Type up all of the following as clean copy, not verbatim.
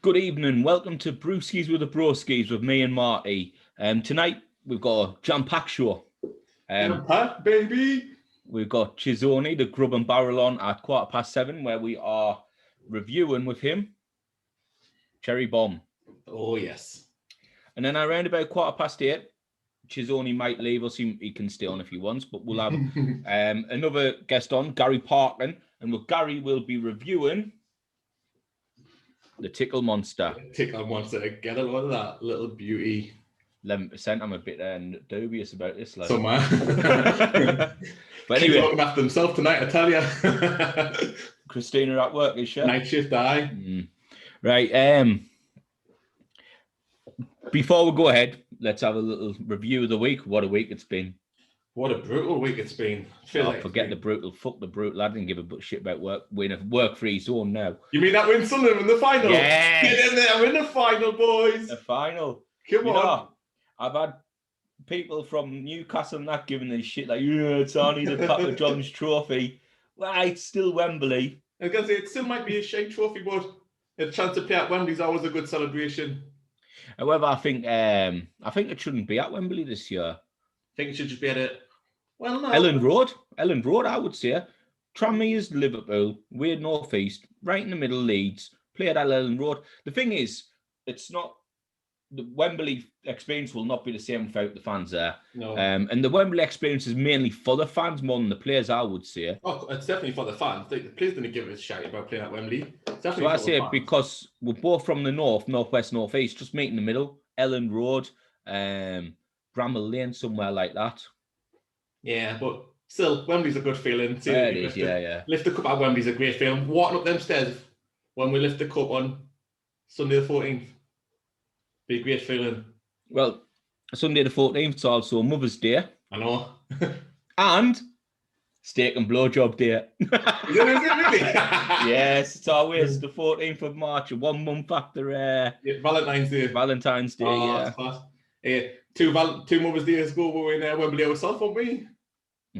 Good evening. Welcome to Brewskis with the Broskis with me and Marty. Tonight we've got a jam-packed show. Jam-packed, baby. We've got Chisoni, the Grub and Barrel on at 7:15, where we are reviewing with him Cherry Bomb. Oh yes. And then around about 8:15, Chisoni might leave us. He can stay on if he wants, but we'll have another guest on, Gary Parkin, and with Gary we'll be reviewing the Tickle Monster. Tickle Monster. Get a lot of that little beauty. 11%. I'm a bit dubious about this. So man. But anyway, looking after themselves tonight, I tell you. Christina at work, is she? Night shift, aye. Right. Before we go ahead, let's have a little review of the week. What a week it's been. What a brutal week it's been. Forget the brutal. Fuck the brutal. I didn't give a shit about work. We're in a work-free zone now. You mean that win Sunderland in the final? Yes. Get in there. We're in the final, boys. The final. Come on. I've had people from Newcastle and that giving this shit like, yeah, it's only the Papa John's trophy. Well, it's still Wembley. I was going to say, it still might be a shame trophy, but a chance to play at Wembley is always a good celebration. However, I think it shouldn't be at Wembley this year. I think it should just be at it. Well, no. Ellen Road, I would say. Tranmere is Liverpool. We're North East, right in the middle, Leeds. Play at Ellen Road. The thing is, it's not. The Wembley experience will not be the same without the fans there. No. And the Wembley experience is mainly for the fans more than the players, I would say. Oh, it's definitely for the fans. The players didn't give us a shout about playing at Wembley. So I say because we're both from the north, northwest, northeast, just meet in the middle. Ellen Road, Bramall Lane, somewhere like that. Yeah, but still, Wembley's a good feeling. Yeah, it is, yeah. Lift the cup at Wembley's a great feeling. Walking up them stairs when we lift the cup on Sunday the 14th. Be a great feeling. Well, Sunday the 14th is also Mother's Day. I know. And steak and blowjob day. Is it really? Yes, it's always the 14th of March, 1 month after Valentine's Day. Valentine's Day, yeah. That's two Mother's Days ago, we were in Wembley ourselves, weren't we?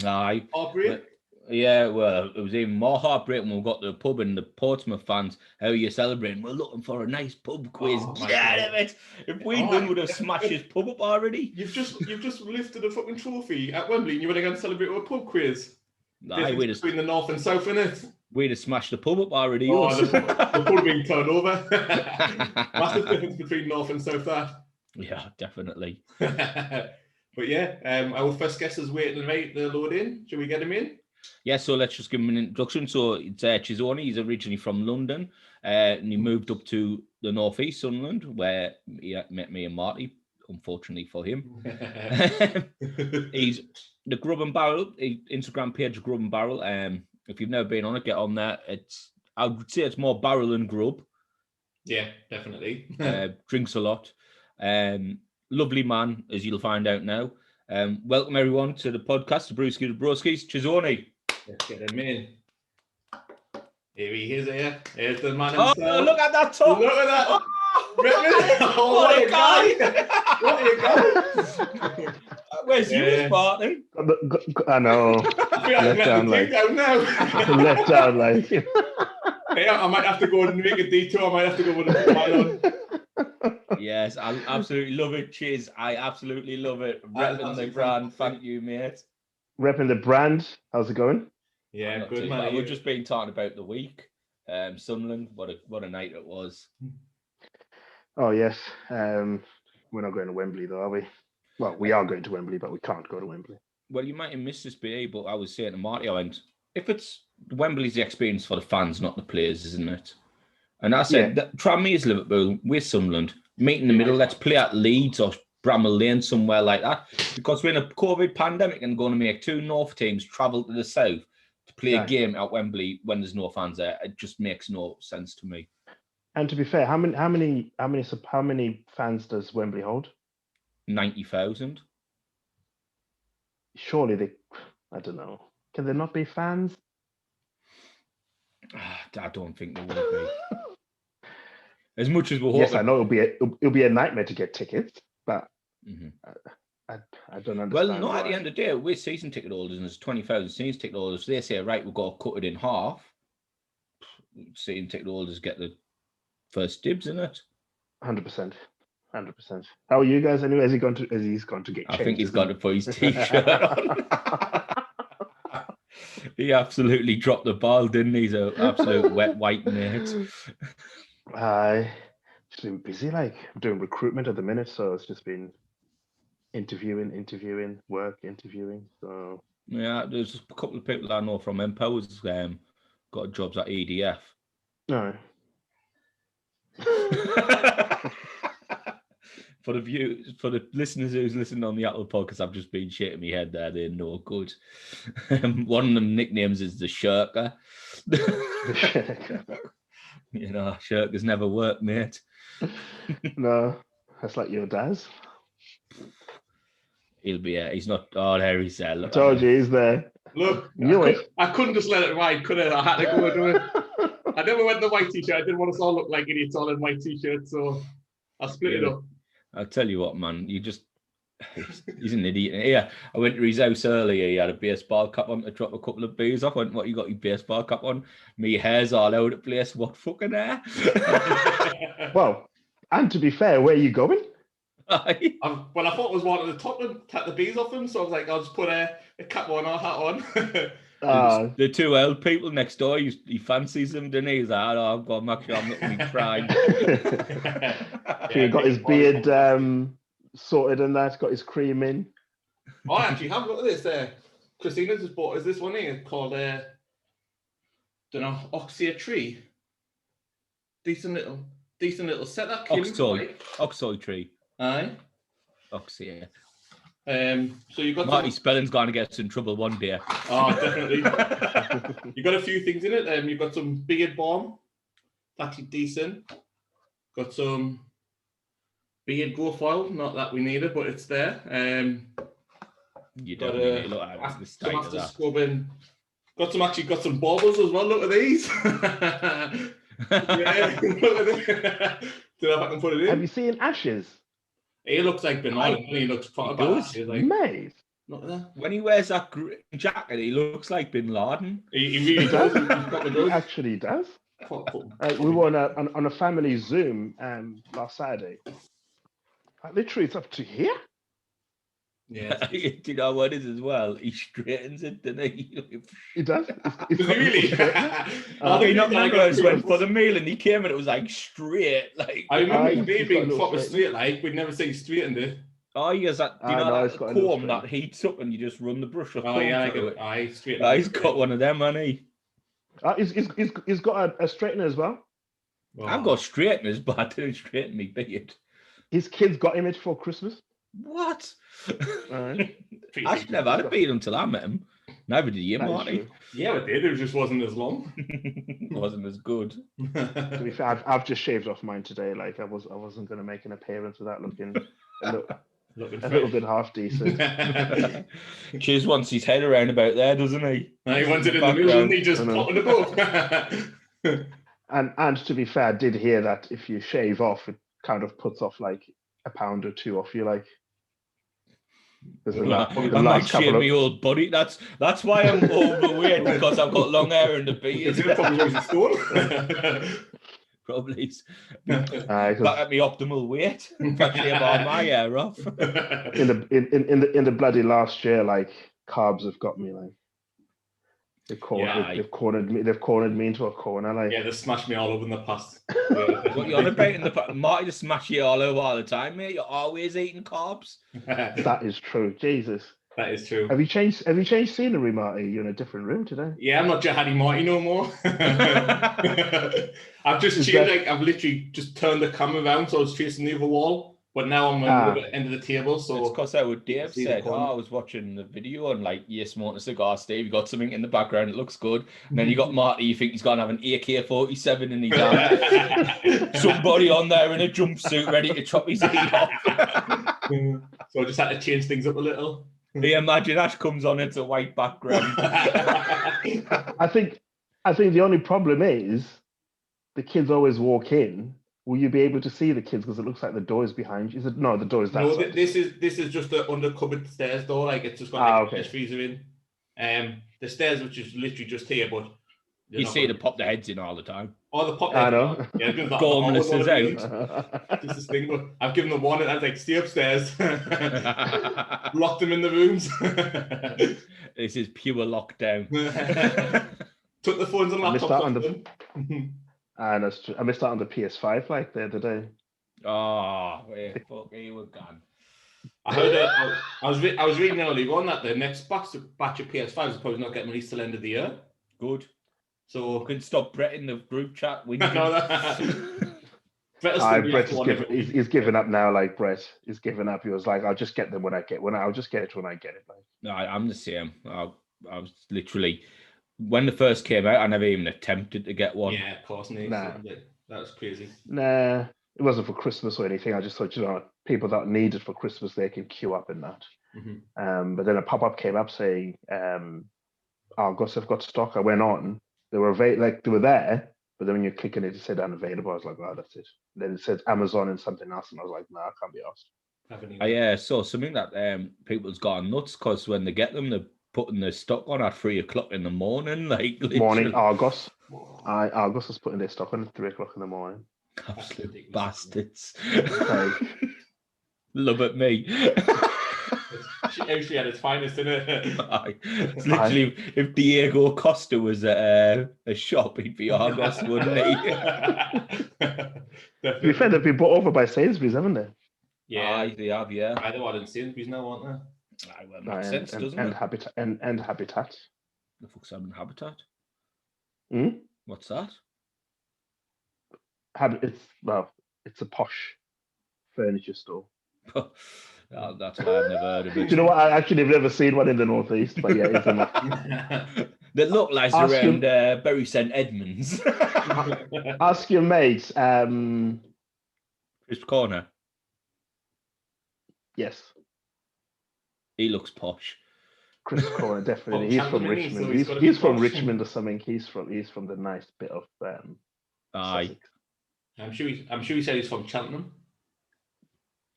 Aye. Heartbreak. Yeah, well, it was even more heartbreaking when we got to the pub and the Portsmouth fans, how are you celebrating? We're looking for a nice pub quiz. Get out of it. If we'd won, we'd have smashed his pub up already. You've just lifted a fucking trophy at Wembley and you want to go and celebrate with a pub quiz. Aye, between the north and south, innit? We'd have smashed the pub up already. The pub being turned over. Massive difference between north and south there. Yeah, definitely. But yeah, our first guest is waiting to load in. Should we get him in? Yeah, so let's just give him an introduction. So it's Chisoni. He's originally from London, and he moved up to the northeast, Sunderland, where he met me and Marty. Unfortunately for him, he's the Grub and Barrel Instagram page. Grub and Barrel. If you've never been on it, get on there. I would say it's more barrel than grub. Yeah, definitely. Drinks a lot. Lovely man, as you'll find out now. Welcome everyone to the podcast, the Brewski, the Broskis. Chisoni. Let's get him in. Here he is. Here's the man himself. Oh, look at that top! Look at that! Oh, what a guy! What a guy! Where's you, Spartan? I know. Let down like. Let down like. Hey, I might have to go and make a detour. I might have to go with a pylon. Yes, I absolutely love it, Chiz. I absolutely love it. Repping the brand. Thank you, mate. Repping the brand. How's it going? Yeah, good man. We've just been talking about the week. Sunderland, what a night it was. Oh yes. We're not going to Wembley though, are we? Well, we are going to Wembley, but we can't go to Wembley. Well, you might have missed this bit, but I was saying to Marty, I went, if it's Wembley's the experience for the fans, not the players, isn't it? And I said, that Tranmere is Liverpool, we're Sunderland. Meet in the middle, let's play at Leeds or Bramall Lane, somewhere like that. Because we're in a COVID pandemic and going to make two North teams travel to the South to play a game at Wembley when there's no fans there. It just makes no sense to me. And to be fair, how many fans does Wembley hold? 90,000. Surely I don't know. Can there not be fans? I don't think there will be. As much as we're hoping. Yes, I know it'll be a nightmare to get tickets, but I don't understand. Well, no, at the end of the day, we're season ticket holders and there's 20,000 season ticket holders. They say, right, we've got to cut it in half. Season ticket holders get the First dibs, isn't it? 100%. How are you guys anyway? He's gone to get changed? I think he's got to put his t-shirt on. He absolutely dropped the ball, didn't he? He's an absolute wet white mate. Just been busy, like I'm doing recruitment at the minute, so it's just been interviewing, work, interviewing. So yeah, there's a couple of people I know from Empowers got jobs at EDF. No. For the listeners who's listening on the Apple podcast, I've just been shaking my head there. They're no good. One of them nicknames is the Shirker. You know, Shirkers never work, mate. No, that's like your dad's. He'll be here. He's not. Oh, there he's there. Look, I told you, he's there. Look, I couldn't just let it ride, could I? I had to go and do it. I never went the white t-shirt. I didn't want us all look like idiots all in white t-shirts, so I split it up. I'll tell you what, man. He's an idiot. Yeah, I went to his house earlier. He had a baseball cap on to drop a couple of beers off. I went, what, you got your baseball cap on? Me hair's all over the place. What fucking hair? Well, and to be fair, where are you going? Well, I thought it was one of the top and take the bees off them, so I was like, I'll just put a cap on or a hat on. The two old people next door, he fancies them, didn't he? He's like, oh, God, I'm not going to be crying. He got his beard sorted and that, got his cream in. Oh, I actually have. Look at this. Christina's just bought us this one here called, don't know, Oxia Tree. Decent little setup. Oxoy tree. Aye. Oxia. So you've got Marty Spelling's going to get us in trouble one day. Oh, definitely. You've got a few things in it. You've got some beard balm. It's actually decent. Got some beard growth oil. Not that we need it, but it's there. You don't need it. Look at this some after scrubbing. Got some baubles as well. Look at these. Yeah, look at this. Don't know if I can put it in. Have you seen Ashes? He looks like Ben Laden. He looks proper badass. Like, mate. Look at that. When he wears that green jacket, he looks like Bin Laden. He really does. He actually does. We were on a family Zoom last Saturday. Literally, it's up to here. Yeah. Do you know what it is as well? He straightens it, doesn't he? He does. Does he really? He not guys went for the meal and he came and it was like straight. Like I remember me being proper straight. Like we'd never say straightened it. Oh, he has that. You know that comb that heats up and you just run the brush. Oh yeah, he's got one of them, hasn't he? He's got a straightener as well. Wow. I've got straighteners, but I didn't straighten me beard. His kids got him it for Christmas. What? I never had a beard until I met him. Never did you, Marty. Yeah, I did. It just wasn't as long. Wasn't as good. To be fair, I've just shaved off mine today. Like I wasn't going to make an appearance without looking a little bit half decent. Cheers wants his head around about there, doesn't he? He wants it in the middle, and he just popping above. And to be fair, I did hear that if you shave off, it kind of puts off like a pound or two off you, like. I might shave my old body. That's why I'm overweight, because I've got long hair and a beard. Probably. Back at my optimal weight. If I shave all my hair off. In the bloody last year, like carbs have got me like. They've cornered me into a corner. Like they smashed me all over in the past. What you on about in the past? Marty just smash you all over all the time, mate. You're always eating carbs. That is true. Jesus. That is true. Have you changed scenery, Marty? You're in a different room today. Yeah, I'm not Jihadi Marty no more. I've just changed. Like I've literally just turned the camera around so I was facing the other wall. But now I'm on the end of the table, so it's because I would Dave said, I was watching the video and like you're smoking a cigar, Steve. You got something in the background, it looks good. And then you got Marty, you think he's gonna have an AK-47 in his hand. Somebody on there in a jumpsuit ready to chop his head off. So I just had to change things up a little. Yeah, imagine Ash comes on, it's a white background. I think the only problem is the kids always walk in. Will you be able to see the kids because it looks like the door is behind you? Is it no? The door is that. No, side. This is just the under cupboard stairs door. Like it's just got like a freezer in. The stairs, which is literally just here, but You see them pop their heads in all the time. Oh, the pop. I know. Yeah, Gormless is out. Just this thing, but I've given them one and I'd like stay upstairs. Locked them in the rooms. This is pure lockdown. Took the phones and laptops off them. And I missed out on the PS5 like the other day. Oh, fuck, you were gone. I heard. I was reading earlier on that the next batch of PS5s is probably not getting released till the end of the year. Good. So can stop Brett in the group chat. He's given up now. Like Brett, he's given up. He was like, "I'll just get them when I get I'll just get it when I get it." Like, no, I'm the same. I was literally when the first came out, I never even attempted to get one. Yeah, of course, nah. That was crazy. Nah, it wasn't for Christmas or anything. I just thought, people that need it for Christmas, they can queue up in that. Mm-hmm. But then a pop-up came up saying, Gus, I've got stock. I went on. They were they were there, but then when you click on it, it said unavailable. I was like, oh, that's it. And then it said Amazon and something else, and I was like, nah, I can't be asked. I saw something that people's gone nuts because when they get them, they're putting their stock on at 3:00 in the morning. Like literally. Morning Argos. Argos was putting their stock on at 3:00 in the morning. Absolute bastards. Love at me. She actually had its finest in it. It's literally, if Diego Costa was at a shop, he'd be Argos, wouldn't he? To be fair, they've been bought over by Sainsbury's, haven't they? Yeah, they have. Yeah, I don't want to Sainsbury's now, aren't they? Well, makes sense, doesn't it? And Habitat. The fuck's having Habitat? What's that? It's a posh furniture store. That's why I've never heard of it. Do you know what? I actually have never seen one in the Northeast, but yeah, it's enough. They look like around Bury St Edmunds. Ask your mates. Chris Corner. Yes. He looks posh. Chris Corner, definitely. He's from Richmond. He's from Richmond or something. He's from the nice bit of aye. I'm sure he said he's from Cheltenham.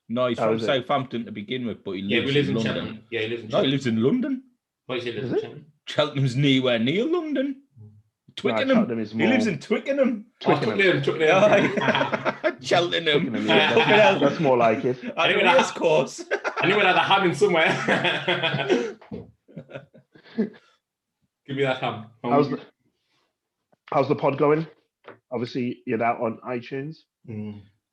No, he's from Southampton to begin with, but he lives in London. Cheltenham. Yeah, he lives in Cheltenham. No, he lives in London. Why does he live in Cheltenham? Cheltenham's nowhere near London. Twickenham. He lives in Twickenham. Twickenham. Cheltenham. That's more like it. Anyway, of course. Anyway, like a ham in somewhere. Give me that ham. How's the pod going? Obviously, you're now on iTunes.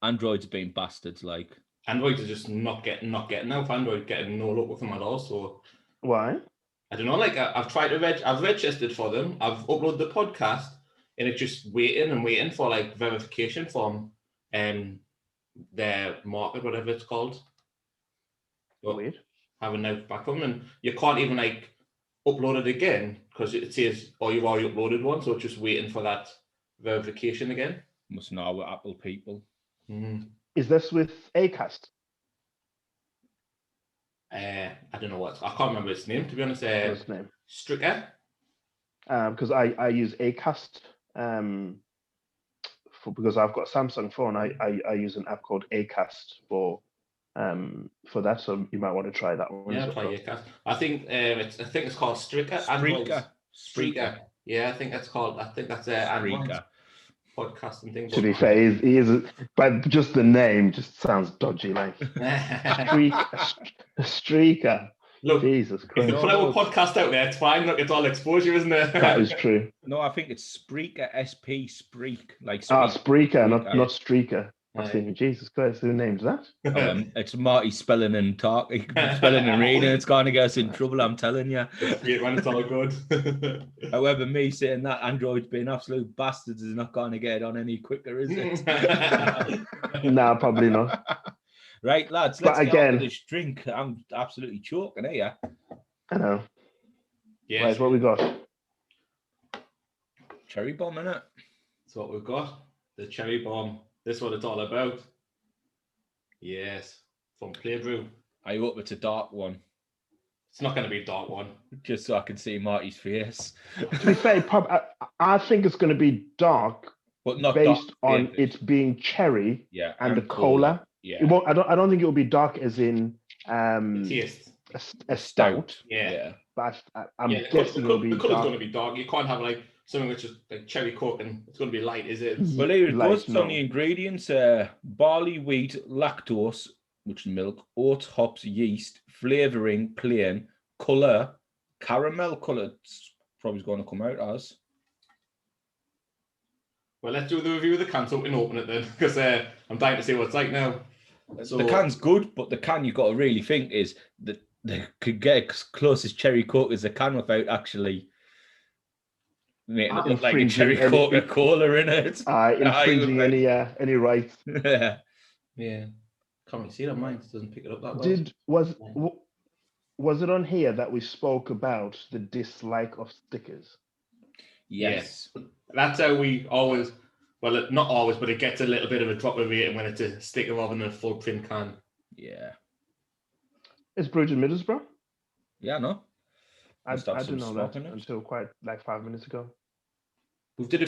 Android's been bastards, like. Androids are just not getting now. For Android, getting no luck with them at all. So why? I don't know. Like I've tried to I've registered for them. I've uploaded the podcast, and it's just waiting for like verification from their market, whatever it's called. But weird. Haven't now back from them, and you can't even like upload it again because it says, "Oh, you've already uploaded one," so it's just waiting for that verification again. Must know with Apple people. Is this with Acast? I don't know I can't remember its name, to be honest. What's its name? Stricker. Because I use Acast because I've got a Samsung phone. I use an app called Acast for that, so you might want to try that one. Yeah, try Acast. I think it's called Stricker. Spreaker. Yeah, I think that's Spreaker. Podcasting thing. To be fair, he is, but just the name just sounds dodgy, like streaker. Look, Jesus Christ! If you put our podcast out there, it's fine. Look, it's all exposure, isn't it? That is true. No, I think it's Spreaker, Spreak, like. Spreaker, not Streaker. I was thinking, Jesus Christ, who named that? It's Marty spelling and talking, spelling and reading. It's going to get us in trouble, I'm telling you. It's when it's all good. However, me saying that Android's being absolute bastards is not going to get it on any quicker, is it? No, probably not. Right, lads, let's get on with this drink. I'm absolutely choking here. I know. Yes. Right, what we got? Cherry bomb, innit? That's what we've got. The cherry bomb. This is what it's all about. Yes, from Playbrew. I hope it's a dark one. It's not going to be a dark one. Just so I can see Marty's face. To be fair, I think it's going to be dark, but not based dark on it being cherry and the cola. Yeah. It won't, I don't think it will be dark as in taste. A stout. Yeah. But I'm guessing it'll be the colour's dark. going to be dark. You can't have like something which is like cherry coke and it's going to be light, is it? Well, here it Light, goes on the ingredients. Barley, wheat, lactose, which is milk, oats, hops, yeast, flavouring, plain, colour, caramel colour. It's probably going to come out as. Well, let's do the review of the can so we can open it then, because I'm dying to see what it's like now. So, the can's good, but the can you've got to really think is that they could get as close as cherry coke as they can without actually making it look like a cherry Coca-Cola in it. Infringing any rights. Yeah. Can't really see it on mine. It doesn't pick it up that well. Was it on here that we spoke about the dislike of stickers? Yes. That's how we always, well, not always, but it gets a little bit of a drop of rating when it's a sticker rather than a full print can. Yeah. It's brewed in Middlesbrough. Yeah, no. I didn't know that until quite like 5 minutes ago. We've had a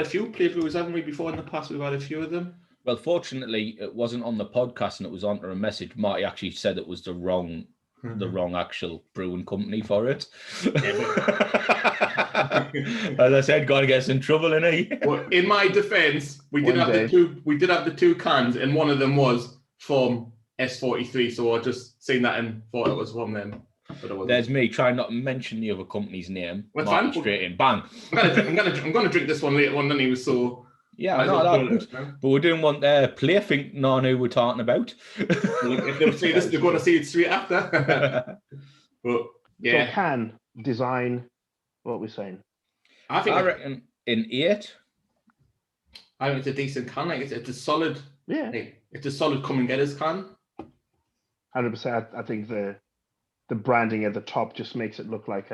few Playbrews, haven't we? Before in the past, we've had a few of them. Well, fortunately, it wasn't on the podcast and it was onto a message. Marty actually said it was the wrong actual brewing company for it. As I said, got to get us in trouble, innit? Well, in my defence, we did have the two cans, and one of them was from S43. So I just seen that and thought it was from them. But there's me trying not to mention the other company's name. Well, straight in, bang. I'm gonna drink this one later on. Then he was so. Yeah, I know that. But we didn't want play think knowing who we're talking about. If they see this, they're going to see it straight after. But yeah, so can design. What are we saying? I reckon in 8. I think it's a decent can. Like it's a solid. Yeah. It's a solid come and get us can. 100%. I think the branding at the top just makes it look like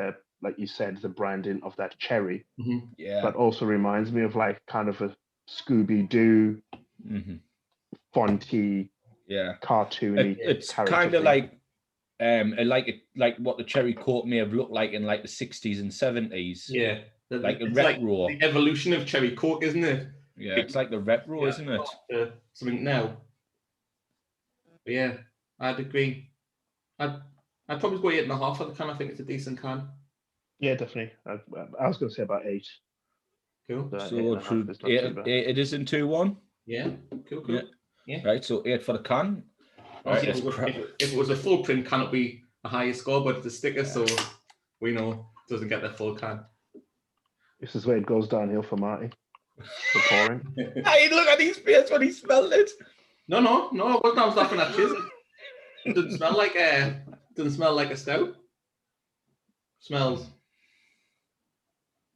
you said, the branding of that cherry. Mm-hmm. Yeah. But also reminds me of like kind of a Scooby-Doo, fonty, cartoony. It's kind of like what the cherry coke may have looked like in like the 60s and 70s. Yeah. Like a retro. Like the evolution of cherry coke, isn't it? Yeah, it's like the retro, isn't it? Something now. But yeah, I'd agree. I'd probably go 8.5 for the can. I think it's a decent can. Yeah, definitely. I was going to say about 8. Cool. So it is in 2-1. Yeah. Cool. Yeah. Right. So 8 for the can. Right, if it was a full print, can it be a higher score? But it's a sticker, so we know it doesn't get the full can. This is where it goes downhill for Marty. For pouring. Hey, look at his face when he smelled it. No, I wasn't. I was laughing at you. It doesn't smell like a stout. Smells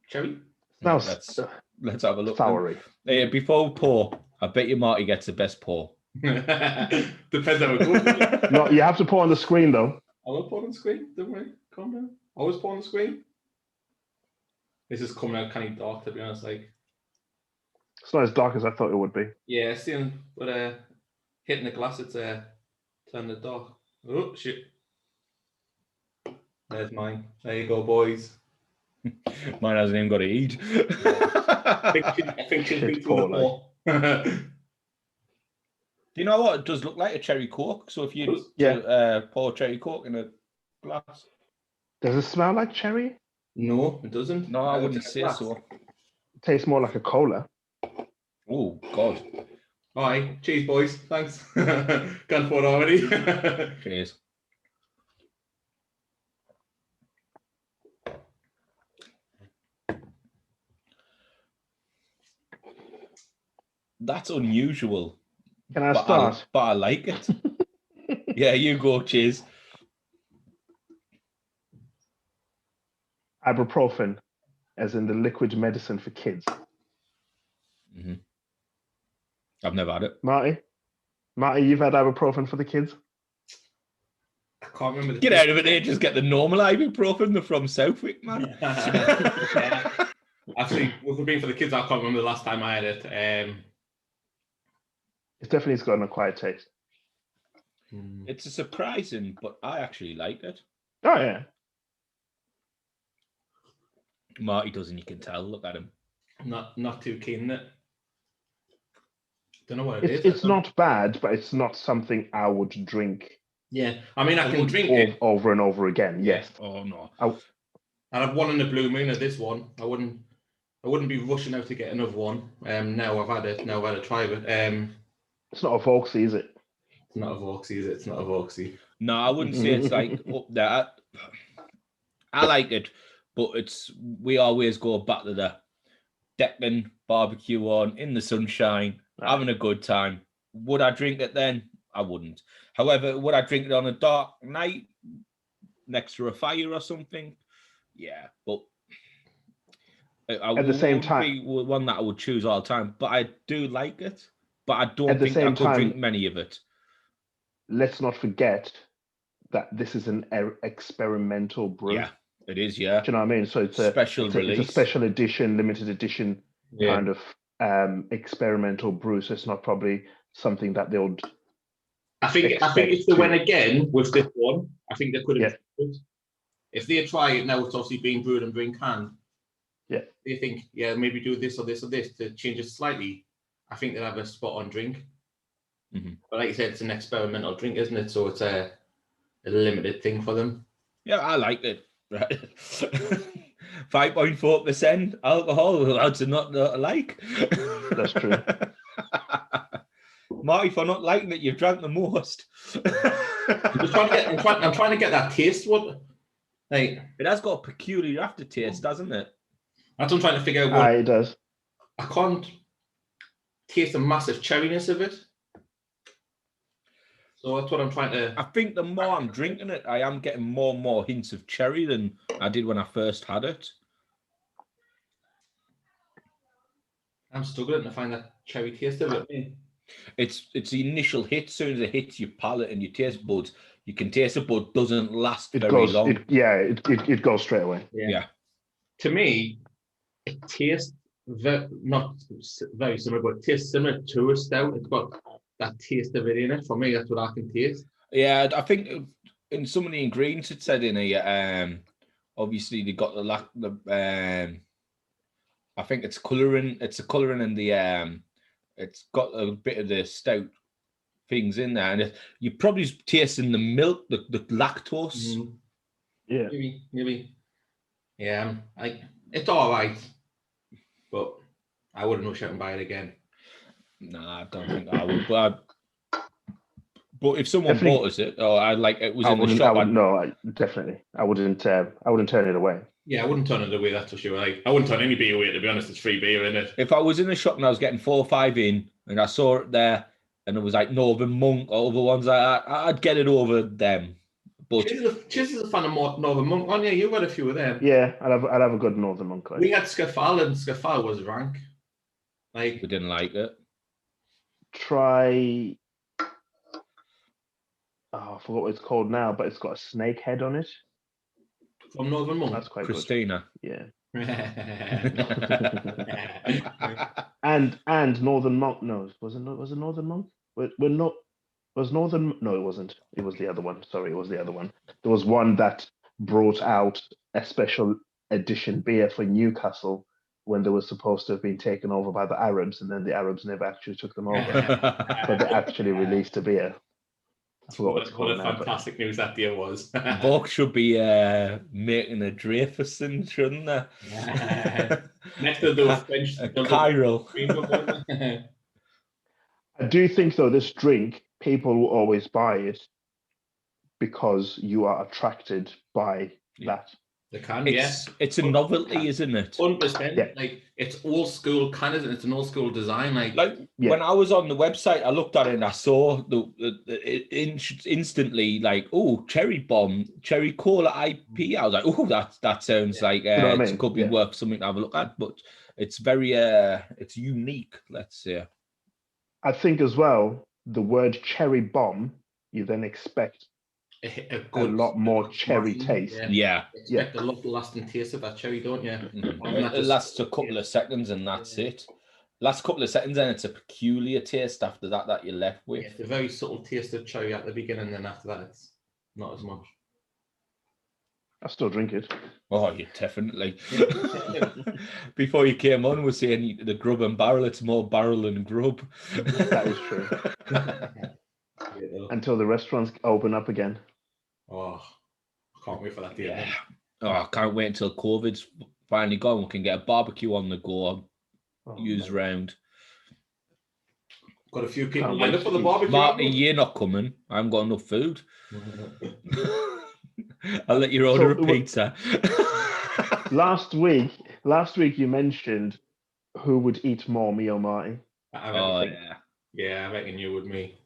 cherry. Smells. Let's have a look. Soury. Hey, before we pour, I bet you Marty gets the best pour. Depends how it goes. No, you have to pour on the screen though. I will pour on the screen. Don't worry. Calm down. Always pour on the screen. This is coming out kind of dark, to be honest. Like, it's not as dark as I thought it would be. Yeah, seeing, but hitting the glass, it's turned it dark. Oh shit! There's mine. There you go, boys. Mine hasn't even got to eat. I think she's been through the pour. Do you know what? It does look like a cherry coke. So if you pour cherry coke in a glass. Does it smell like cherry? No, it doesn't. No, I wouldn't say so. It tastes more like a cola. Oh, God. All right. Cheers, boys. Thanks. Gone for it already. Cheers. That's unusual. Can I start? But I like it. Yeah, you go. Cheers. Ibuprofen, as in the liquid medicine for kids. Mm-hmm. I've never had it. Marty, you've had ibuprofen for the kids? I can't remember. Get out of it, there. Just get the normal ibuprofen. They're from Southwick, man. Actually, with it being for the kids, I can't remember the last time I had it. It's definitely got an acquired taste. It's a surprising, but I actually like it. Oh, yeah. Marty doesn't, you can tell. Look at him. Not too keen on it. Don't know what it is. It's not bad, but it's not something I would drink. Yeah, I mean, I can drink it over and over again. Yes. Oh no. I'd have one in the blue moon of this one. I wouldn't I wouldn't be rushing out to get another one. Now I've had it. Now I've had a try of it. It's not a Vauxy, is it? It's not a Vauxy, is it? It's not a Vauxy. No, I wouldn't say it's like up there. I like it, but we always go back to the decking, barbecue on, in the sunshine, having a good time. Would I drink it then? I wouldn't. However, would I drink it on a dark night next to a fire or something? Yeah, but at the same time, be one that I would choose all the time. But I do like it. But I don't at the think I same could time, drink many of it. Let's not forget that this is an experimental brew. Yeah, it is. Yeah, do you know what I mean? So it's release. It's a special edition, limited edition kind of experimental brew. So it's not probably something that they would. I think if they went again with this one, I think they could have. If they try it now, it's obviously being brewed and being canned. Yeah. They think, maybe do this or this or this to change it slightly. I think they'll have a spot on drink. Mm-hmm. But like you said, it's an experimental drink, isn't it? So it's a limited thing for them. Yeah, I like it. Right. 5.4% alcohol. That's not like. That's true. Marty, for not liking it, you've drank the most. I'm trying to get that taste. What? Like, it has got a peculiar aftertaste, doesn't it? That's what I'm trying to figure out. It does. I can't taste the massive cherryness of it. So that's what I'm trying to. I think the more I'm drinking it, I am getting more and more hints of cherry than I did when I first had it. I'm struggling to find that cherry taste of it. It's the initial hit. As soon as it hits your palate and your taste buds, you can taste it, but it doesn't last very long. It goes straight away. Yeah. To me, it tastes not very similar, but it tastes similar to a stout. It's got that taste of it in it. For me, that's what I can taste. Yeah, I think in some of the ingredients it said in here, obviously they got the I think it's colouring. It's a colouring in the it's got a bit of the stout things in there, and you're probably tasting the milk, the lactose. Mm. Yeah, maybe. Yeah, it's all right, but I wouldn't rush out and buy it again. Nah, I don't think I would. But if someone bought us it, or it was in the shop, definitely, I wouldn't turn it away. Yeah, I wouldn't turn it away. That's for sure. I wouldn't turn any beer away. To be honest, it's free beer, isn't it? If I was in the shop and I was getting 4 or 5 in, and I saw it there, and it was like Northern Monk or other ones like that, I'd get it over them. But Chiz is a fan of Northern Monk, aren't you? You've got a few of them. Yeah, I'd have a good Northern Monk. We had Scaffal, and Scaffal was rank. We didn't like it. Try. I forgot what it's called now, but it's got a snake head on it. From Northern Monk. That's quite Christina. Good. Yeah. and Northern Monk. No, was it Northern Monk? We're not. Was Northern? No, it wasn't. It was the other one. Sorry, it was the other one. There was one that brought out a special edition beer for Newcastle when they were supposed to have been taken over by the Arabs, and then the Arabs never actually took them over, but they actually released a beer. What a fantastic news that beer was. Volk should be making a Dreyfusen, shouldn't they? Next to the French. Cairo. I do think, though, this drink, people will always buy it because you are attracted by that. The can, it's a novelty, isn't it? 100%. Yeah. Like, it's old school can, isn't it? It's an old school design. When I was on the website, I looked at it and I saw instantly cherry bomb, cherry cola IP. I was like, that sounds like it could be worth something to have a look at. But it's very it's unique, let's say. I think as well, the word cherry bomb, you then expect a lot more cherry taste. Yeah. Expect a lot lasting taste of that cherry, don't you? Mm-hmm. It lasts a couple of seconds and that's it. Last couple of seconds and it's a peculiar taste after that you're left with. It's a very subtle taste of cherry at the beginning, and then after that it's not as much. I still drink it. Oh, you definitely. Before you came on, we're saying the Grub and barrel. It's more barrel than Grub. That is true. Until the restaurants open up again. Oh, I can't wait for that day. Yeah. Oh, I can't wait until COVID's finally gone. We can get a barbecue on the go. Use man. round. Got a few people Can't lined wait up for to the eat. barbecue. Marty, you're not coming. I haven't got enough food. I'll let you order a pizza. Last week you mentioned who would eat more, me or Marty. Yeah, I reckon you would, me.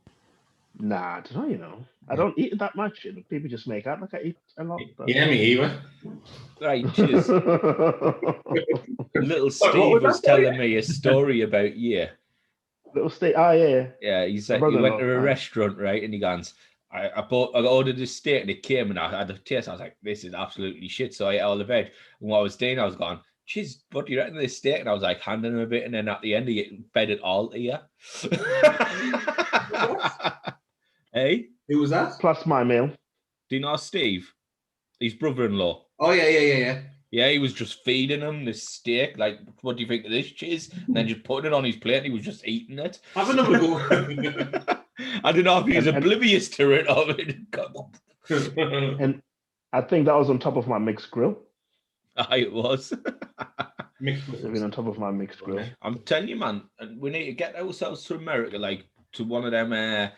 Nah, I don't know, you know. I don't eat that much. People just make out like I eat a lot. But... Yeah, me either. Right, cheers. Little Steve was telling me a story about you. Little Steve, yeah. Yeah, he said he went to a restaurant, right? And he goes, I ordered this steak and it came and I had a taste. I was like, this is absolutely shit. So I ate all the veg. And what I was doing, I was going, jeez, what do you reckon of this steak? And I was like, handing him a bit. And then at the end, he fed it all to you. Hey? Who was that? Plus my meal. Do you know Steve? His brother-in-law. Oh, yeah. Yeah, he was just feeding him this steak. Like, what do you think of this cheese? And then just putting it on his plate and he was just eating it. Have another go. I don't know if he was oblivious to it or it. And I think that was on top of my mixed grill. It was. Living on top of my mixed grill. I'm telling you, man, we need to get ourselves to America, like to one of them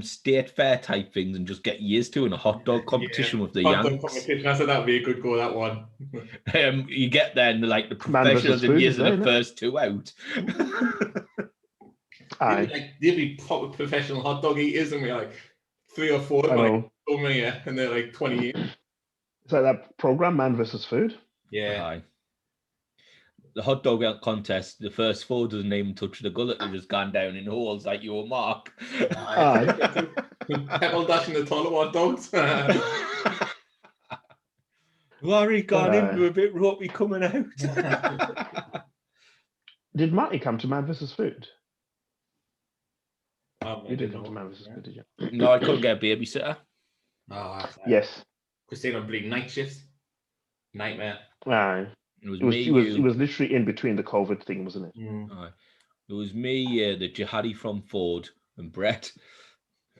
state fair type things, and just get used to in a hot dog competition with the Yanks. Competition. I said that would be a good go. That one. You get there, and the professionals and years are the first two out. They'd be proper professional hot dog eaters, and we're like 3 or 4. And they're like 20 years. Is that program, Man versus Food? Yeah. Aye. The hot dog contest, the first 4 doesn't even touch the gullet. They've just gone down in holes like you or Mark. Pebble dashing the toilet hot dogs. Larry got into a bit ropey coming out. Did Marty come to Man versus Food? You did come to Man versus Food, did you? No, I couldn't get a babysitter. Yes. Christina bleeding night shifts. Nightmare. It was literally in between the COVID thing, wasn't it? It was me, the jihadi from Ford, and Brett.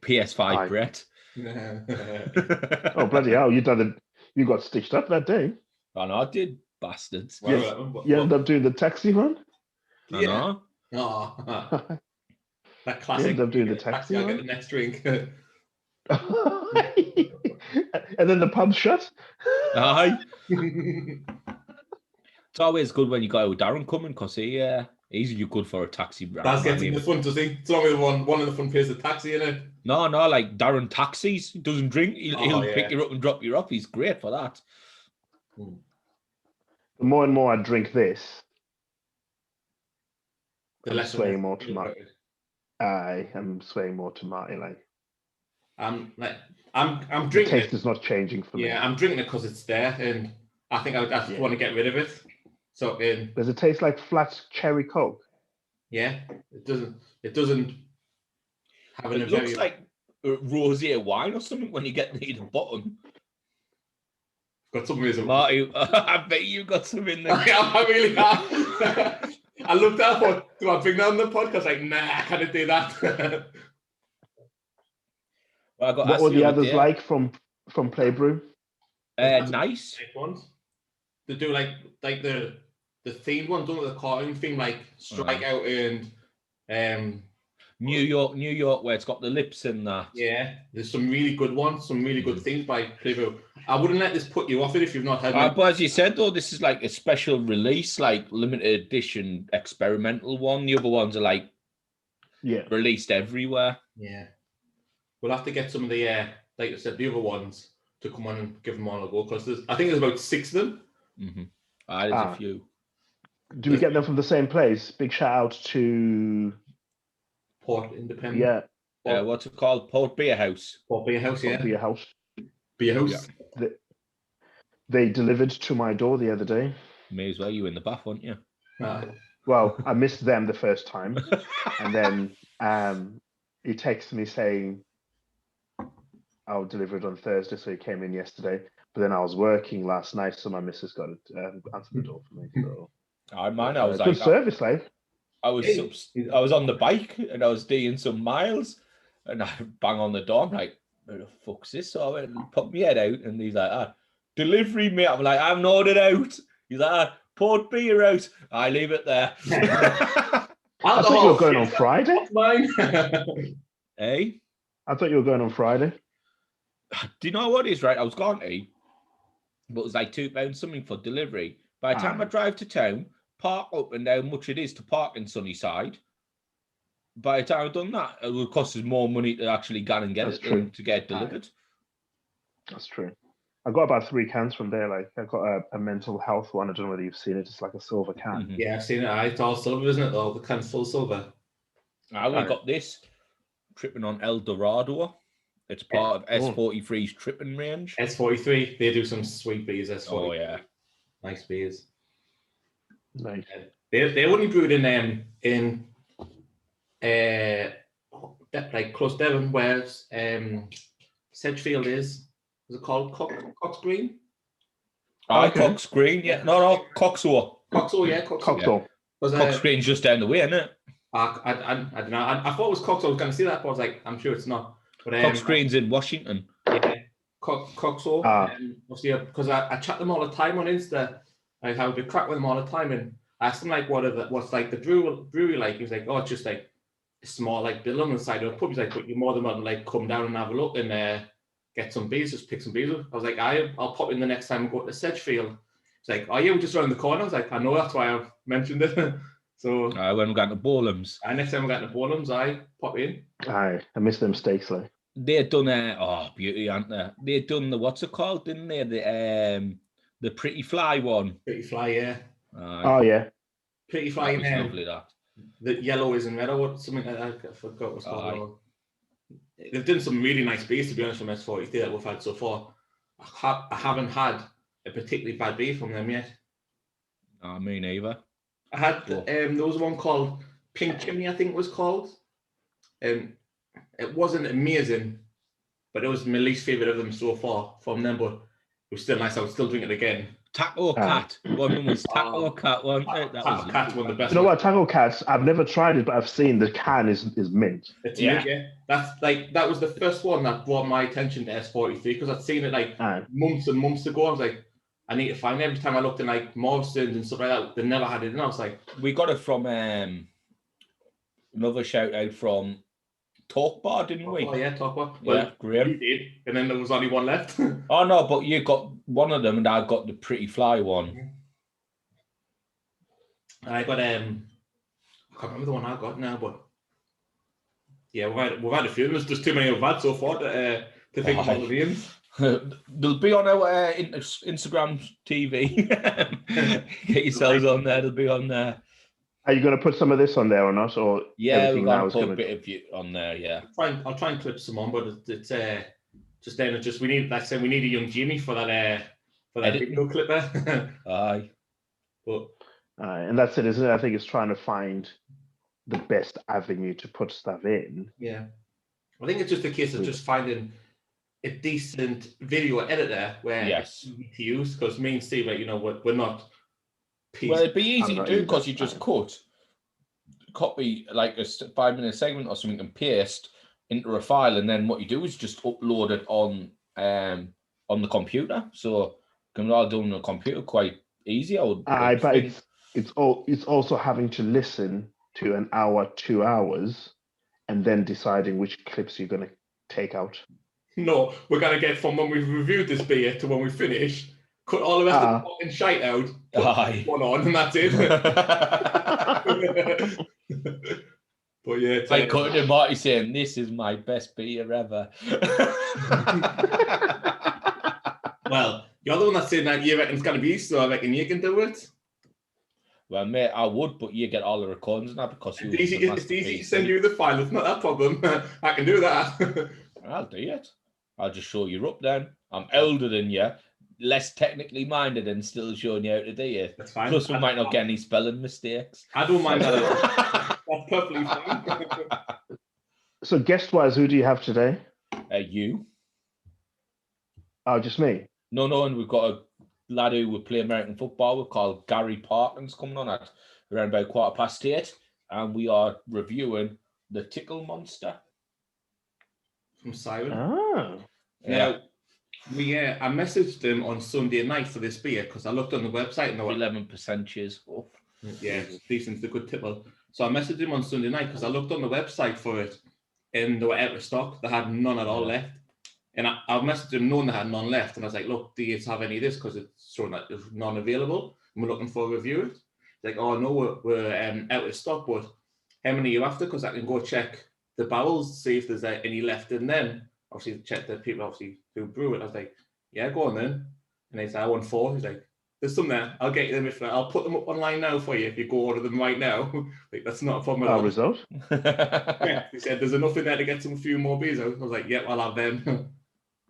PS5 Brett. Oh, bloody hell. You got stitched up that day. I know, I did, bastards. Yes. You ended up doing the taxi one? I know. That classic. You ended up doing the taxi I'll one? get the next drink. And then the pub shut? Aye. It's always good when you got Darren coming, because he's good for a taxi. That's getting in the front, does he? It's only one in the front pays the taxi, innit? No, like Darren taxis. He doesn't drink. He'll pick you up and drop you off. He's great for that. The more and more I drink this, I'm swaying more to Marty. I'm swaying more to Marty. I'm drinking. The taste is not changing for me. Yeah, I'm drinking it because it's there, and I think I just want to get rid of it. So does it taste like flat cherry Coke? Yeah, it doesn't have an. It looks like rosé wine or something when you get near the bottom. Got some reason. Marty, I bet you got some in there. I really have. I looked at what do I bring that on the podcast? Like, nah, I can't do that. Well, what were the others like from Playbrew? Nice ones. They do like the themed ones, don't they? The cartoon theme, like Strikeout and New York, where it's got the lips in that. Yeah, there's some really good ones, some really good themes by Playbrew. I wouldn't let this put you off it if you've not had it. But as you said, though, this is like a special release, like limited edition experimental one. The other ones are like released everywhere. Yeah. We'll have to get some of the, like I said, the other ones to come on and give them all a go, because I think there's about 6 of them. Mm-hmm. There's a few. Do we get them from the same place? Big shout out to Port Independent. Yeah. What's it called? Port Beer House. Port Beer House, yeah. Beer House. Beer House. Yeah. They delivered to my door the other day. May as well. You were in the bath, weren't you? Well, I missed them the first time, and then he texted me saying I'll deliver it on Thursday, so he came in yesterday. But then I was working last night, so my missus got it answered the door for me. So mine, I was good service, like. I was on the bike and I was doing some miles, and I bang on the door. I'm like, where the fuck's this? So I went and put my head out, and he's like, delivery, mate. I'm like, I haven't ordered out. He's like, poured beer out. I leave it there. I thought you were going on Friday. Mine. Hey, I thought you were going on Friday. do you know what it is, right? I was going to, but it was like £2 something for delivery. By the time I drive to town, park up and how much it is to park in Sunnyside, by the time I've done that, it would cost us more money to actually go and get than to get it delivered. That's true. I got about 3 cans from there. Like I got a mental health one. I don't know whether you've seen it. It's like a silver can. Mm-hmm. Yeah, I've seen it. It's all silver, isn't it? Though the can's full silver. We got this tripping on El Dorado. It's part of S43's tripping range. S43, they do some sweet beers. S43. Oh yeah, nice beers. Nice. They only brewed in like close Devon, where Sedgefield is. Is it called Cox Green? Cox Green, yeah. No, Coxoe. Coxoe, yeah. Coxoe. Cox Green's just down the way, isn't it? I don't know. I thought it was Coxoe. I was going to see that, but I was like, I'm sure it's not. But, Cox Green's in Washington. Yeah, Coxoe. Obviously, because I chat them all the time on Insta. Like how we crack with them all the time, and I asked him like, what's like the brewery like? He was like, oh, it's just like a small like building on the side of a pub. He's like, but you're more than welcome to like come down and have a look and get some beers, just pick some beers up. I was like, I'll pop in the next time and go to Sedgefield. He's like, oh yeah, we're just around the corner. I was like, I know, that's why I've mentioned it. So when we got to Borlums. Next time we got to Borlums, I pop in. I miss them steaks like. They done beauty, aren't they? They done the what's it called, didn't they? The Pretty Fly one. Pretty Fly, yeah. Oh yeah. Pretty Fly in there. Lovely that. The yellow is in red or something like that. I forgot what it's called. They've done some really nice beers, to be honest, from S43 that we've had so far. I haven't had a particularly bad beer from them yet. Me neither. I had there was one called Pink Chimney, I think it was called. It wasn't amazing, but it was my least favourite of them so far from them, but it was still nice. I would still drink it again. Taco Cat. One of them was Taco Cat one. Taco Cat, one of the best. You know what, Taco Cats? I've never tried it, but I've seen the can is mint. It's mint, yeah. That was the first one that brought my attention to S43 because I'd seen it like months and months ago. I was like, I need to find it. Every time I looked in like Morrison's and stuff like that, they never had it. And I was like, we got it from another shout out from Talk Bar, didn't we? Oh yeah, Talk Bar. Well, great. You did, and then there was only one left. Oh no, but you got one of them, and I got the Pretty Fly one. I got I can't remember the one I got now, but yeah, we've had a few. There's just too many we've had so far to think about the names. They'll be on our Instagram TV. Get yourselves on there. They'll be on there. Are you going to put some of this on there or not? Or yeah, we're going to put a bit of you on there. Yeah, I'll try and clip some on, but it's we need a young Jimmy for that video clip there. Aye, and that's it, isn't it? I think it's trying to find the best avenue to put stuff in. Yeah, I think it's just a case of just finding a decent video editor where it's easy to use, because me and Steve, like, we're not. Well, it'd be easy to do because you just copy like a 5-minute segment or something and paste into a file, and then what you do is just upload it on the computer. So you can all do on the computer quite easy. But it's also having to listen to an hour, 2 hours, and then deciding which clips you're going to take out. No, we're going to get from when we've reviewed this beer to when we finish. Cut all the rest of the fucking shite out, put one on, and that's it. But yeah, it's like cutting to Marty saying, "This is my best beer ever." Well, you're the one that's saying that you reckon it's going to be, so I reckon you can do it. Well, mate, I would, but you get all the recordings now because it's easy to send you the file. It's not that problem. I can do that. I'll do it. I'll just show you up then. I'm older than you. Less technically minded and still showing you how to do it. That's fine. Plus, we might not get any spelling mistakes. I don't mind that. That's perfectly fine. So, guest-wise, who do you have today? You. Oh, just me? No, and we've got a lad who would play American football. We're called Gary Parkins, coming on at around about 8:15, and we are reviewing the Tickle Monster from Siren. Oh, Now, I messaged them on Sunday night for this beer because I looked on the website and they were 11% cheers. Oh. yeah, it's decent. It's a good tipple. So I messaged him on Sunday night because I looked on the website for it and they were out of stock. They had none at all left. And I messaged him knowing they had none left. And I was like, look, do you have any of this? Because it's showing that there's none available. And we're looking for a review. It's like, oh, no, we're out of stock. But how many are you after? Because I can go check the barrels, see if there's any left in them. Obviously, check the people obviously who brew it. I was like, yeah, go on then. And he's like, I want 4. He's like, there's some there. I'll get you them. I'll put them up online now for you if you go order them right now. Like, that's not a problem at all. Result? Yeah, he said there's enough in there to get some few more beers out. I was like, yeah, I'll have them.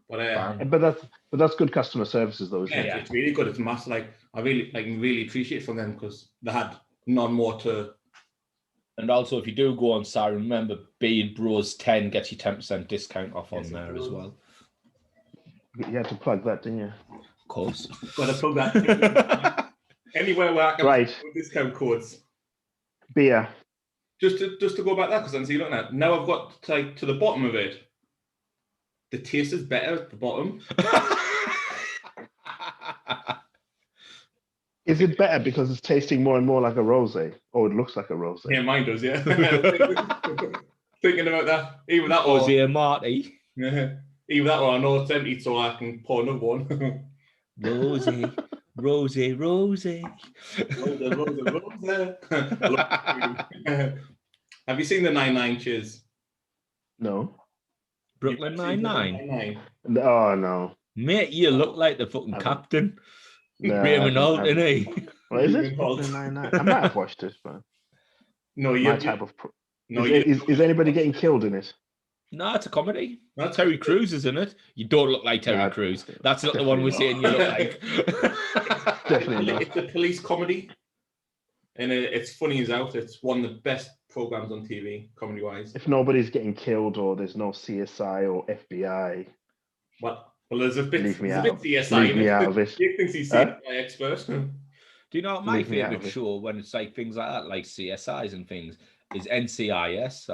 But that's good customer services though, isn't it? Yeah, it's really good. It's massive. Like I really appreciate it from them because they had none more to. And also, if you do go on Siren, remember being Bros 10 gets you 10% discount off on there as well. You had to plug that, didn't you? Of course. Got to plug that anywhere where I can right. Discount codes. Beer. Just to go back that because I'm seeing looking at now I've got to the bottom of it. The taste is better at the bottom. Is it better because it's tasting more and more like a rosé? Or it looks like a rosé? Yeah, mine does, yeah. Thinking about that. Even that one. Rosé and Marty. Yeah. Even that one, I know it's empty, so I can pour another one. Rosé, rosé, rosé. Rosé. Have you seen the 99 Cheers? No. Brooklyn Nine-Nine? Oh, no. Mate, you look like the fucking captain. Raymond Holt, isn't he? What is it? Brooklyn Nine-Nine. I might have watched it, but no, my type of. Is anybody getting killed in it? No, it's a comedy. That's Terry Crews, isn't it? You don't look like Terry Crews. That's not the one we're saying you look like. Definitely not. It's a police comedy, and it's funny as out. It's one of the best programs on TV, comedy-wise. If nobody's getting killed or there's no CSI or FBI, well, there's a bit. Leave me there's out. a bit CSI. Leave me out of it. He thinks he's CSI expert. Do you know what my Leave me out favorite of it. show when it's like things like that, like CSIs and things, is NCIS?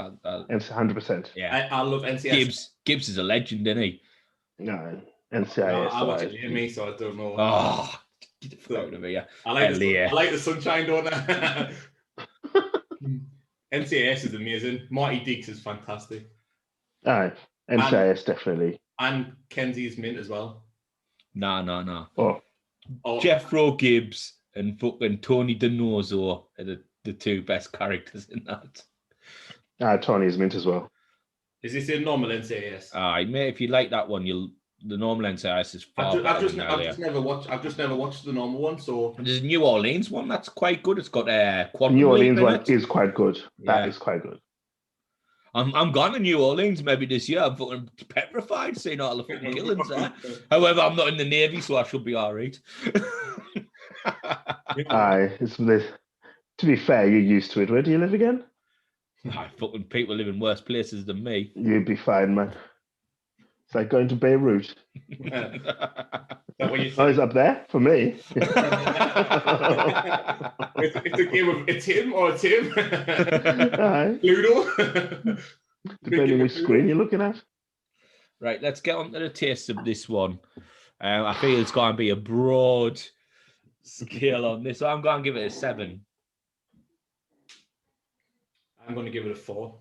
It's 100%. Yeah, I love NCIS. Gibbs is a legend, isn't he? No, NCIS. No, I watch it near me, so I don't know. Oh, get the fuck out of here! I like the sunshine, don't I? NCIS is amazing. Marty Deeks is fantastic. Aye, NCIS definitely. And Kenzie's mint as well. No. Oh. Jeffro Gibbs and fucking Tony DiNozzo are the two best characters in that. Tony's mint as well. Is this a normal NCIS? Aye, mate. If you like that one, the normal NCIS is far better. I've just never watched the normal one. So there's a New Orleans one that's quite good. It's got Quantum New Orleans Leap in one it. is quite good. That is quite good. I'm gone to New Orleans maybe this year. I'm fucking petrified seeing all the fucking killings there. However, I'm not in the Navy, so I should be all right. Aye, to be fair, you're used to it. Where do you live again? Fucking people live in worse places than me. You'd be fine, man. It's like going to Beirut. It's up there for me. It's a game of it's him or it's him. Ludo. Depending which screen you're looking at. Right, let's get on to the taste of this one. I feel it's going to be a broad scale on this. So I'm going to give it a 7. I'm going to give it a 4.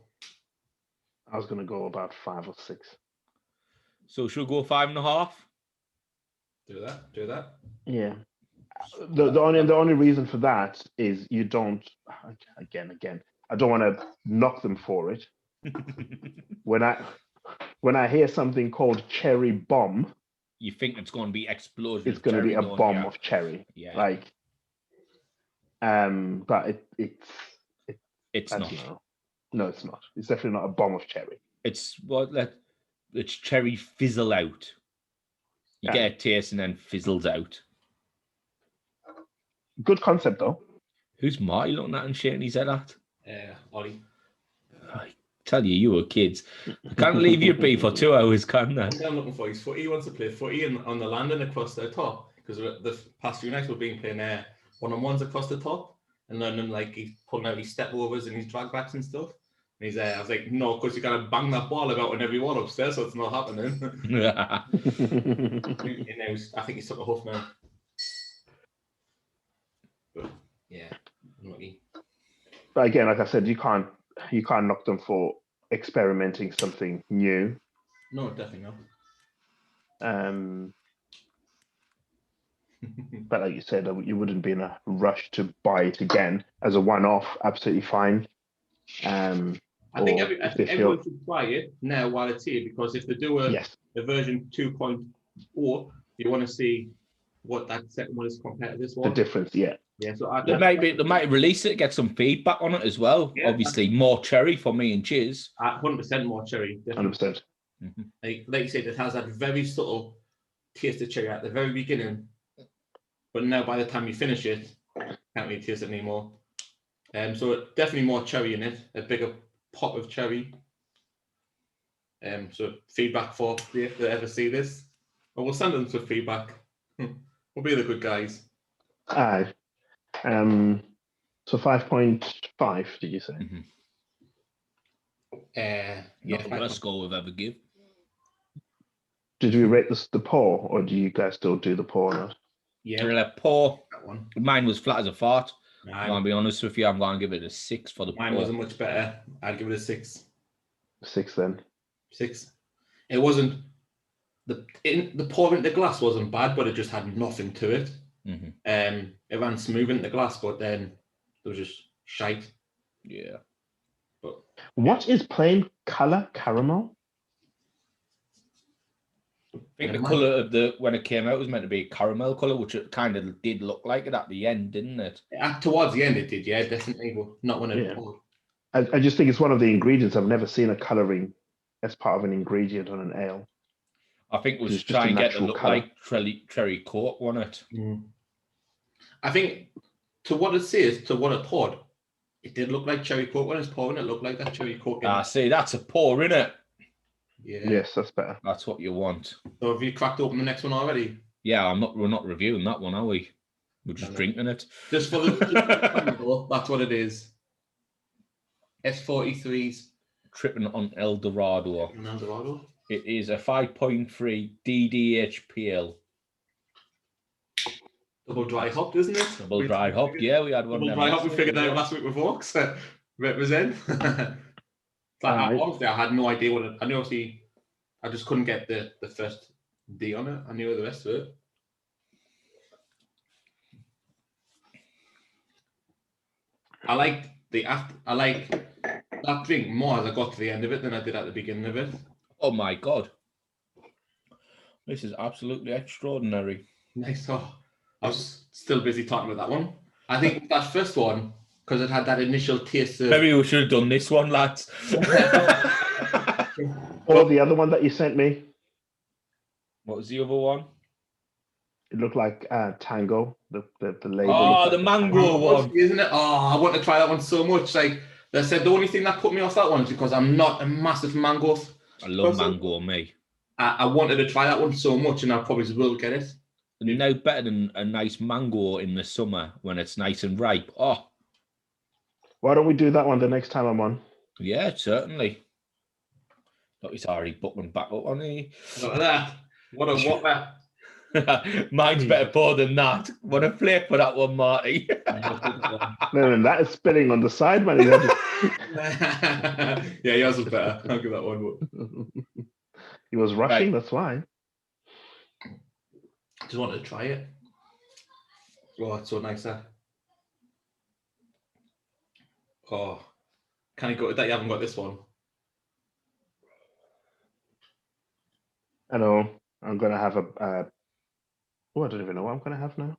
I was going to go about 5 or 6. So should we go 5.5? Do that. Yeah. The only reason for that is you don't. Again. I don't want to knock them for it. When I hear something called cherry bomb, you think it's going to be explosion. It's going to be a bomb of cherry. Yeah. Like. But it's not. No, it's not. It's definitely not a bomb of cherry. It's it's cherry fizzle out. You get a taste and then fizzles out. Good concept, though. Who's Marty looking at and shaking his head at? Ollie. I tell you were kids. I can't leave you be for 2 hours, can I? I'm looking for his footy. He wants to play footy on the landing across the top because the past few nights we've been playing one-on-ones across the top and then like he's pulling out his step overs and his drag backs and stuff. he's there. I was like, no, because you got to bang that ball about on every wall upstairs, so it's not happening. I think he's took a huff now. But, yeah, lucky. But again, like I said, you can't knock them for experimenting something new. No, definitely not. But like you said, you wouldn't be in a rush to buy it again as a one-off. Absolutely fine. I think everyone should try it now while it's here, because if they do a version 2.0, you want to see what that second one is compared to this one. The difference, yeah. Yeah, so they might release it, get some feedback on it as well. Yeah, obviously, more cherry for me and Chiz. 100% more cherry. Definitely. 100%. Like you said, it has that very subtle taste of cherry at the very beginning, but now by the time you finish it, can't really taste it anymore. So definitely more cherry in it, a bigger pop of cherry. So feedback for if they ever see this, or we'll send them some feedback. We'll be the good guys. Aye. So 5.5, did you say? Yeah, not the worst score we've ever give. Did we rate this the pour, or do you guys still do the pour or not? Yeah, pour. That one. Mine was flat as a fart. I'm going to be honest with you. I'm going to give it a 6 for the pour. Mine wasn't much better. I'd give it a 6. 6 then. 6. It wasn't the pour into the glass wasn't bad, but it just had nothing to it. It ran smooth into the glass, but then it was just shite. Yeah. But what is plain color caramel? I think the colour of when it came out was meant to be a caramel colour, which it kind of did look like it at the end, didn't it? Towards the end it did, yeah, definitely, but not when it poured. I just think it's one of the ingredients. I've never seen a colouring as part of an ingredient on an ale. I think it was trying to get it to look like cherry coke, wasn't it? I think to what it says, to what it poured, it did look like cherry coke when it's pouring. It looked like that cherry coke. See, that's a pour, innit? Yeah. Yes, that's better. That's what you want. So have you cracked open the next one already? Yeah, we're not reviewing that one, are we? We're just drinking it. Just for the that's what it is. S43's Tripping on El Dorado. It is a 5.3 DDHPL. Double dry hopped, isn't it? Double dry hopped, yeah. We had one. Double dry hopped. We figured out last week with Oaks. Represent. Honestly, I had no idea what it. I knew obviously, I just couldn't get the first D on it. I knew the rest of it. I like that drink more as I got to the end of it than I did at the beginning of it. Oh my god, this is absolutely extraordinary. Nice. Oh, I was still busy talking about that one. I think that first one, because it had that initial taste of... Maybe we should have done this one, lads. Or the other one that you sent me. What was the other one? It looked like Tango, the label. Oh, the mango one. Isn't it? Oh, I want to try that one so much. Like, they said the only thing that put me off that one is because I'm not a massive mango. I love mango, me. I wanted to try that one so much, and I probably will get it. No better than a nice mango in the summer when it's nice and ripe. Oh. Why don't we do that one the next time I'm on? Yeah, certainly. Look, he's already booking back up on me. Look at that. What a whopper. Mine's better pour than that. What a flip for that one, Marty. No, that is spilling on the side, man. Yeah, yours was better. I'll give that one. He was rushing, that's why. Just wanted to try it. Oh, it's so nice there. Oh, can I go with that? You haven't got this one. I know. I'm going to have I don't even know what I'm going to have now.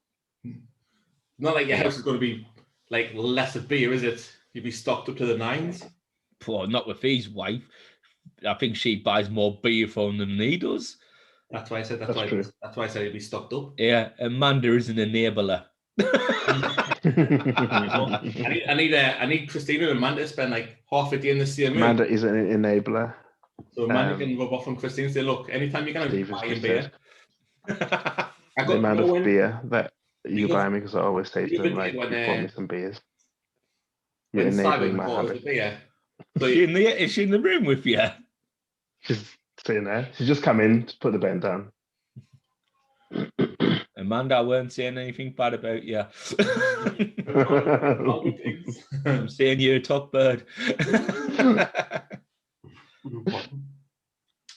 Not like your house is going to be like less of beer, is it? You'd be stocked up to the nines. Well, not with his wife. I think she buys more beer from them than he does. That's why I said that's why I said he'd be stocked up. Yeah, Amanda is an enabler. I need Christina and Amanda to spend like half a day in the same room. Amanda is an enabler. So Amanda can rub off on Christina and say, look, anytime you're going to buy a beer. The amount of beer that you buy me, because I always say to them, like, you bought me some beers. You're enabling my habit. So Is she in the room with you? She's sitting there. She's just come in to put the pen down. Amanda weren't saying anything bad about you. I'm saying you're a top bird.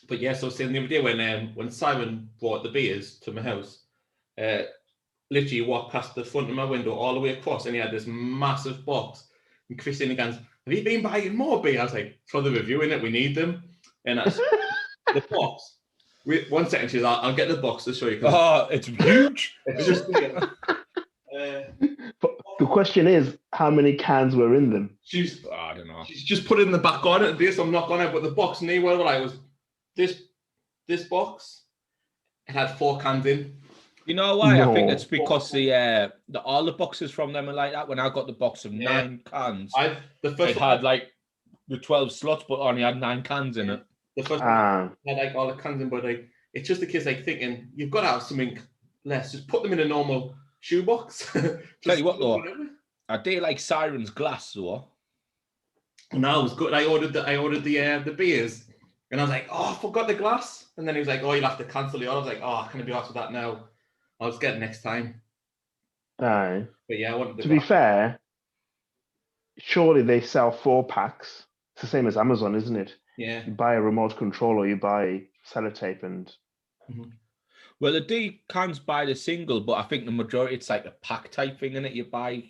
But yeah, so saying the other day when Siren brought the beers to my house, literally walked past the front of my window all the way across, and he had this massive box. And Christina goes, "Have you been buying more beer?" I was like, "For the review, innit? We need them." And that's the box. Wait, 1 second, she's like, "I'll get the box to show you." Oh, it's huge. It's just But the question is, how many cans were in them? I don't know. She's just put it in the back on it, and this I'm not gonna. But the box, and where I was, this box, it had 4 cans in. You know why? No. I think it's because the all the boxes from them are like that. When I got the box of 9 cans, it had like the 12 slots, but only had 9 cans in it. The first one had like all the cans in, but like it's just the kids like thinking you've got to have something less. Just put them in a normal shoebox. Tell you what though, I do like Siren's glass though. No, it was good. I ordered the beers, and I was like, "Oh, I forgot the glass." And then he was like, "Oh, you'll have to cancel the order." I was like, "Oh, I can't be asked with that now. I'll just get it next time." Aye. But yeah, I wanted the To glass. be fair, surely they sell 4-packs. It's the same as Amazon, isn't it? Yeah. You buy a remote control or you buy sellotape and... Well, the D cans buy the single, but I think the majority it's like a pack type thing in it. You buy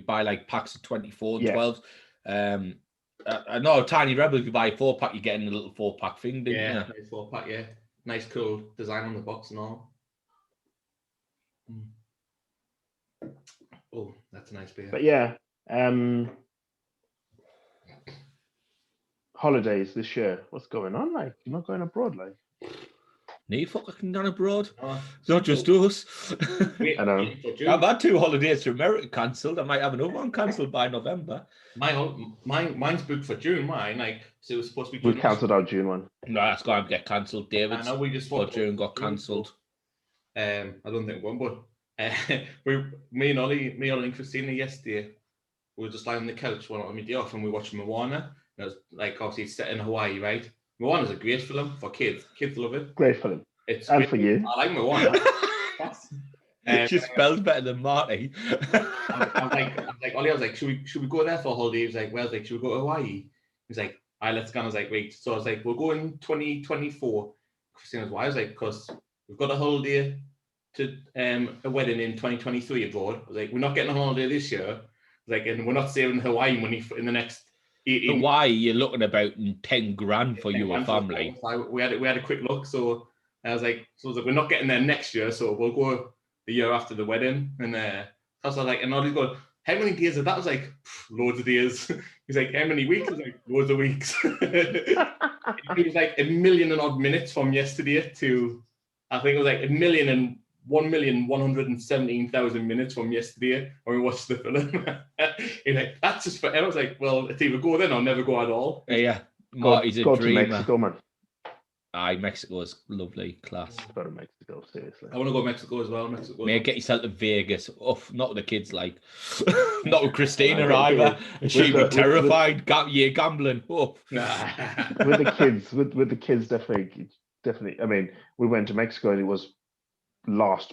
like packs of 24 and 12. I know Tiny Rebel, if you buy a 4-pack, you're getting a little 4-pack thing, didn't you? Yeah, 4-pack, yeah. Nice cool design on the box and all. Oh, that's a nice beer. But yeah, holidays this year. What's going on? Like, you're not going abroad, like? Need fucking gone abroad. Oh, it's not just us. I know. I've had 2 holidays to America cancelled. I might have another one cancelled by November. Mine's booked for June. Mine, like, so it was supposed to be. We cancelled our June one. No, that's going to get cancelled. David's. I know we just for June got cancelled. I don't think one, but me and Ollie and Christina yesterday, we were just lying on the couch one on my day off, and we watched Moana. And it was like obviously it's set in Hawaii, right? Moana's a great film for kids. Kids love it. Great film. It's and great. For you. I like Moana. She spells better than Marty. I was like, should we go there for a holiday? He was like, well, I was like, should we go to Hawaii? He's like, all right, let's go. I was like, wait. So I was like, we'll go in 2024. Christina's why? I was like, because we've got a holiday to a wedding in 2023 abroad. I was like, we're not getting a holiday this year. I was like, and we're not saving Hawaii money in the next 18 Hawaii, you're looking about 10 grand for your family. We had a quick look, so I was like, we're not getting there next year, so we'll go the year after the wedding. And I was like, and Ollie's going, how many days of that? I was like, loads of days. He's like, how many weeks? I was like, loads of weeks. It was like 1 million and odd minutes from yesterday to, I think it was like 1,117,000 minutes from yesterday when we watched the film. He's like, that's just forever. I was like, well, it's either go then or never go at all. Yeah, Marty's a go dreamer. to Mexico, man. Aye, Mexico is lovely, class. Go to Mexico, seriously. I want to go to Mexico as well. Mate, get yourself to Vegas. Not with the kids, like. Not with Christina either. She'd be terrified. You're gambling. With the kids, definitely. I mean, we went to Mexico and it was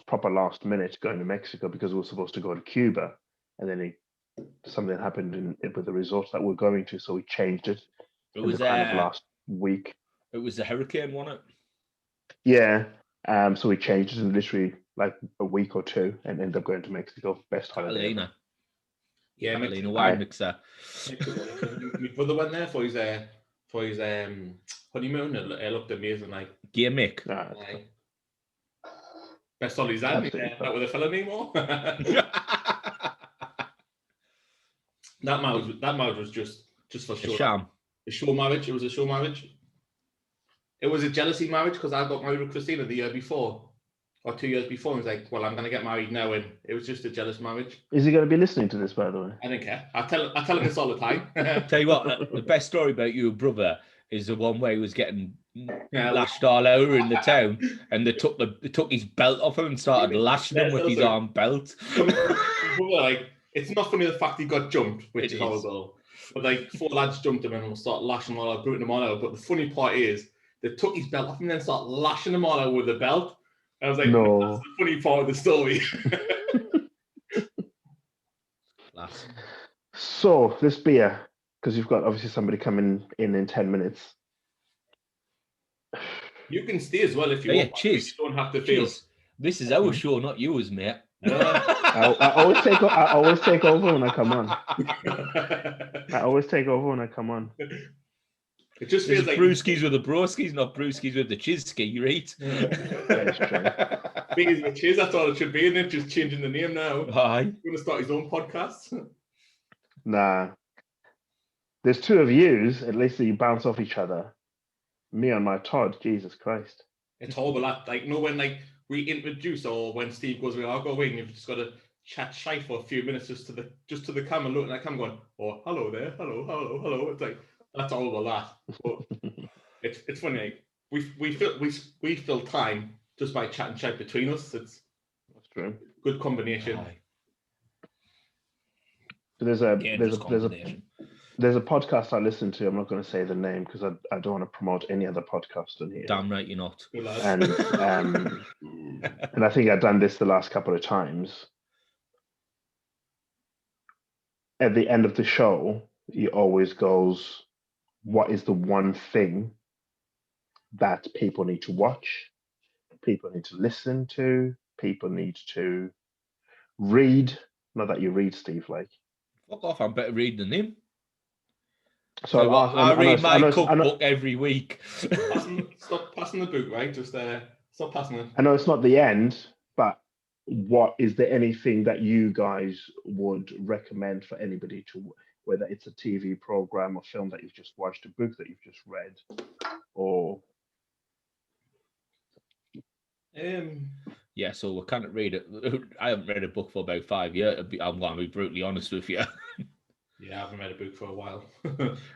proper last minute going to Mexico because we were supposed to go to Cuba, and then something happened with the resort that we're going to, so we changed it. It was kind of last week. It was the hurricane, wasn't it? Yeah. So we changed it in literally like a week or two and ended up going to Mexico. Best holiday. Catalina. Yeah, Catalina wine mixer. My brother went there for his honeymoon. It looked amazing. Like gimmick. Best holidays had. Not with a fella anymore. That marriage was just for sure. A sham. A show marriage. It was a show marriage. It was a jealousy marriage because I got married with Christina the year before, or 2 years before. And he was like, well, I'm going to get married now. And it was just a jealous marriage. Is he going to be listening to this, by the way? I don't care. I tell him this all the time. Tell you what, the best story about your brother is the one where he was getting lashed all over in the town, and they took his belt off him and started lashing him with his arm belt. Like, it's not funny the fact he got jumped, which is horrible. But like 4 lads jumped him and will start lashing them all out, booting them all out. But the funny part is they took his belt off and then start lashing them all out with the belt. I was like, No. that's the funny part of the story. Class. So this beer, because you've got obviously somebody coming in 10 minutes. You can stay as well if you Yeah, want. cheers. You don't have to feel. Cheers. This is our show, not yours, mate. I always take over when I come on. I always take over when I come on. It just There's feels like brewskis with the broskis, not brewskis with the chiski, right? That is true. big as your cheers. That's all it should be, isn't it? Just changing the name now. Aye. He's going to start his own podcast. Nah. There's 2 of yous, at least that you bounce off each other. Me on my Todd, Jesus Christ. It's horrible. That like no when like we introduce or when Steve goes away, I'll go away and you've just got to chat shy for a few minutes just to the camera, looking at the camera, going, "Oh, hello there, hello." It's like that's all of that. But it's funny. Like, we fill time just by chatting shite between us. That's true. Good combination. Aye. So there's a podcast I listen to. I'm not going to say the name because I don't want to promote any other podcast on here. Damn right you're not. And and I think I've done this the last couple of times. At the end of the show, he always goes, "What is the one thing that people need to watch, people need to listen to, people need to read?" Not that you read, Steve. Like, fuck off! I'm better reading than him. So I read my cookbook every week. Stop passing the book, right? Just stop passing it. I know it's not the end, but is there anything that you guys would recommend for anybody to, whether it's a TV program or film that you've just watched, a book that you've just read, or? Yeah, so we can't read it. I haven't read a book for about 5 years. I'm going to be brutally honest with you. Yeah, I haven't read a book for a while.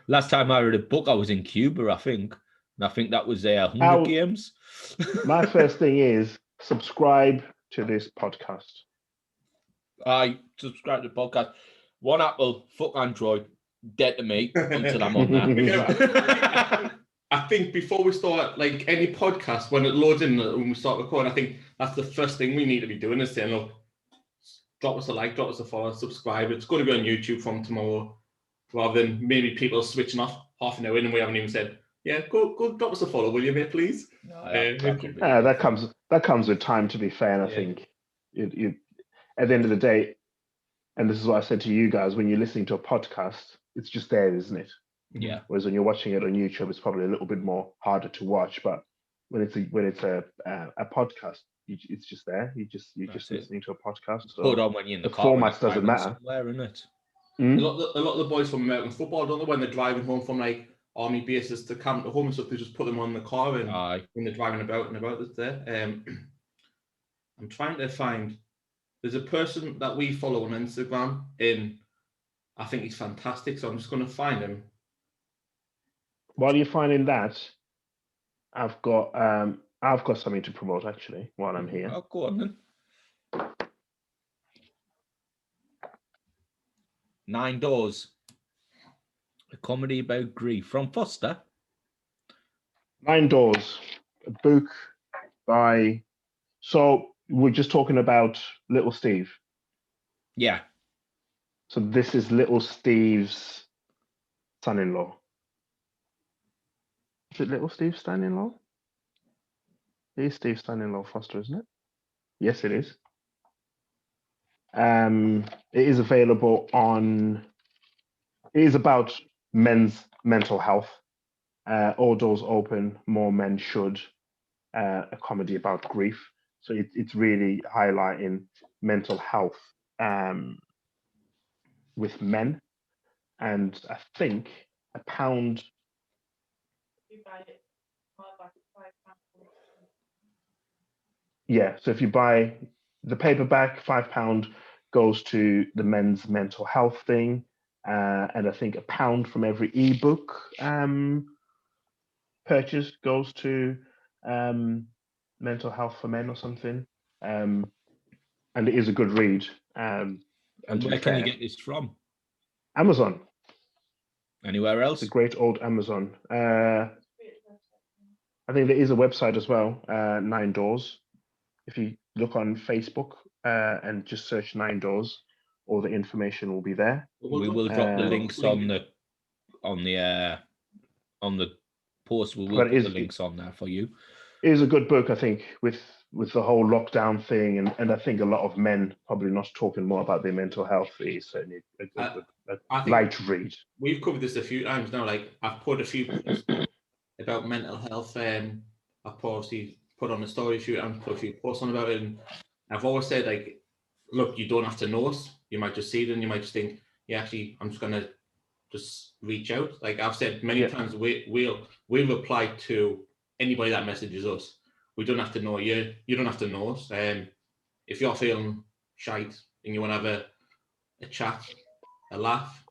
Last time I read a book, I was in Cuba, I think. And I think that was Hunger Games. My first thing is subscribe to this podcast. I subscribe to the podcast. One Apple, fuck Android, dead to me until I'm on that. I think before we start, like any podcast, when it loads in, when we start recording, I think that's the first thing we need to be doing is saying, look, drop us a like, drop us a follow, subscribe. It's going to be on YouTube from tomorrow, rather than maybe people switching off half an hour in and we haven't even said, yeah, go drop us a follow, will you, mate, please? That comes with time, to be fair. And I think you at the end of the day, and this is what I said to you guys, when you're listening to a podcast, it's just there, isn't it? Yeah. Whereas when you're watching it on YouTube, it's probably a little bit more harder to watch. But when it's a podcast, it's just there. You're just listening to a podcast. So put on when you're in the car. Format doesn't matter. Isn't it? A lot of the boys from American football, don't they? When they're driving home from like army bases to camp to home and stuff, they just put them on the car and when they're driving about and about. It's there. I'm trying to find. There's a person that we follow on Instagram. I think he's fantastic. So I'm just going to find him. While you're finding that, I've got something to promote actually while I'm here. Oh, go on then. 9 Doors, a comedy about grief from Foster. 9 Doors, a book by. So we're just talking about Little Steve. Yeah. So this is Little Steve's son-in-law. Is it Little Steve's son-in-law? It is Steve's son-in-law, Foster, isn't it? Yes, it is. It is available on. It is about men's mental health. All doors open, more men should. A comedy about grief. So it's really highlighting mental health with men, and I think £1. You buy it, hardback, £5. Yeah, so if you buy the paperback, £5 goes to the men's mental health thing, and I think £1 from every ebook purchase goes to mental health for men or something. And it is a good read. And where can you get this from? Amazon. Anywhere else? The great old Amazon. I think there is a website as well, 9 Doors. If you look on Facebook and just search 9 Doors, all the information will be there. We will drop the links on the post. We will But put the links on there for you. It is a good book, I think, with the whole lockdown thing, and I think a lot of men probably not talking more about their mental health. Is certainly a good book, a light read. We've covered this a few times now. Like I've put a few posts about mental health. I've obviously put on the story a few times, put a few posts on about it, and I've always said, like, look, you don't have to know us. You might just see it and you might just think, yeah, actually, I'm just gonna just reach out. Like I've said many times, we'll reply to anybody that messages us. We don't have to know you. You don't have to know us. If you're feeling shite and you want to have a chat, a laugh,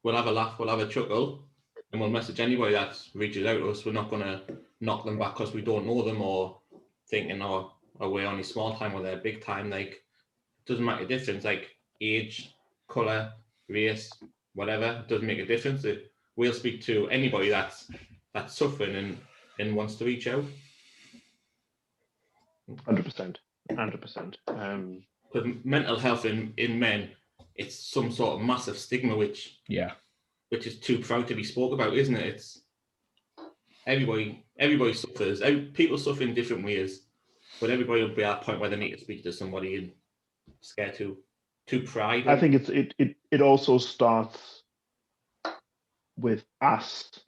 we'll have a laugh, we'll have a chuckle, and we'll message anybody that reaches out to us. We're not going to knock them back because we don't know them or thinking, oh, we're only small time or they're big time. Like, it doesn't make a difference. Like age, colour, race, whatever, it doesn't make a difference. We'll speak to anybody that's suffering and wants to reach out. 100%. Because mental health in men, it's some sort of massive stigma, which is too proud to be spoke about, isn't it? It's everybody suffers. People suffer in different ways, but everybody will be at a point where they need to speak to somebody and scared to pride. I think it also starts with us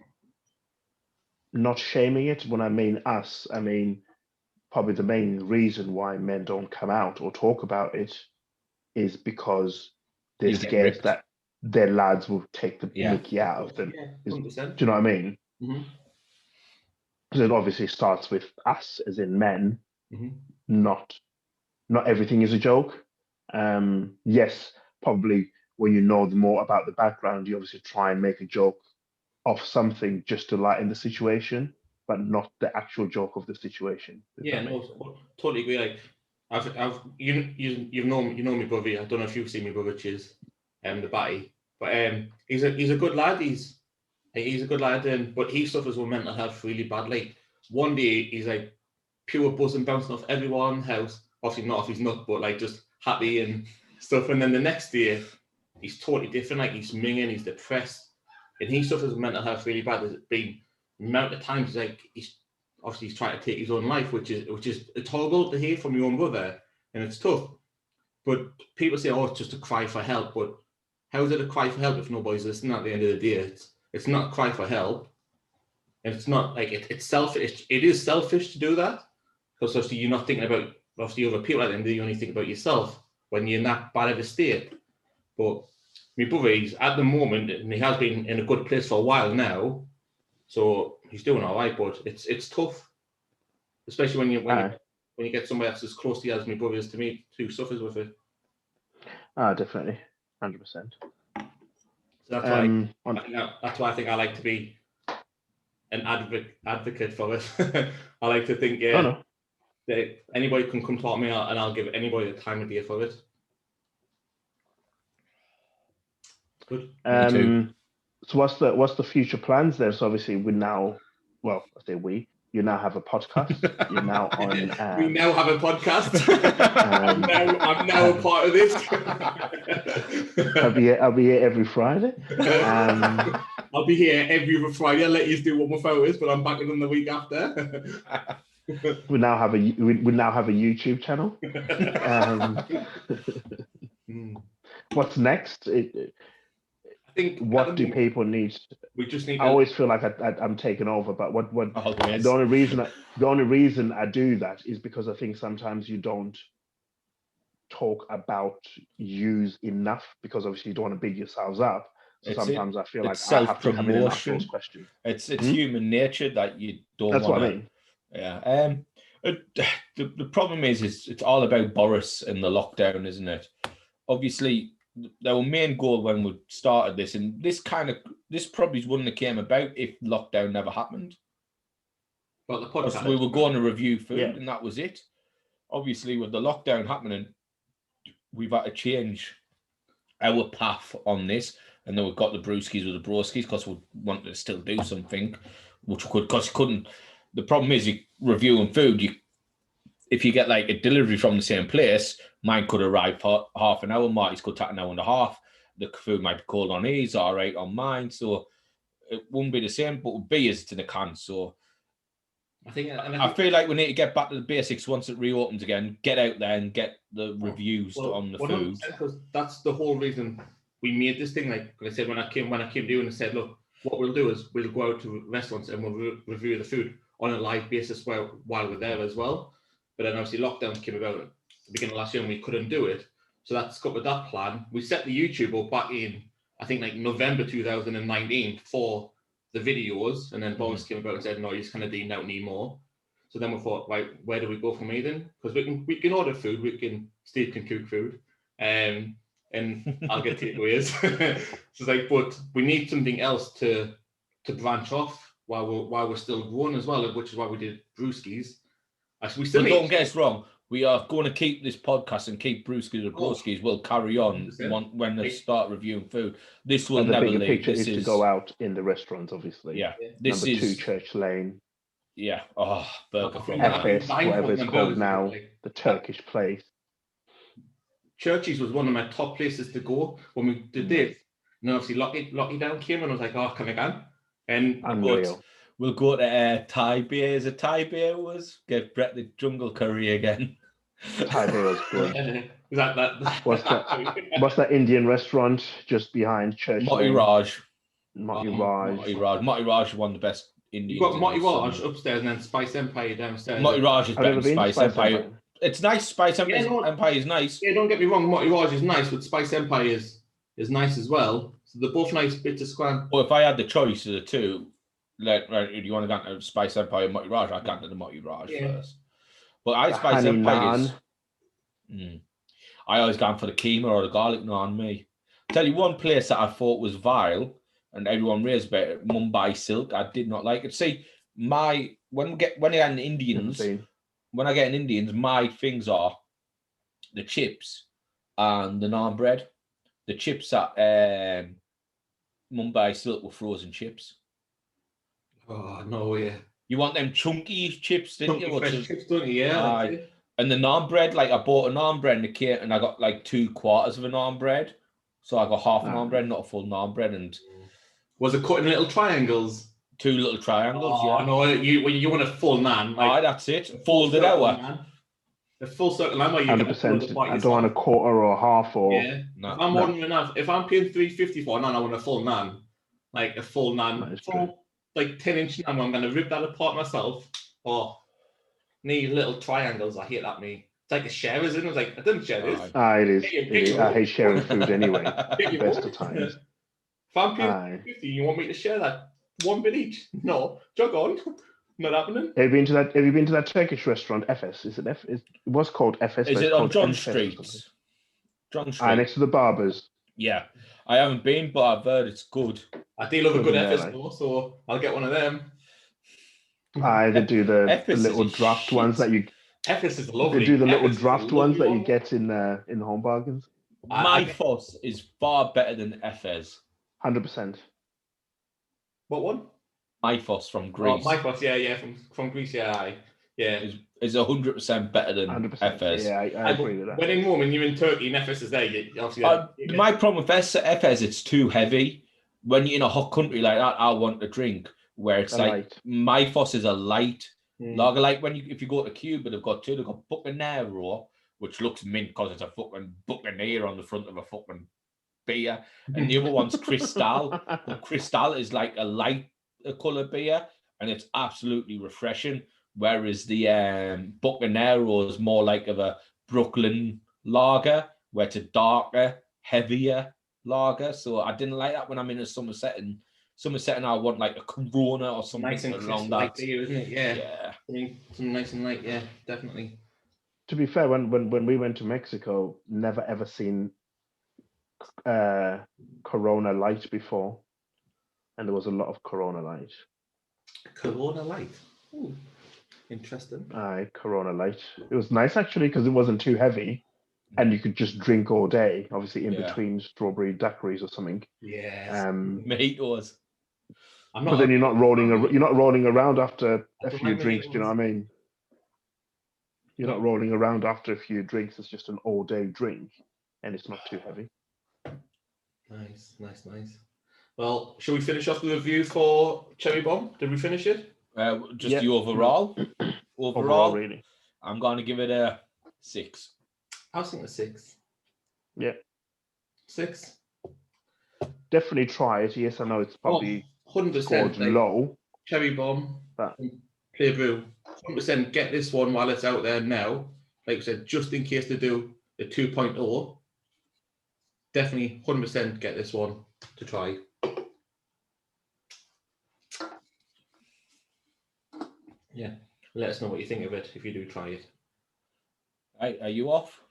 not shaming it. When I mean us, I mean probably the main reason why men don't come out or talk about it is because they're scared that their lads will take the mickey out of them. Do you know what I mean? Mm-hmm. Because it obviously starts with us, as in men. Mm-hmm. Not everything is a joke. Yes, probably when you know more about the background, you obviously try and make a joke of something just to lighten the situation, but not the actual joke of the situation. Yeah, no, totally agree. Like you know my brother. I don't know if you've seen my brother, which is the Batty, but he's a good lad. He's a good lad, but he suffers with mental health really badly. One day he's like pure buzzing, bouncing off everyone in the house. Obviously not if he's not, but like just happy and stuff. And then the next day he's totally different. Like he's minging, he's depressed, and he suffers with mental health really bad. There's been the amount of times like he's trying to take his own life, which is it's horrible to hear from your own brother, and it's tough. But people say, oh, it's just a cry for help. But how is it a cry for help if nobody's listening at the end of the day? It's not a cry for help. And it's not like it's selfish. It is selfish to do that. Because obviously you're not thinking about obviously other people at the end of the day, you only think about yourself when you're in that bad of a state. But my brother, he's at the moment, and he has been in a good place for a while now. So he's doing all right, but it's tough. Especially when you get somebody that's as close to you as my brother is to me, who suffers with it. Definitely. 100%. So that's why I think I like to be an advocate for it. I like to think, that anybody can come talk to me, and I'll give anybody the time of day for it. Good. So what's the future plans there? So obviously you now have a podcast. You're now on. We now have a podcast. I'm now a part of this. I'll be here every Friday. I'll be here every Friday. I'll let you do one more photos, but I'm back in the week after. We now have a YouTube channel. What's next? I think. What do people need? We just need. I always feel like I'm taking over, but what? The only reason I do that is because I think sometimes you don't talk about yous enough, because obviously you don't want to big yourselves up. So sometimes I feel like I have to come in and ask those questions. It's human nature that you don't. That's what I mean. Yeah. The problem is it's all about Boris and the lockdown, isn't it? Obviously, our main goal when we started this, and this probably wouldn't have came about if lockdown never happened. But the podcast, we were going to review food, and that was it. Obviously, with the lockdown happening, we've had to change our path on this, and then we've got the brewskis with the broskis because we wanted to still do something, which we could, because you couldn't. The problem is, you reviewing food, if you get like a delivery from the same place, mine could arrive for half an hour, Marty's could take an hour and a half. The food might be cold on his, all right on mine, so it wouldn't be the same. But with beers, it's in a can, so I feel like we need to get back to the basics once it reopens again. Get out there and get the reviews on the food. Because that's the whole reason we made this thing. Like I said, when I came doing and said, look, what we'll do is we'll go out to restaurants and we'll review the food on a live basis while we're there as well. But then obviously lockdown came about at the beginning of last year and we couldn't do it. So that's got with that plan. We set the YouTube up back in, I think, like November 2019 for the videos, and then Boris came about and said, no, you just kind of need more. So then we thought, right, where do we go from here then? Because we can order food, Steve can cook food, and I'll get takeaways. So it's like, but we need something else to branch off while we're still growing as well, which is why we did Brewskis. We still don't get us wrong. We are going to keep this podcast and keep Brewskis and Brewskis. We'll carry on when they start reviewing food. This will never leave. The picture is to go out in the restaurants, obviously. Yeah. This Number is 2 Church Lane. Yeah. Oh, burger from FS, whatever it's called now, the Turkish place. Churches was one of my top places to go when we did this. And then obviously lockdown came and I was like, oh, come again. And Unreal. We'll go to Thai beer. Is it Thai beer? Give Brett the jungle curry again. Thai beer was good. Is that What's that Indian restaurant just behind Church? Moti Raj. Moti Raj. Moti Raj is one of the best Indian. You've got Moti Raj upstairs and then Spice Empire downstairs. Moti Raj is better than Spice Empire. It's nice. Spice Empire is nice. Yeah, don't get me wrong. Moti Raj is nice, but Spice Empire is nice as well. So they're both nice bits of squan. Well, if I had the choice of the two, like, right, do you want to go to Spice Empire and Moti Raj? I'd go to the Moti Raj first. But Spice Empire is... I always gone for the keema or the garlic naan, me. Tell you one place that I thought was vile and everyone raised about it, Mumbai Silk. I did not like it. See, when I get an Indians, my things are the chips and the naan bread. The chips at Mumbai Silk were frozen chips. Oh no, yeah. You want them chunky chips, didn't you? Fresh chips, don't you? Yeah. And the naan bread, like I bought a naan bread in the kit and I got like 2/4 of a naan bread. So I got half a naan bread, not a full naan bread. And was it cut in little triangles? 2 little triangles, yeah. No, you want a full naan. Like, that's it. Folded out. The full circle naan. 100%. I don't want a quarter or a half or... Yeah. No. If I'm paying $3.50 for a naan, I want a full naan. Like a full naan. Like 10-inch naan, I'm going to rip that apart myself. Oh, need little triangles. I hate that, me. It's like a share, isn't it? It's like, I didn't share this. It is. I hate sharing food anyway. Best of times. If I'm paying $50, you want me to share that 1 bit each? No, jog on. Not happening. Have you been to that Turkish restaurant, FS? Is it F? It was called FS. Is it on John Street? John Street. Next to the barbers. Yeah. I haven't been, but I've heard it's good. I do love a good FS though, so I'll get one of them. They do the little draft ones that you... FS is lovely. They do the little draft ones that you get in home bargains. My Foss is far better than FS. 100%. What one? My Foss from Greece. Oh, My Foss, yeah, from Greece, yeah. Is 100% better than 100%, FS. Yeah, I agree with that. When in Rome and you're in Turkey and FS is there, my problem with FS, it's too heavy. When you're in a hot country like that, I want a drink where it's My Foss is a light lager. Like if you go to Cuba, they've got Bucanero, which looks mint because it's a fucking Buccaneer on the front of a fucking beer, and the other one's Cristal. Cristal is like a light colour beer, and it's absolutely refreshing. Whereas the Bucanero is more like of a Brooklyn lager, where it's a darker, heavier lager. So I didn't like that when I'm in a summer setting. I want like a Corona or something nice and along that. Beer, isn't it? Yeah. Something nice and light. Yeah, definitely. To be fair, when we went to Mexico, never ever seen Corona Light before, and there was a lot of Corona Light. Corona Light. Ooh, interesting. Corona Light. It was nice actually because it wasn't too heavy. and you could just drink all day, obviously in Yeah. between strawberry daiquiris or something. Yes. Mojitos. But then you're not rolling around after a don't few like drinks. Do you know what I mean? You're not rolling around after a few drinks. It's just an all-day drink, and it's not too heavy. Nice. Well, shall we finish off the review for Cherry Bomb? Did we finish it? Just the overall. Overall, really. I'm going to give it a 6. I was thinking a 6. Yeah. 6. Definitely try it. Yes, I know it's probably 100% scored low. Cherry Bomb, But Playbrew. 100% get this one while it's out there now. Like I said, just in case they do the 2.0. Definitely 100% get this one to try. Yeah, let us know what you think of it if you do try it. Right, are you off?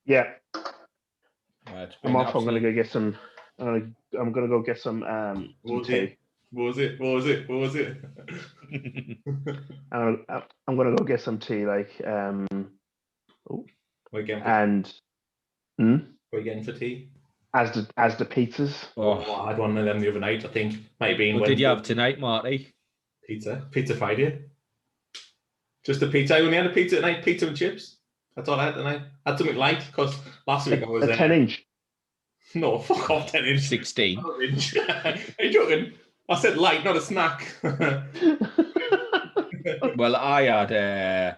yeah, Right, I'm off. I'm gonna go get some. I'm gonna go get some tea. What was it? I'm gonna go get some tea. Like What are you getting for tea? as the pizzas. I had one of them the other night. I think might have been. What did you have tonight, Marty? Pizza Friday. Just a pizza. I only had a pizza tonight. Pizza and chips. That's all I had tonight. I had something light because last week I was a 10-inch. No, fuck off, 10-inch. 16. Are you joking? I said light, not a snack. Well, I had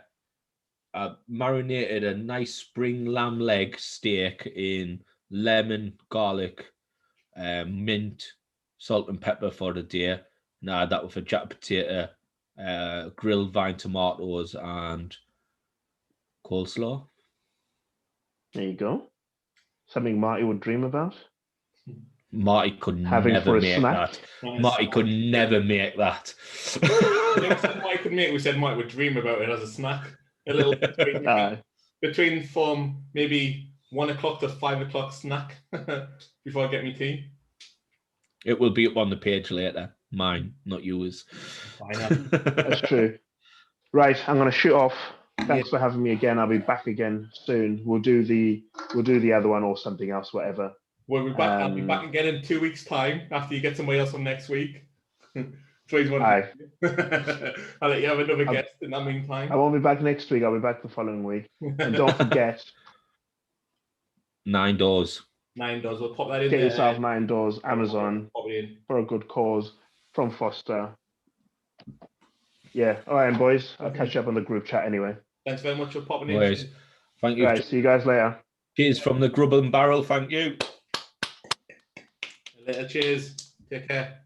marinated a nice spring lamb leg steak in lemon, garlic, mint, salt and pepper for the day. And I had that with a jack potato, grilled vine tomatoes, and coleslaw. There you go. Something Marty would dream about. Marty could Having never for a make snack. that. Nice. Marty could never make that. We said Mike could make. We said Mike would dream about it as a snack. A little between from maybe 1 o'clock to 5 o'clock snack before I get me tea. It will be up on the page later. Mine, not yours. That's true. Right, I'm going to shoot off. Thanks for having me again. I'll be back again soon. We'll do the other one or something else, whatever. We'll be back. I'll be back again in 2 weeks' time after you get somebody else on next week. Aye. I'll let you have another guest in that meantime. I won't be back next week. I'll be back the following week. And don't forget, $9. $9. We'll pop that in get there. yourself $9 Amazon Pop it in. for a good cause from Foster. Yeah. All right, boys. I'll catch you up on the group chat anyway. Thanks very much for popping in. Right. Thank you. Right. See you guys later. Cheers from the Grub and Barrel. Thank you. Later. Cheers. Take care.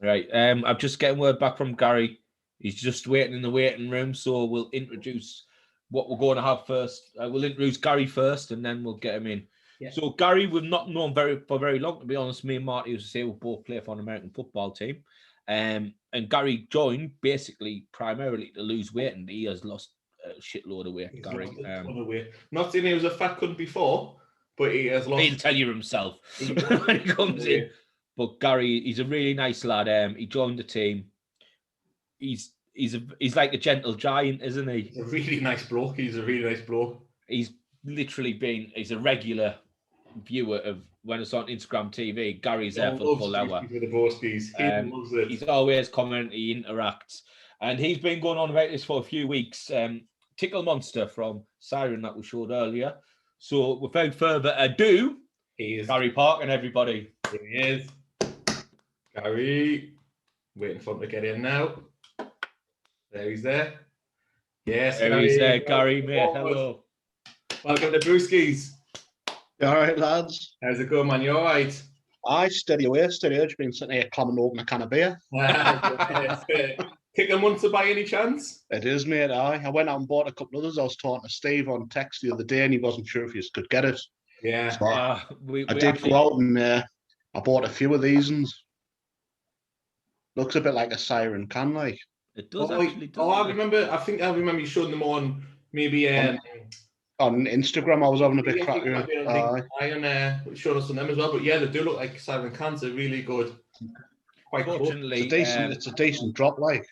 Right. I'm just getting word back from Gary. He's just waiting in the waiting room, so we'll introduce what we're going to have first. We'll introduce Gary first, and then we'll get him in. Yeah. So Gary, we've not known for very long, to be honest. Me and Marty used to say we both play for an American football team. And Gary joined basically primarily to lose weight, and he has lost a shitload of weight. He's Gary, lost a ton of weight. Not saying he was a fat cunt before, but he has lost. he'll tell you himself when he comes in. But Gary, he's a really nice lad. He joined the team. He's like a gentle giant, isn't he? He's a really nice bloke. He's literally he's a regular viewer of when it's on Instagram TV. Gary's there for the full hour. With the broskies. He loves it. He's always commenting, he interacts. And he's been going on about this for a few weeks. Tickle Monster from Siren that we showed earlier. So without further ado, Here's Gary Park and everybody. Here he is. Gary. Waiting for him to get in now. There he's there. Yes, There he's there, Gary, mate. Hello. Welcome to Brewskis. You all right, lads? How's it going, man? You all right? Aye, steady away, steady. I've been sitting here climbing open a can of beer. Tickle Monster by any chance? It is, mate. Aye. I went out and bought a couple others. I was talking to Steve on text the other day and he wasn't sure if you could get it. Yeah. So I We did actually, go out and I bought a few of these and looks a bit like a Siren can, like. it does I think I remember you showing them on maybe On Instagram, I was having a bit crack. Showed us on them as well. But yeah, they do look like Siren cans. They're really good. Quite cool. Unfortunately, It's a decent drop, like.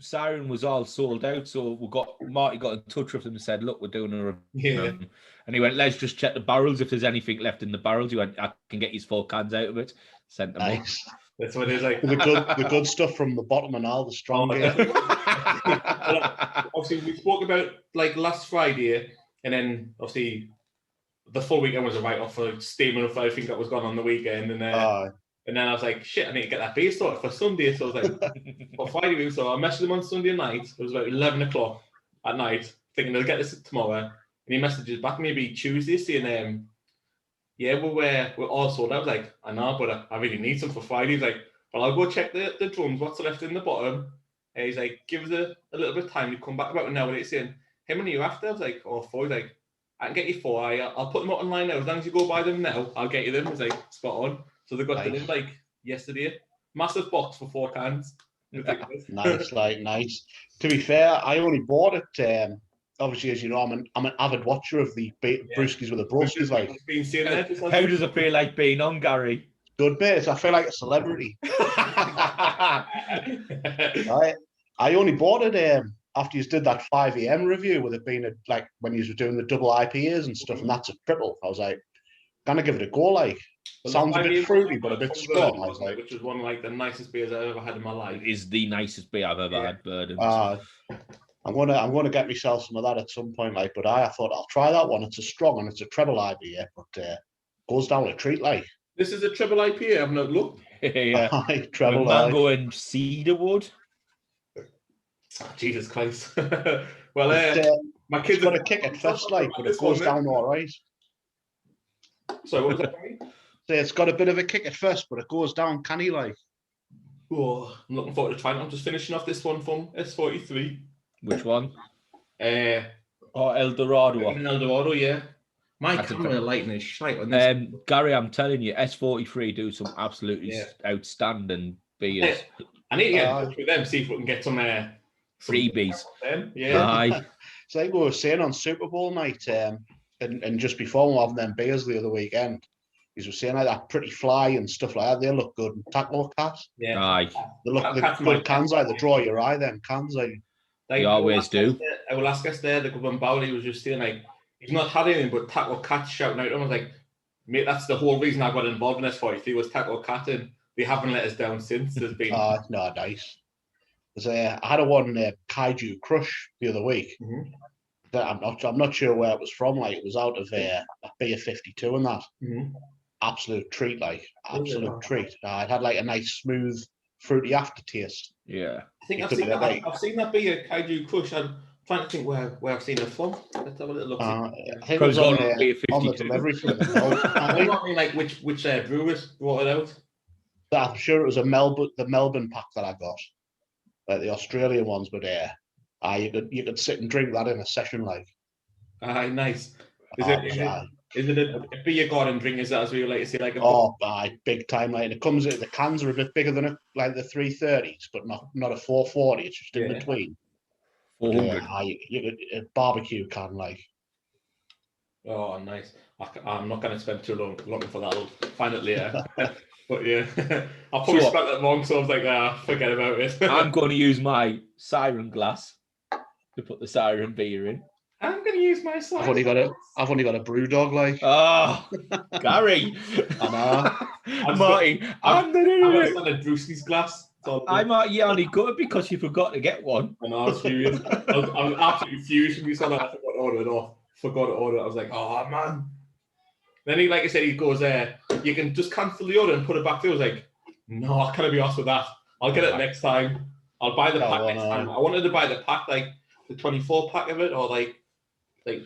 Siren was all sold out, so Marty got in touch with him and said, "Look, we're doing a review." And he went, "Let's just check the barrels if there's anything left in the barrels." He went, "I can get his 4 cans out of it." Sent them off. Nice. That's what it is like. The good stuff from the bottom and all the strong gear. Obviously, we spoke about like last Friday, and then obviously the full weekend was a write-off for steaming up everything that was gone on the weekend, and then I was like, shit, I need to get that beer started for Sunday. So I was like, for Friday, so I messaged him on Sunday night. It was about 11 o'clock at night, thinking I'll get this tomorrow, and he messages back maybe Tuesday saying, yeah, we're all sold. I was like, I know, but I really need some for Friday. He's like, well, I'll go check the drums, what's left in the bottom. And he's like, give us a little bit of time to come back about an hour. And he's saying, how many are you after? I was like, 4. He's like, I can get you 4. I'll put them up online now. As long as you go buy them now, I'll get you them. He's like, spot on. So they got them in like yesterday. Massive box for 4 cans. Nice. To be fair, I only bought it. Obviously, as you know, I'm an avid watcher of the Brewskis with the broskis. Like, how does it feel like being on, Gary? Good, mate. I feel like a celebrity. I only bought it after you did that 5 AM review, with it being like when you were doing the double IPAs and stuff, and that's a triple. I was like, gonna give it a go. Like, sounds a bit fruity, but a bit strong. I was like, which was one of like the nicest beers I've ever had in my life. It is the nicest beer I've ever had, Burden. I'm gonna get myself some of that at some point, like. But I thought I'll try that one. It's a strong and it's a treble IPA, but goes down a treat, like. This is a treble IPA. I've not looked. Yeah, treble mango and cedarwood. Oh, Jesus Christ! Well, my kids got to kick it first, like, but it goes down all right. So what was that? So it's got a bit of a kick at first, but it goes down canny, like. Oh, I'm looking forward to trying. I'm just finishing off this one from S43. Which one? El Dorado, yeah. My camera lighting is shite on this. Gary, I'm telling you, S43 do some absolutely outstanding beers. I need to get in touch with them, see if we can get some freebies. Yeah. Aye. It's like we were saying on Super Bowl night, and just before we were having them beers the other weekend, we were saying like that Pretty Fly and stuff like that. They look good. And Tackle Cat. Yeah. Aye. They look good cans, like, they draw your eye. Them cans, like. They always do. Our last guest there, the Grub Bowley, was just saying like, he's not had anything but Tackle Cat shouting out at him. I was like, mate, that's the whole reason I got involved in S43 was Tackle Cat, and they haven't let us down since. There's been no, nice. I had a one Kaiju Crush the other week. Mm-hmm. That I'm not sure where it was from. Like, it was out of a Beer 52 and that. Mm-hmm. Absolute treat, like absolute treat. It had like a nice smooth fruity aftertaste. Yeah, I think I've seen that beer Kaiju Crush. I'm trying to think where I've seen it from. Let's have a little look. I think it was on the delivery from I mean, like which brewers brought it out. I'm sure it was the Melbourne pack that I got, like the Australian ones. But you could sit and drink that in a session, like. Nice. Is it a beer garden drink? Is that as we like to say, like a big time? Like, it comes in, the cans are a bit bigger than like the 330s, but not a 440. It's just in between. 400. You could a barbecue can, like. Oh, nice. I'm not going to spend too long looking for that. I'll find it later. But yeah, I'll probably spent that long, so I was like, forget about it. I'm going to use my Siren glass to put the Siren beer in. I'm going to use my Siren. I've only got a brew dog, like. Oh, Gary. I know. Marty, I'm going to use a Brewski's glass. I'm only good because you forgot to get one. I know, I was furious. I was absolutely furious when you saw that. I forgot to order it. I was like, oh man. Then he, like I said, he goes, you can just cancel the order and put it back through. I was like, no, I can't be asked with that. I'll get it next time. I'll buy the pack next time. I wanted to buy the pack, like the 24 pack of it, or like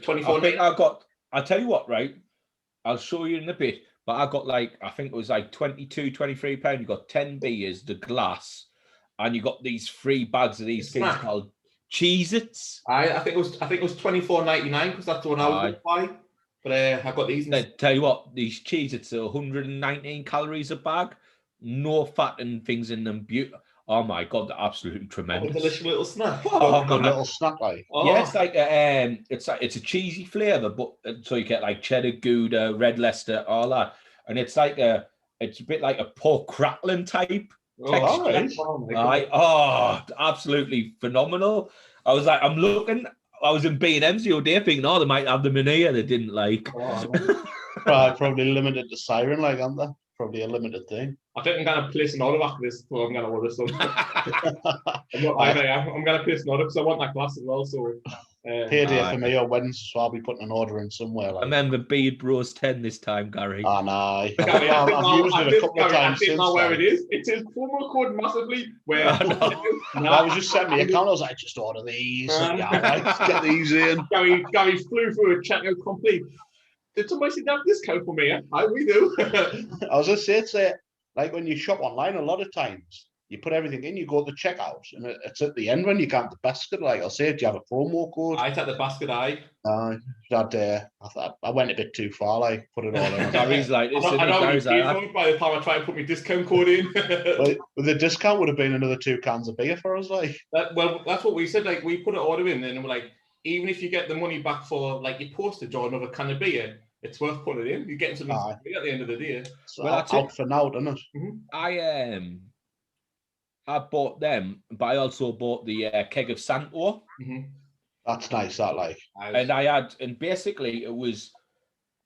24. I think I'll tell you what, right? I'll show you in a bit. But I got I think it was like 22, 23 pounds. You got 10 beers, the glass, and you got these 3 bags of these things called Cheez-Its. I think it was $24.99 because that's the one I was going to buy. But I got these. Tell you what, these Cheez-Its are 119 calories a bag, no fat and things in them. Oh my god, they're absolutely tremendous. A delicious little snack. Good little snack, like. Yeah, it's it's a cheesy flavour, but so you get like cheddar, Gouda, red Leicester, all that, and it's a bit like a pork crackling type Oh, Texture. all right. Absolutely phenomenal. I was like, I was in B&M's the other day thinking, they might have them in here. They didn't like. Oh, Probably limited to Siren, like, aren't they? Probably a limited thing. I think I'm gonna place an order after this, so I'm gonna order some. I'm not lying, I'm gonna place an order because I want that glass as well. So Payday for me on Wednesday, so I'll be putting an order in somewhere. I Like. remember Beard Bros 10 this time, Gary. Oh, no. Gary, I've used it a couple of times I since. know where Like. it is. It's his promo code massively. Where I was just sending me account. I was like, just order these. Let's get these in. Gary flew through a checkout complete. Did somebody see that discount for me? We do. I was just saying, like when you shop online, a lot of times you put everything in, you go to the checkout, and it's at the end when you count the basket. Like I'll say, do you have a promo code? I take the basket. I thought I went a bit too far. Like put it all in. Gary's like, I don't by the time I try to put my discount code in. Well, the discount would have been another 2 cans of beer for us. Like that's what we said. Like we put an order in, and we're like, even if you get the money back for like your postage or another can of beer, it's worth putting it in. You're getting something at the end of the day. So out for now, doesn't it? Mm-hmm. I bought them, but I also bought the keg of Santo. Mm-hmm. That's nice. That like, and basically it was,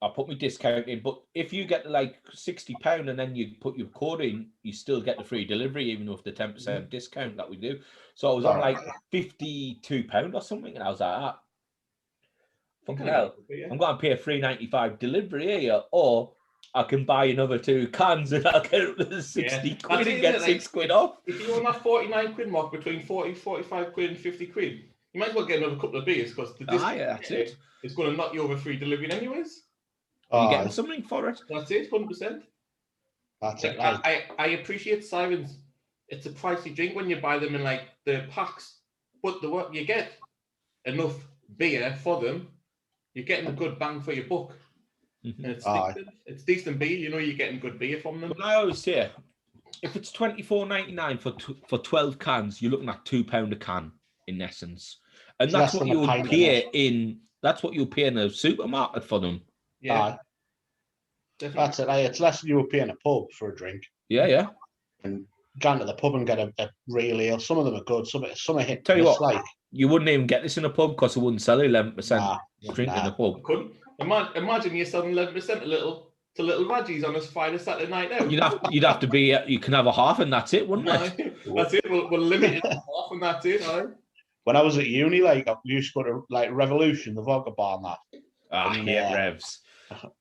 I put my discount in, but if you get like £60 and then you put your code in, you still get the free delivery, even with the 10% discount that we do. So I was on like £52 or something, and I was like, fucking hell, I'm going to pay a $3.95 delivery here, or I can buy another 2 cans and I'll get the 60 quid and get £6 off. If you're on that 49 quid mark between 40, 45 quid and 50 quid, you might as well get another couple of beers because the discount that's it. It's going to knock you over free delivery anyways. You're getting something for it. That's it, 100%. That's it. I appreciate Sirens. It's a pricey drink when you buy them in like the packs, but you get enough beer for them. You're getting a good bang for your buck. And it's decent beer. You know you're getting good beer from them. But I always say, if it's $24.99 for 12 cans, you're looking at £2 a can in essence, and that's what you would pay in. That's what you'll pay in a supermarket for them. Yeah, that's it. It's less than you would pay in a pub for a drink. Yeah. And going to the pub and get a real ale. Some of them are good. Some are hit. Tell you what, like you wouldn't even get this in a pub because it wouldn't sell 11% drink in a pub. Couldn't. Imagine you're selling 11% to little Raggies on a Friday, Saturday night out. You'd have to be. You can have a half, and that's it, wouldn't it? That's it. We'll limit it to half, and that's it. Right? When I was at uni, like I used to go to like Revolution, the vodka bar, and that. I hate Revs.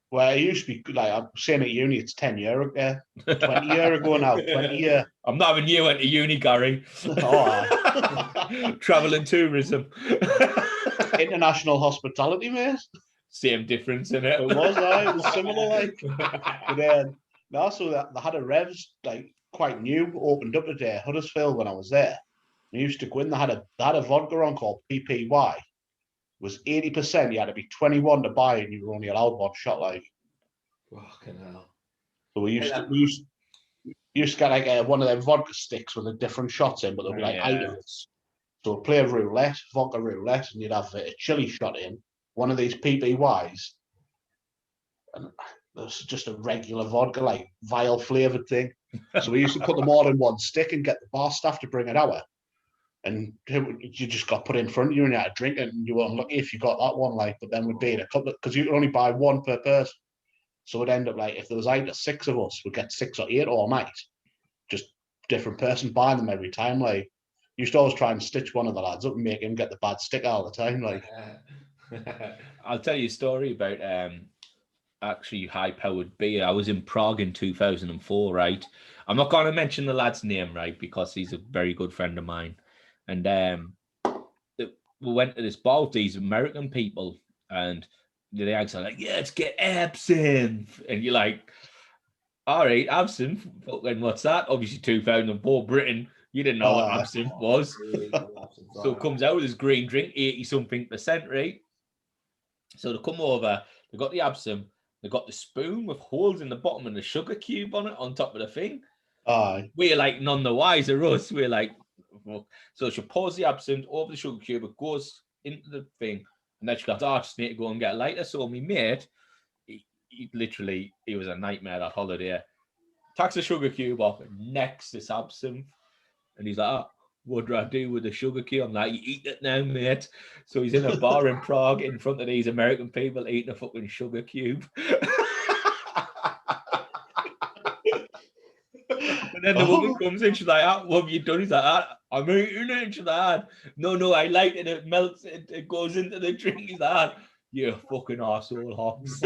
Where it used to be like I'm saying at uni, it's 10 year ago, 20 year ago now, 20 year. I'm not having you into uni, Gary. Travel and tourism. International hospitality, mate. Same difference in it. It was similar, like. But also they had a Revs like quite new, opened up today, Huddersfield when I was there. We used to go in. They had a vodka on called PPY. It was 80%. You had to be 21 to buy, and you were only allowed one shot. Like, fucking hell. So we used to get like one of them vodka sticks with the different shots in, but there'd be like items. So we'd play roulette, vodka roulette, and you'd have a chili shot in one of these PPYs, and there's just a regular vodka, like vial flavored thing. So we used to put them all in one stick and get the bar staff to bring it out. And you just got put in front of you and you had to drink it, and you were unlucky if you got that one. Like, but then we'd be in a couple because you could only buy one per person. So it'd end up like if there was 8 or 6 of us, we'd get 6 or 8 all night. Just different person buying them every time. Like, you used to always try and stitch one of the lads up and make him get the bad stick all the time. Like, I'll tell you a story about actually high-powered beer. I was in Prague in 2004, right? I'm not going to mention the lad's name, right, because he's a very good friend of mine. And we went to this bar with these American people, and the guys are like, "Yeah, let's get absinthe," and you're like, "All right, absinthe. And what's that?" Obviously, 2004 Britain. You didn't know what absinthe was. So it comes out with this green drink, 80-something%, right? So they come over. They got the absinthe. They got the spoon with holes in the bottom and the sugar cube on it on top of the thing. We're like none the wiser us. We're like, so she pours the absinthe over the sugar cube. It goes into the thing, and then she goes, "I just need to go and get a lighter." So my mate, he was a nightmare that holiday. takes a sugar cube off, and necks this absinthe. And he's like, what do I do with the sugar cube? I'm like, you eat it now, mate. So he's in a bar in Prague in front of these American people eating a fucking sugar cube. And then the woman comes in, she's like, what have you done? He's like, I'm eating it. She's like, no, I like it. It melts, it goes into the drink. He's like, you fucking arsehole, Hobbs.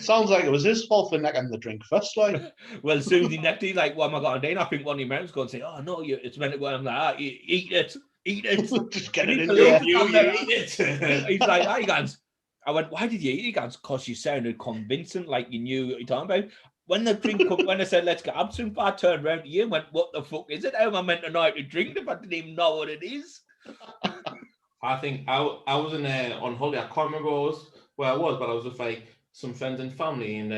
Sounds like it was his fault for necking the drink first, like. Well, as soon as he necked it, he's like, what am I going to do? And I think one of the Americans going to say, oh, no, it's meant to go. I'm like, eat it. Just get it in You there. eat it. He's like, he goes, I went, why did you eat it? He goes, because you sounded convincing, like you knew what you're talking about. When the drink come, when I said, let's get absinthe, I turned around to you and went, what the fuck is it? How am I meant to know how to drink it if I didn't even know what it is? I think I was in on holiday. I can't remember where I was, but I was with like some friends and family, and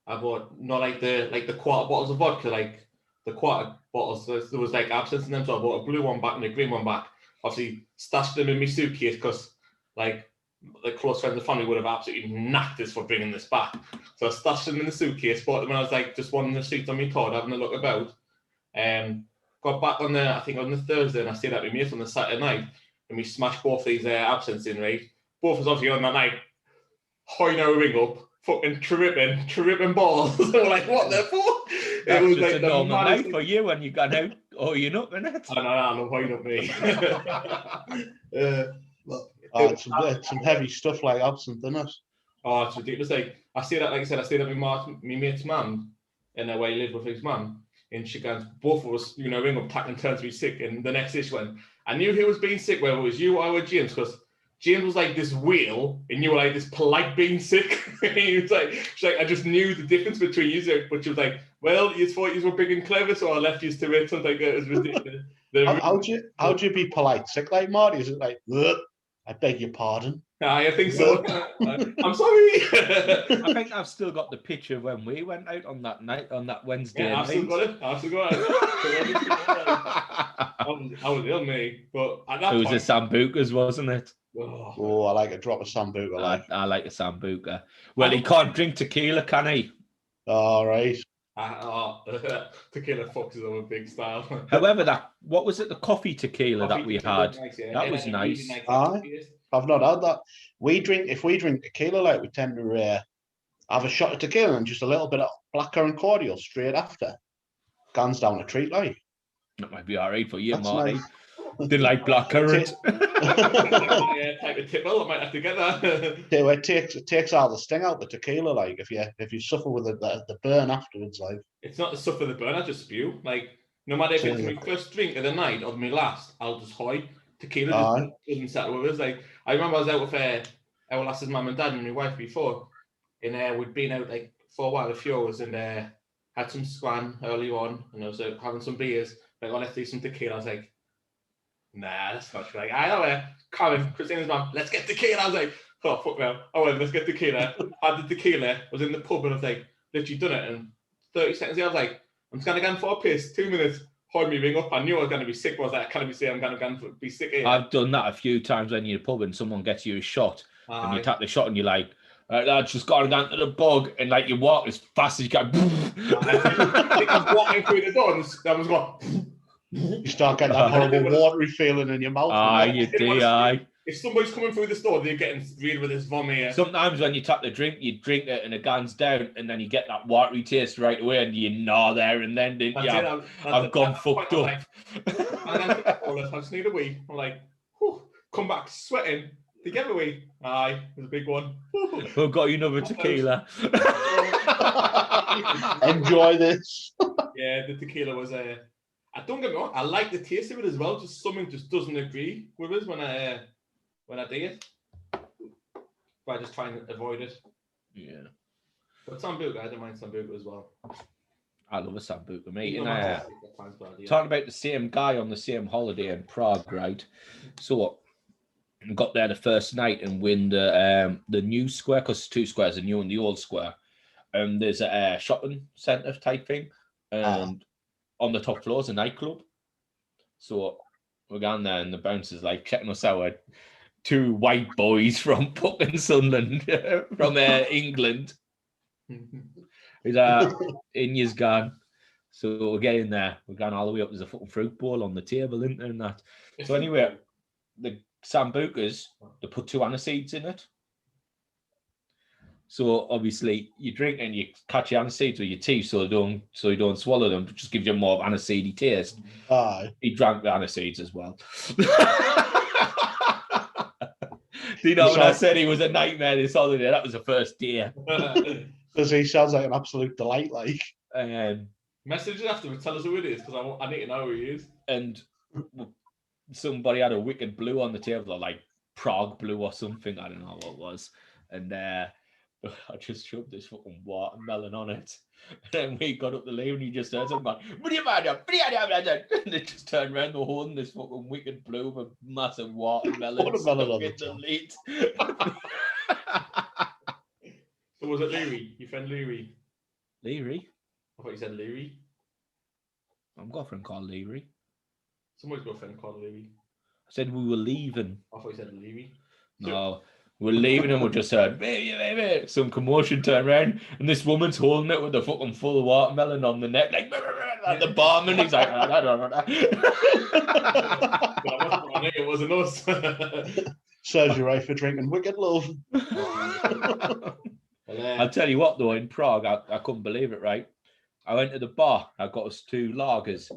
I bought not like the quarter bottles of vodka, like the quarter bottles. There was like absinthe in them, so I bought a blue one back and a green one back. Obviously, stashed them in my suitcase because like the close friends and family would have absolutely knacked us for bringing this back. So I stashed them in the suitcase, bought them when I was like just wandering the streets on my tour, having a look about. Got back on I think on the Thursday, and I stayed at my mates on the Saturday night. And we smashed both these absinthes in, right? Both was obviously on that night. Hoying our ring up, fucking tripping balls. We're like, what the fuck? That's it was just like a normal night for you when you got out. Oh, you're not in it. No, hoying up me. Some heavy stuff like absinthe, isn't it? Oh, it's ridiculous. Like I stayed at my mate's mum, and where he lived with his mum. And she goes, both of us, ring up, taking turns to be sick. And the next day she went, I knew he was being sick, whether it was you or James, because James was like this wheel, and you were like this polite being sick. He was like, she's like, I just knew the difference between you. But she was like, well, you thought you were big and clever, so I left you to it. Something like that. It was ridiculous. How'd you be polite sick like Marty? Is it like, I beg your pardon? I think so. I'm sorry. I think I've still got the picture when we went out on that night, on that Wednesday I've still got it. I was ill, mate. But at that it was point, the Sambucas, wasn't it? Oh, I like a drop of Sambuca. I like a Sambuca. Well, he can't drink tequila, can he? All right. Tequila foxes are a big style. However, what was it? The coffee tequila that we had. Nice, yeah. That was nice. I've not had that. If we drink tequila, like we tend to have a shot of tequila and just a little bit of blackcurrant cordial straight after. Guns down a treat, like. That might be all right for you, That's Marty. nice. Didn't like blackcurrant. Type of tipple, I might have to get that. It takes all the sting out the tequila, like if you suffer with the burn afterwards, like. It's not the suffer the burn, I just spew. Like no matter if it's my first drink of the night or my last, I'll just hoy. Tequila doesn't settle with us. Like I remember I was out with our lass's mum and dad and my wife before, and we'd been out like for a while, a few hours, and had some squan early on, and I was having some beers. Like, let's do some tequila. I was like, nah, that's not true. Like, I know Karen, Christina's mum, let's get tequila. I was like, oh fuck no. I went, let's get tequila. Had the tequila, was in the pub, and I was like, literally done it, and 30 seconds later, I was like, I'm just gonna go for a piss, 2 minutes. Hold me ring up. I knew I was going to be sick. I was like, I can't be saying I'm going to be sick here. I've done that a few times when you're in a pub and someone gets you a shot and you tap the shot and you're like, that's just got down to the bug, and like you walk as fast as you can. I think I was walking through the door and that was going. You start getting that horrible watery feeling in your mouth. You do, If somebody's coming through the store, they're getting rid with this vomit. Sometimes when you tap the drink, you drink it and it guns down, and then you get that watery taste right away, and you gnaw there and then, didn't you? I've gone fucked up. I just need a wee. I'm like, come back sweating. Did you get a wee? Aye, it was a big one. We've got you another tequila. Enjoy this. Yeah, the tequila was I don't get me wrong, I like the taste of it as well. Just something just doesn't agree with us when I do it. But I just try and avoid it. Yeah. But Sambuca, I don't mind Sambuca as well. I love a Sambuca, mate. Talking about the same guy on the same holiday in Prague, right? So I got there the first night and win the new square, because there's two squares, the new and the old square. And there's a shopping centre type thing. And on the top floor is a nightclub. So we're going there and the bouncer's like checking us out. Two white boys from fucking Sunderland, from England. He's in ye's gone. So we're getting there. We're going all the way up. There's a fucking fruit bowl on the table, isn't there, and that. So anyway, the sambucas, they put 2 aniseeds in it. So obviously you drink and you catch your aniseeds with your teeth, so you don't swallow them. It just gives you more of aniseedy taste. Aye. He drank the aniseeds as well. Do you know when I said he was a nightmare this holiday? That was the first day. Because he sounds like an absolute delight, like. Message it after, tell us who it is, because I need to know who he is. And somebody had a wicked blue on the table, or like Prague blue or something. I don't know what it was. And I just shoved this fucking watermelon on it. And then we got up the lane and you just heard something like, and they just turned around, they're holding this fucking wicked blue with massive watermelon On in the lid. So was it Leary? Your friend Leary? Leary? I thought you said Leary. I've got a friend called Leary. Somebody's got a friend called Leary. I said we were leaving. I thought you said Leary. No. We're leaving and we just heard, baby, some commotion, turn around, and this woman's holding it with the fucking full watermelon on the neck, like the barman. He's like, it wasn't us. Serves you right for drinking wicked love. I'll tell you what, though, in Prague, I couldn't believe it, right? I went to the bar, I got us 2 lagers.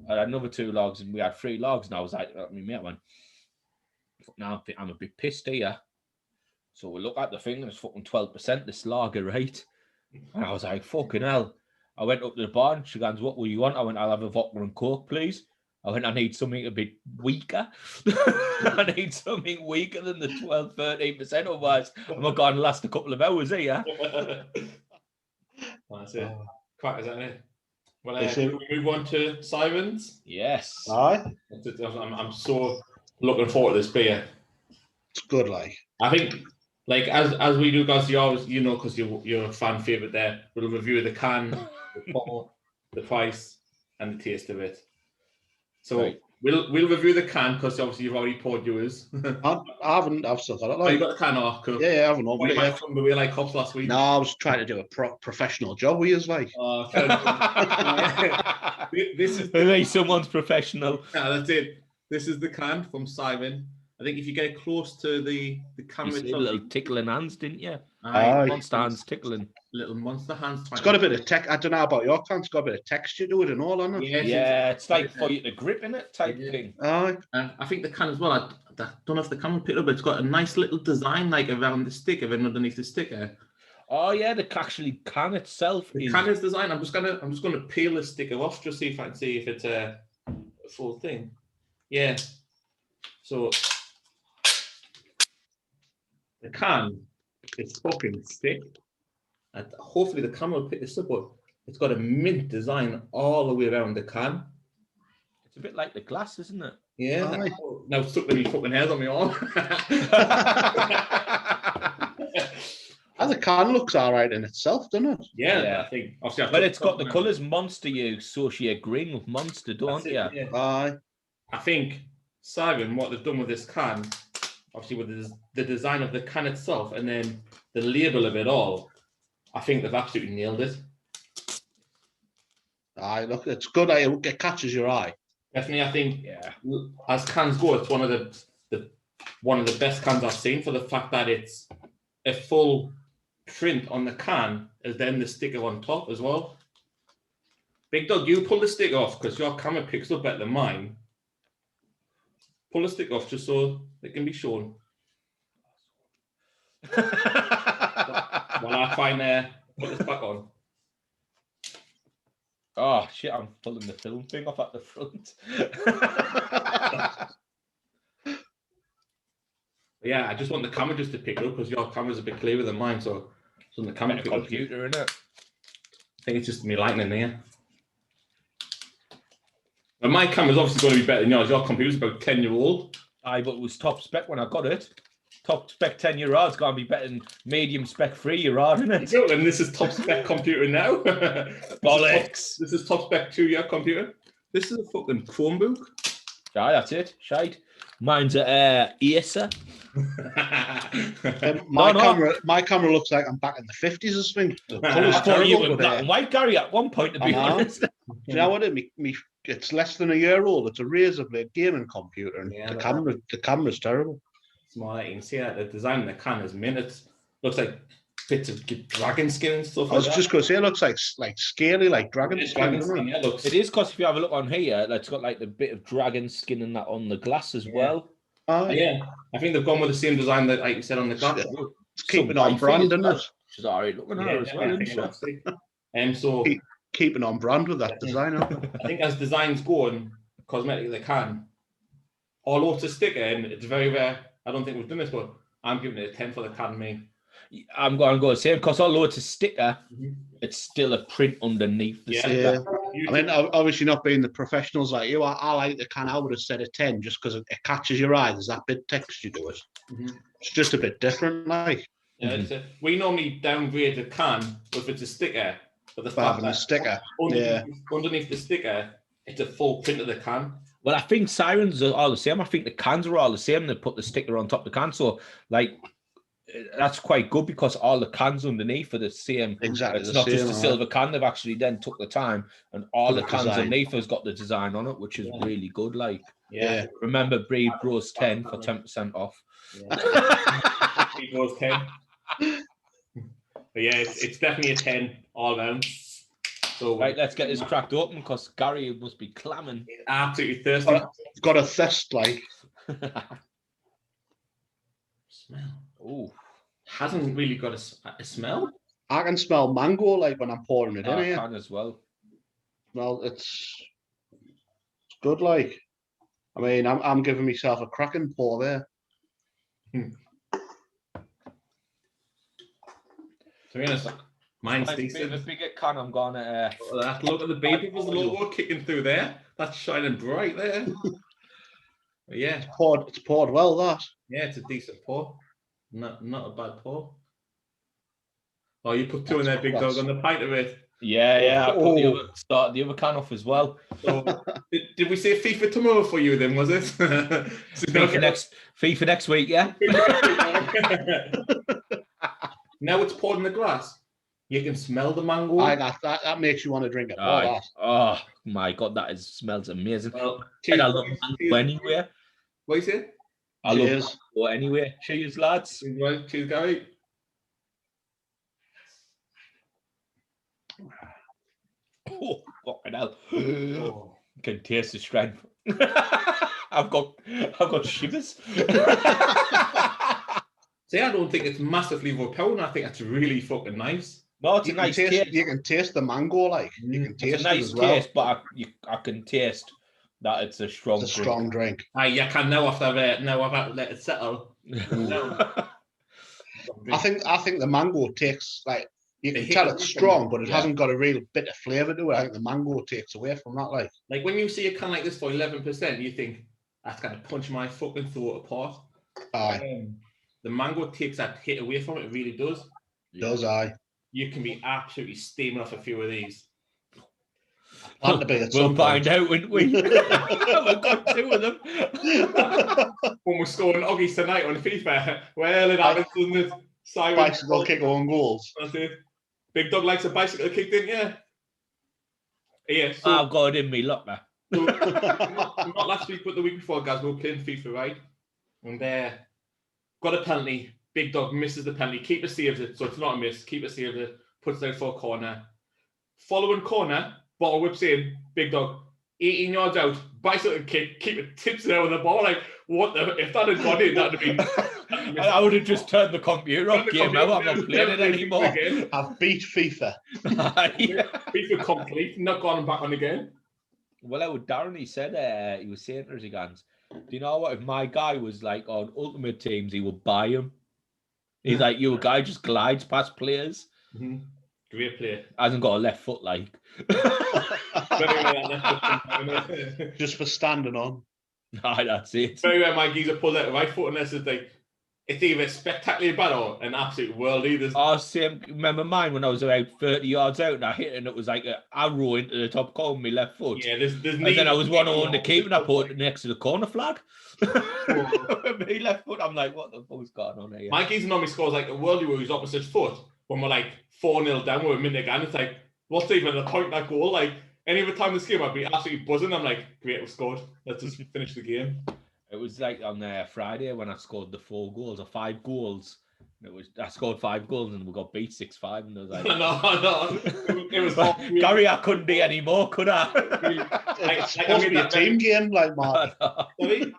I had another 2 logs, and we had 3 logs, and I was like, my mate went, now I'm a bit pissed here. So we look at the thing, and it's fucking 12%, this lager, right? And I was like, fucking hell. I went up to the bar, and she goes, what will you want? I went, I'll have a vodka and Coke, please. I went, I need something a bit weaker. I need something weaker than the 12, 13%, otherwise I'm not going to last a couple of hours here. That's it. Quite, is that it? Well, can we move on to Siren's? Yes. Aye. I'm so looking forward to this beer. It's good, like. I think, like, as we do, guys, you always, you know, because you're a fan favourite there, we'll review the can, the bottle, the price, and the taste of it. So right. we'll review the can, because obviously you've already poured yours. I haven't, I've still got it. Like. Oh, you got the can off, cool. Yeah, I haven't opened You it might yet. come the way like cops last week. No, I was trying to do a professional job with you, like. This is Maybe someone's professional. Yeah, that's it. This is the can from Siren. I think if you get close to the camera, You said little tickling hands, didn't you? Aye. Monster hands tickling. Little monster hands. It's got a bit of I don't know about your can. It's got a bit of texture to it and all, hasn't it? Yeah, it's like for you to grip in it type thing. Aye. I think the can as well. I don't know if the can will pick it up, but it's got a nice little design like around the sticker and underneath the sticker. Oh yeah, the actually can itself. The can is designed. I'm just gonna peel the sticker off just see if I can see if it's a full thing. Yeah. So the can is fucking thick. And hopefully the camera will pick this up, but it's got a mint design all the way around the can. It's a bit like the glass, isn't it? Yeah. Aye. Now stuck with me fucking hairs on my arm. And the can looks all right in itself, doesn't it? Yeah. I think. Obviously, Well, it's got the colours Monster. You associate green with Monster, don't you? Yeah. Aye. I think Siren, what they've done with this can, obviously with the design of the can itself and then the label of it all, I think they've absolutely nailed it. Aye, look, it's good. It catches your eye. Definitely, I think as cans go, it's one of the best cans I've seen for the fact that it's a full print on the can and then the sticker on top as well. Big Dog, you pull the sticker off because your camera picks up better than mine. Pull the sticker off just so it can be shown. While I find put this back on. Oh shit! I'm pulling the film thing off at the front. Yeah, I just want the camera just to pick it up because your camera's a bit clearer than mine, so the camera pick up. Computer, innit? I think it's just me lighting in there. But my camera's obviously going to be better than yours. Your computer's about 10-year-old. Aye, but it was top spec when I got it. Top spec 10-year-old's going to be better than medium spec 3-year-old, isn't it? And this is top spec computer now. Bollocks. This is top spec 2-year computer. This is a fucking Chromebook. Aye, that's it. Shite. Mine's a Acer. My camera looks like I'm back in the 50s or something. The colour's I thought you terrible. were black and white, Gary, at one point, to I be know. honest. Do you know what? It's less than a year old. It's a razor blade gaming computer, and the camera's terrible. Small, you can see that the design of the can is mint. It looks like bits of dragon skin and stuff. I was just going to say, it looks like scaly, like dragon skin. Yeah, It is, because if you have a look on here, it's got like the bit of dragon skin and that on the glass as well. Yeah, I think they've gone with the same design that, like you said, on the glass. It's keeping on brand, isn't it? She's alright looking at her as well, isn't she? So keeping on brand with that design. I think as designs go and cosmetically they can, although it's a sticker and it's very rare, I don't think we've done this, but I'm giving it a 10 for the can, me. I'm going to go the same, because although it's a sticker, it's still a print underneath the sticker. I mean, obviously not being the professionals like you, I like the can. I would have said a 10 just because it catches your eye. There's that bit texture to it. It's just a bit different, like. Yeah, we normally downgrade the can if it's a sticker, but the fact that sticker, underneath the sticker, it's a full print of the can. Well, I think Sirens are all the same. I think the cans are all the same. They put the sticker on top of the can, so like that's quite good, because all the cans underneath are the same. Exactly, it's not just a silver can. They've actually then took the time, and all the cans underneath has got the design on it, which is really good. Like, remember, Breed Bros 10 for 10% off. Breed Bros 10. But yeah, it's definitely a 10 all round. So right, let's get this cracked open, because Gary must be clamming. Absolutely thirsty. Got a thirst, like. Smell. Oh, hasn't really got a smell. I can smell mango, like, when I'm pouring it in here. I can as well. Well, it's good, like. I mean, I'm giving myself a cracking pour there. To be honest, mine's decent. A bigger can, I'm gonna. Look at the baby logo kicking through there. That's shining bright there. Yeah, it's poured well. That. Yeah, it's a decent pour. Not a bad pour. Oh, you put two in there, big dog, on the pint of it. Yeah. I put the other can off as well. So, did we say FIFA tomorrow for you then? Was it? FIFA next week, yeah. Now it's poured in the glass. You can smell the mango. That makes you want to drink it. Oh my god, smells amazing. Well, I love mango anywhere. What you say? I love mango anywhere. Cheers, lads. Cheers, Gary. Oh, fucking hell. You can taste the strength. I've got shivers. See, I don't think it's massively overpowering. I think that's really fucking nice. No, it's a nice taste. You can taste the mango, like. You can taste it's a nice it as well. taste, but I can taste that it's a strong drink. Strong drink. You can now after that. Now I've had to let it settle. I think the mango takes, like, you can tell it's strong, but it hasn't got a real bit of flavour to it. I think the mango takes away from that, like. Like when you see a can like this for 11%, you think that's gonna punch my fucking throat apart. The mango takes that hit away from it. It really does. You can be absolutely steaming off a few of these. We'll find out, won't we? We've got two of them. When we're scoring Oggies tonight on FIFA, well, it happens, doesn't it? Siren, bicycle kick on goals. That's it. Big Dog likes a bicycle kick, didn't you? Yeah. So, I've got it in me, look, man. So, not last week, but the week before, guys, we were playing FIFA, right? And got a penalty. Big Dog misses the penalty. Keeper saves it, so it's not a miss. Keeper saves it, puts it out for a corner. Following corner, bottle whips in. Big Dog, 18 yards out, bicycle kick. Keeper tips it out with the ball. Like, what the? If that had gone in, that'd have been. I would have just turned the computer off. Game out. I'm not playing it anymore. I've beat FIFA. FIFA complete. Not gone back on again. Well, out with Darren, he said he was saying to us again, do you know what? If my guy was like on Ultimate Teams, he would buy him. He's like, your guy just glides past players. Mm-hmm. Great player. Hasn't got a left foot like. Just for standing on. Nah, that's it. Very rare my geezer pulled out a right foot unless it's like it's either spectacularly bad or an absolute worldie. Remember mine when I was about 30 yards out and I hit and it was like an arrow into the top corner of my left foot. Yeah, there's And then I was one on the keep and I put it next to the corner flag. My left foot, I'm like, what the fuck's going on here? Mikey's normally scores like a worldie with his opposite foot when we're like 4-0 down with a minute again. It's like, what's even the point of that goal? Like, any other time this game, I'd be absolutely buzzing. I'm like, great, we've scored. Let's just finish the game. It was like on Friday when I scored the 4 goals or 5 goals. I scored 5 goals and we got beat 6-5. And I was like, no. It was Gary, I couldn't do any more, could I? It's supposed to be a team game, like Mark. It's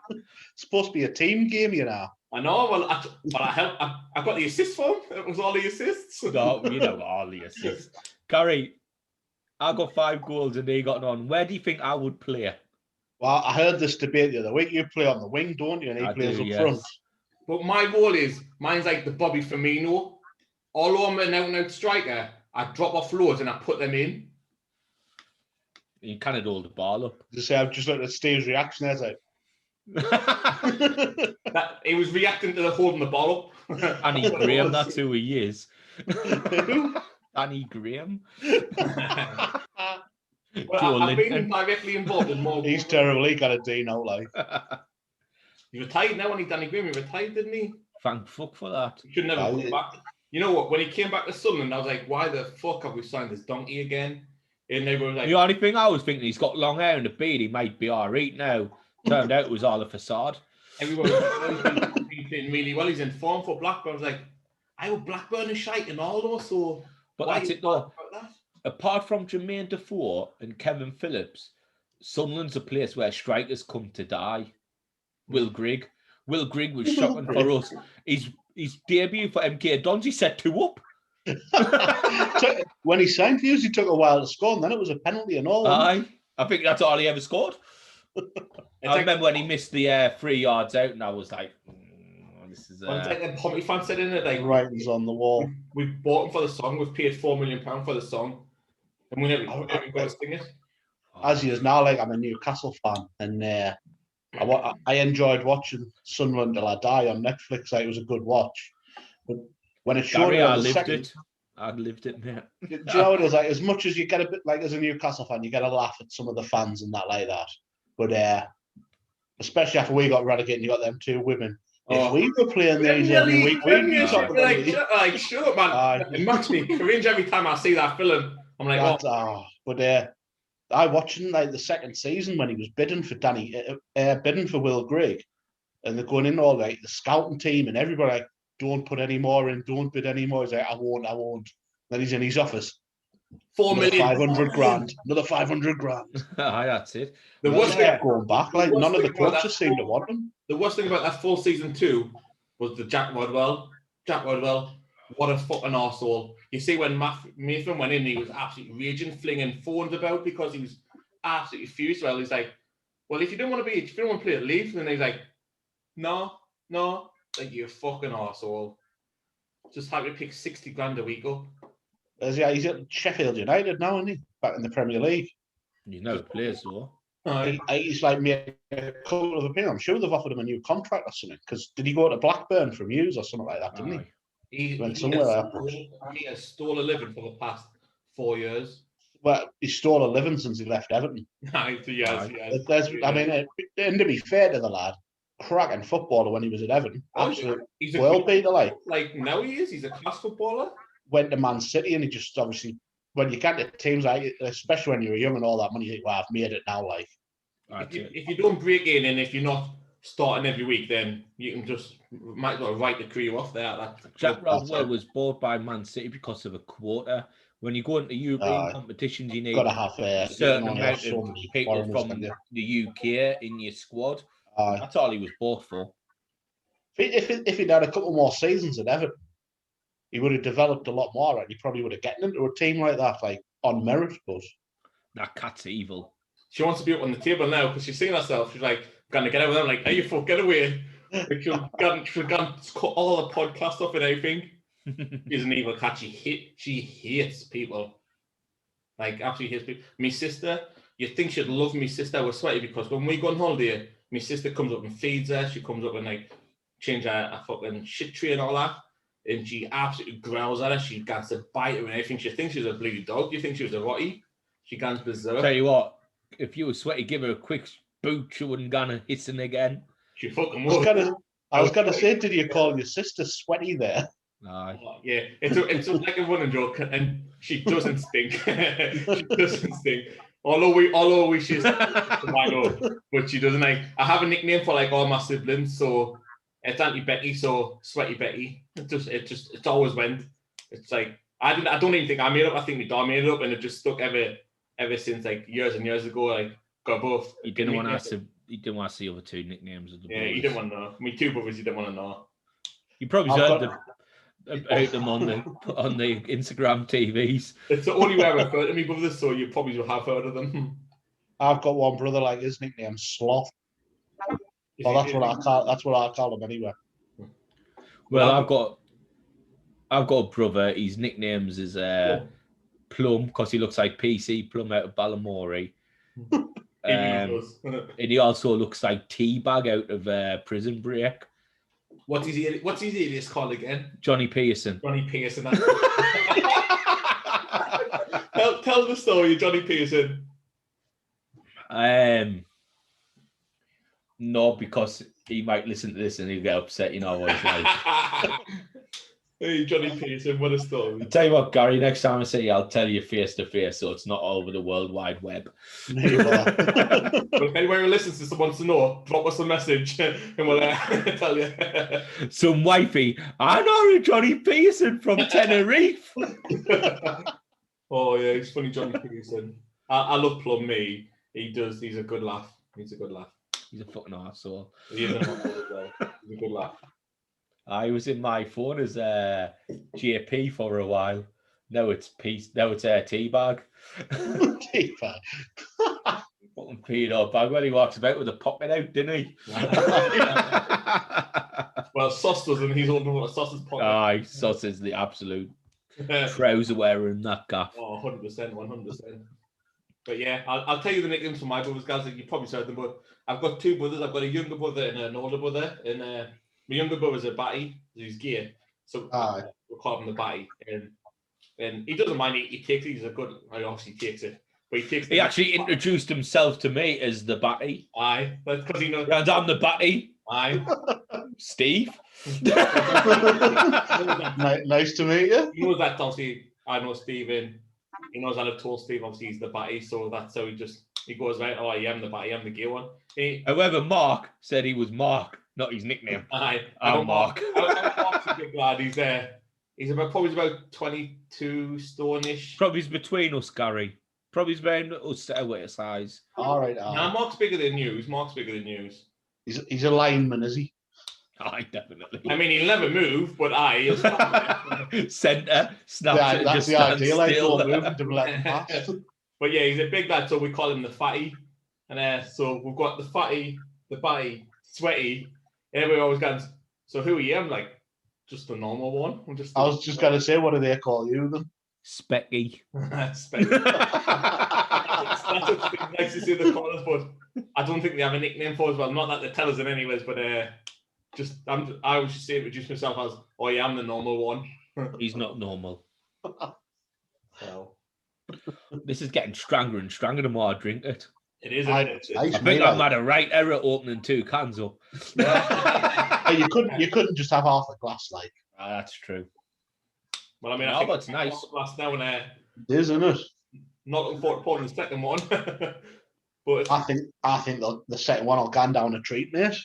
supposed to be a team game, you know. I know. Well, I got the assist for him. It was all the assists. No, you know, all the assists. Gary, I got 5 goals and they got none. Where do you think I would play? Well, I heard this debate the other week. You play on the wing, don't you? And he plays up front. But my goal mine's like the Bobby Firmino. Although I'm an out-and-out striker, I drop off loads and I put them in. You kind of hold the ball up. Just say, I've just looked at Steve's reaction there. Like... He was reacting to the holding the ball up. Annie Graham, that's who he is. Annie Graham. Well, I've been directly involved in more. He's terrible. He got a D now, like. He retired now when he Danny Graham. He retired, didn't he? Thank fuck for that. He should never come back. You know what? When he came back to Sunderland, I was like, why the fuck have we signed this donkey again? And they were like, the only thing I was thinking, he's got long hair and a beard. He might be all right now. Turned out it was all a facade. Everyone was playing really well. He's in form for Blackburn. I was like, I hope Blackburn is shite and all though. So, but that's it though. Apart from Jermaine Defoe and Kevin Phillips, Sunderland's a place where strikers come to die. Will Grigg was shocking for us. His debut for MK Dons, he set 2 up. When he signed for us, he took a while to score, and then it was a penalty and all. Aye, I think that's all he ever scored. I remember when he missed the 3 yards out, and I was like, "This is." It's like the Pompey fan said in it, like writings on the wall. We bought him for the song. We've paid £4 million for the song, and we never got to sing it. As he is now, like I'm a Newcastle fan, and I enjoyed watching Sunderland Till I Die on Netflix. Like, it was a good watch, but when it showed Gary, I lived it, man. Do you know what it is? Like, as much as you get a bit, like as a Newcastle fan, you get a laugh at some of the fans and that like that. But especially after we got relegated, and you got them 2 women. If we were playing these every week, we'd be top of the league. Like, shut up, man. It makes me cringe every time I see that film. I'm like, But I watching like the second season when he was bidding for Will Grigg, and they're going in all like the scouting team and everybody like, don't put any more in, don't bid any more. He's like, I won't. Then he's in his office. 4 million. 500 grand. Another 500 grand. Aye, that's it. The worst thing going back, like none of the coaches seem to want him. The worst thing about that full season 2 was the Jack Rodwell. What a fucking arsehole. You see when Mason went in, he was absolutely raging, flinging phones about because he was absolutely furious. Well, he's like, well, if you don't want to play at Leeds, then he's like, no, like, you fucking arsehole. Just happy to pick 60 grand a week up. He's at Sheffield United now, isn't he? Back in the Premier League. You know the players, though. He's like made a couple of opinions. I'm sure they've offered him a new contract or something. Because did he go to Blackburn from Hughes or something like that, didn't he? He has stole a living for the past 4 years. Well, he stole a living since he left Everton. Yes. I mean, and to be fair to the lad, cracking footballer when he was at Everton. Absolute world beater, like. Like, now he is. He's a class footballer. Went to Man City and he just obviously, when you get to teams like, especially when you're young and all that money, you think, well, I've made it now, like. If you don't break in and if you're not starting every week, then you can just might as well write the career off there. Jack Rodwell was bought by Man City because of a quota. When you go into European competitions, you need got to have a certain amount of people from the UK in your squad. That's all he was bought for. If he'd had a couple more seasons at Everton, he would have developed a lot more, and he probably would have gotten into a team like that, like on merit. But that cat's evil. She wants to be up on the table now because she's seeing herself. She's like, gonna get out with them. Like, hey, you fuck, get away. Like, she'll cut all the podcast off and everything. She's an evil cat. She hates people. Like, absolutely hates people. My sister, you'd think she'd love my sister. We're sweaty because when we go on holiday, my sister comes up and feeds her. She comes up and like change a fucking shit tree and all that. And she absolutely growls at her. She gets to bite her and everything. She thinks she's a blue dog. You think she was a rotty. She gets berserk. Tell you what, if you were sweaty, give her a quick boot. She wouldn't gonna hissing again. She fucking I was would. gonna, I was gonna say, did you call your sister sweaty there? Aye. Yeah, it's like a running joke, and she doesn't stink. She doesn't stink. Although we she's I know, but she doesn't. Like, I have a nickname for like all my siblings, so it's Auntie Betty, so Sweaty Betty. It's always went. It's like I don't even think I made it up. I think my dad made it up, and it just stuck ever since like years and years ago. Like got both. He didn't want to see other two nicknames of the brothers. He didn't want to know. Me two brothers, he didn't want to know. You probably heard about them on the Instagram TVs. It's the only way I've ever heard of me brothers, so you probably will have heard of them. I've got one brother, like his nickname's Sloth. Well, that's what I call him anyway. Well, I've got a brother. His nicknames is Plum, because he looks like PC Plum out of Balamory. And he also looks like Teabag out of Prison Break. What's his alias called again? Johnny Pearson. Johnny Pearson. Tell the story, Johnny Pearson. No, because he might listen to this and he'll get upset. You know what it's like. Hey, Johnny Pearson, what a story. I'll tell you what, Gary, next time I see you, I'll tell you face to face, so it's not all over the World Wide Web. But if anyone who listens to this wants to know, drop us a message and we'll tell you. Some wifey, I know Johnny Pearson from Tenerife. Oh, yeah, he's funny, Johnny Pearson. I love Plum, me. He's a good laugh. He's a good laugh. He's a fucking arsehole. He is an arsehole as well. He's a good laugh. I was in my phone as JP for a while. Now it's Teabag. Teabag. Fucking pedo bag when he walks about with a pocket out, didn't he? Well, Sauce doesn't. He's holding what Sauce's pocket. Aye, Sauce is the absolute trouser wearer in that gaff. Oh, 100%, 100%. But yeah, I'll tell you the nicknames for my brothers, guys. Like, you probably heard them, but I've got two brothers. I've got a younger brother and an older brother. And my younger brother's a batty. He's gear. So we'll call him the batty. And he doesn't mind. He takes it. He's a good. I obviously takes it. But he actually introduced himself to me as the batty. Aye. That's because he knows. And I'm the batty. Aye. Steve. Nice to meet you. He knows that, obviously. I know Stephen. He knows I've told Steve, obviously, he's the batty. So that's how he goes, right, oh, I am the batty. I'm the gay one. However, Mark said he was Mark, not his nickname. Aye. I'm Mark. Mark's a big lad. He's probably about 22 stone-ish. Probably between us, Gary. Probably between us away size. All right. Nah, Mark's bigger than News. He's a lineman, is he? Aye, definitely. I mean, he'll never move, but he'll centre, snap. Yeah, that's the idea. Like, don't move and double let him pass. But yeah, he's a big lad, so we call him the fatty. And so we've got the fatty, the batty, Sweaty. Everybody always goes, so who are you? I'm like, just the normal one. I was just going to say, what do they call you then? Specky. Specky. That's what nice to see the callers, but I don't think they have a nickname for us. Well, not that they tell us it anyways, but I was just saying, introduce myself as, oh yeah, I'm the normal one. He's not normal. So. This is getting stronger and stronger the more I drink it. It is. I think I've had a right error opening 2 cans up. You couldn't just have half a glass, like. That's true. Well, I mean, I think it's nice. Glass now, and it is, isn't it? Not looking forward to pouring the second one. But I think the second one will go down a treat, mate.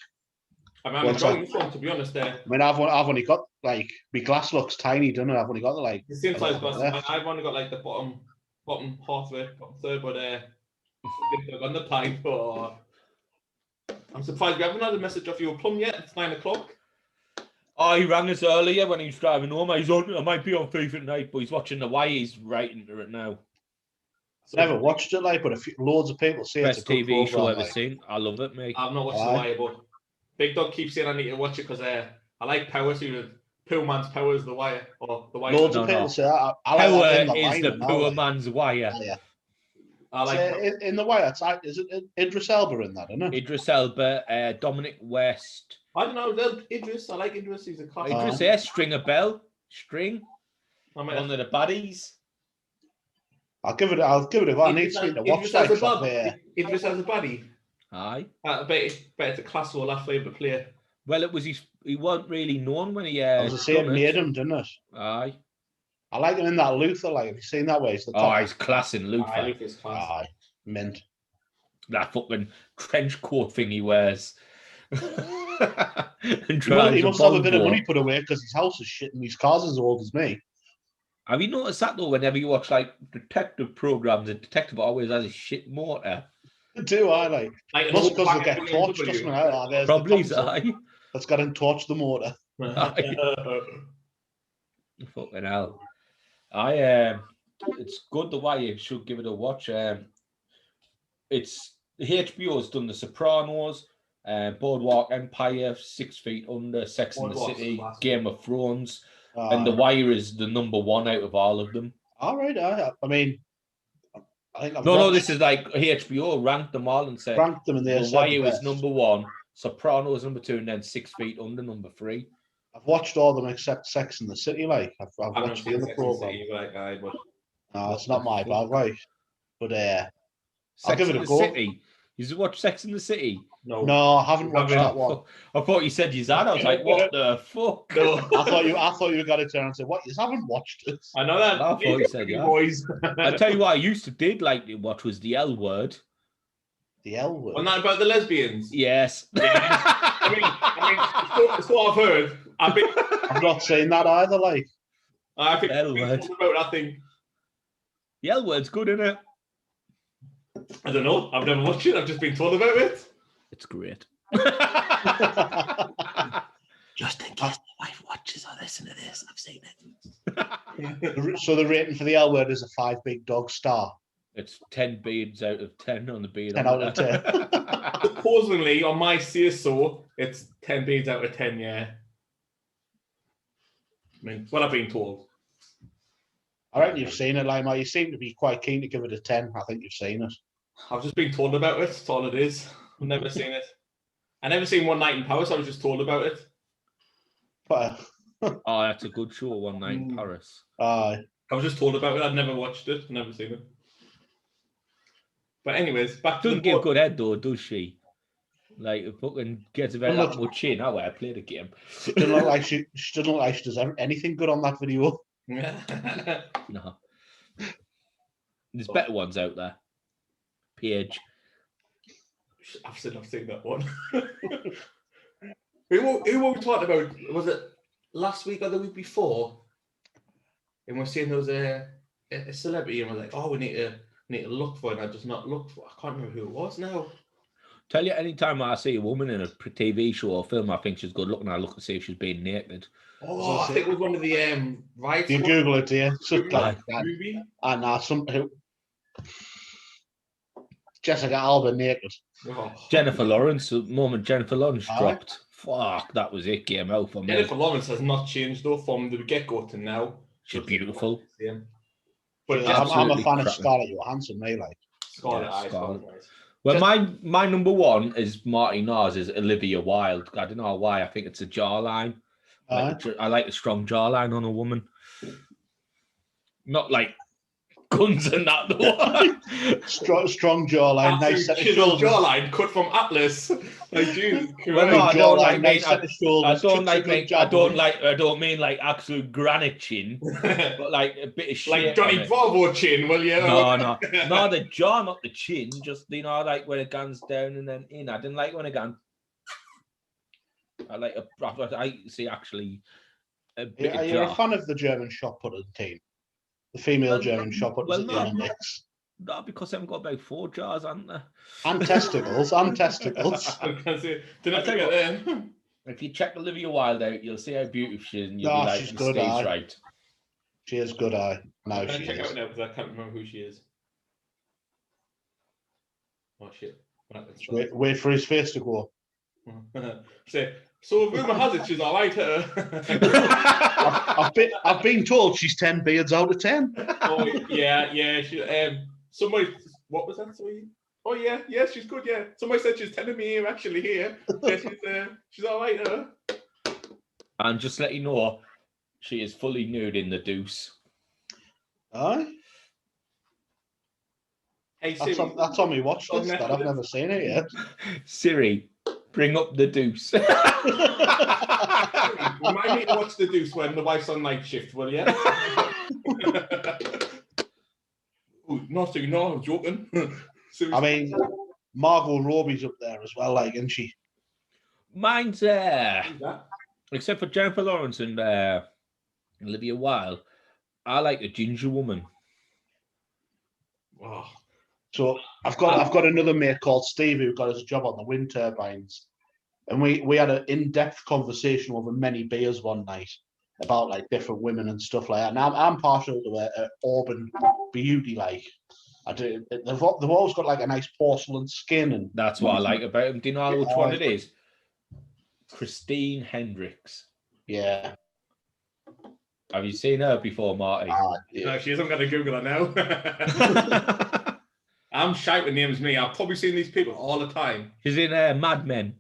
I'm enjoying this one, to be honest. I mean, I've only got, like, my glass looks tiny, doesn't it? I've only got the same size glass. I've only got like the bottom half of it, bottom third, but on the pint. But I'm surprised we haven't had a message off your Plum yet. It's 9 o'clock. Oh, he rang us earlier when he was driving home. I might be on FIFA tonight, but he's watching the why he's writing to it now. So, never watched it, like, but loads of people say best it's a good TV show I've ever like. seen. I love it, mate. I've not watched the Wire, but Big Dog keeps saying I need to watch it because I like Power. So Poor Man's Power is the Wire, or the Wire. Loads of people say I Power like is the Poor Man's Wire. Yeah. I like in the Wire. Is it Idris Elba in that? Isn't it? Idris Elba, Dominic West, I don't know. Idris, I like Idris. He's a class. Idris, yeah, string a bell, string. I mean, One of the baddies. I'll give it a go. I need to watch Idris has a that. bud. Idris has a buddy. Aye. I bet it's a class or our favourite player. Well, it was he wasn't really known when he I was to say it made him, didn't it? Aye. I like him in that Luther. Like, have you seen that way? He's the top. He's class in Luther. Aye, Luther's class. Aye, mint. That fucking trench coat thing he wears. And He must have a bit of money put away because his house is shit and his car's as old as me. Have you noticed that though? Whenever you watch like detective programs, the detective always has a shit motor. Do I like? Must because they get torched or something like that. Probably so. Let's get him torch the motor. Fucking hell. It's good the way you should give it a watch. It's HBO's done The Sopranos, Boardwalk Empire, 6 Feet Under, Sex and the City, Game of Thrones, and The Wire is the number 1 out of all of them. All right, I mean, I think this is like HBO ranked them all and said ranked them in there. The Wire was number 1, Sopranos number 2, and then 6 Feet Under number 3. I've watched all of them except Sex and the City. Like I've watched the other program. No, it's not my bag, right? But I'll give it a go. City. You watch Sex and the City? No, I haven't watched that one. I thought you said you had. I was like, what the fuck? No, I thought you were going to turn and say, what? You haven't watched it? I know that. I thought you said yeah. Boys. I tell you what, I used to did like to watch was the L Word. The L Word. Wasn't that about the lesbians? Yes. I mean, it's what I've heard. I'm not saying that either. Like, I think L Word. About that thing. The L Word's good, isn't it? I don't know. I've never watched it. I've just been told about it. It's great. Just in case my wife watches or listen to this, I've seen it. So the rating for the L Word is a 5 big dog star. It's 10 beads out of 10 on the bead. 10 out of 10. Supposedly, on my CSO, it's 10 beads out of 10, yeah. I mean, what I've been told. I reckon you've seen it, Lima. You seem to be quite keen to give it a 10. I think you've seen it. I've just been told about it. That's all it is. I've never seen it. I never seen One Night in Paris. I was just told about it. But, that's a good show, One Night in Paris. I was just told about it. I'd never watched it. Never seen it. But anyways, back to Doesn't give good head though, does she? Like, fucking gets about that much in. How I play the game. She doesn't look like she does anything good on that video. No. There's better ones out there. Page. I've seen that one. Who were we talking about? Was it last week or the week before? And we're seeing there was a celebrity, and we're like, oh, we need to look for it. And I just not look for. I can't remember who it was now. Tell you, anytime I see a woman in a TV show or film, I think she's good looking. I look to see if she's being naked. Oh, I think it was one of the right. You Google it, do you? Something like that. Movie? And Jessica Alba naked. Oh. Jennifer Lawrence, the moment Jennifer Lawrence dropped. Fuck, that was it. Came out for me. Jennifer Lawrence has not changed though from the get-go to now. She's beautiful. Yeah. But I'm a fan of Scarlett Johansson, mate. Like Scarlett. Well, my number 1 is Marty Nars is Olivia Wilde. I don't know why. I think it's a jawline. I like a strong jawline on a woman. Not like guns and that. strong jawline, nice set of shoulders. Jawline cut from Atlas. Like, dude, well, no, I don't like nice set of shoulders. I don't mean like absolute granite chin, but like a bit of shape. Like Johnny Bravo chin, will you? No, the jaw, not the chin. Just like when it goes down and then in. I didn't like when it goes. I see actually a bit of jaw. Are you a fan of the German shot putter team? The female German shot putters at the Olympics? No, because they haven't got about 4 jars, haven't they? And testicles, If you check Olivia Wilde out, you'll see how beautiful she is, and you'll be like, she's good, aye. Right. She is good, aye. No, she check is. out now because I can't remember who she is. Oh shit! Wait for his face to go. So rumour has it she's alright. I've been told she's 10 beards out of 10. Oh yeah. She, somebody, what was that? Sorry? Oh yeah, yeah, she's good. Yeah, somebody said she's telling me here actually here. Yeah, she's all right. And just let you know, she is fully nude in the deuce. Aye. Hey, That's Siri. that's on my watch list, that I've never seen it yet. Siri, bring up the deuce. Remind me to watch the deuce when the wife's on night shift, will you? Ooh, nothing, no, I'm joking. I mean, Margot Robbie's up there as well, like, isn't she? Mine's except for Jennifer Lawrence and Olivia Wilde, I like a ginger woman. Oh. So I've got another mate called Steve who got his job on the wind turbines, and we had an in-depth conversation over many beers one night about like different women and stuff like that. And I'm partial to a urban beauty, like I do. They've always got like a nice porcelain skin, and That's what I like about them. Do you know which one it is? Christine Hendricks. Yeah. Have you seen her before, Marty? Yeah. No, she isn't going to Google her now. I'm shouting names me. I've probably seen these people all the time. She's in Mad Men.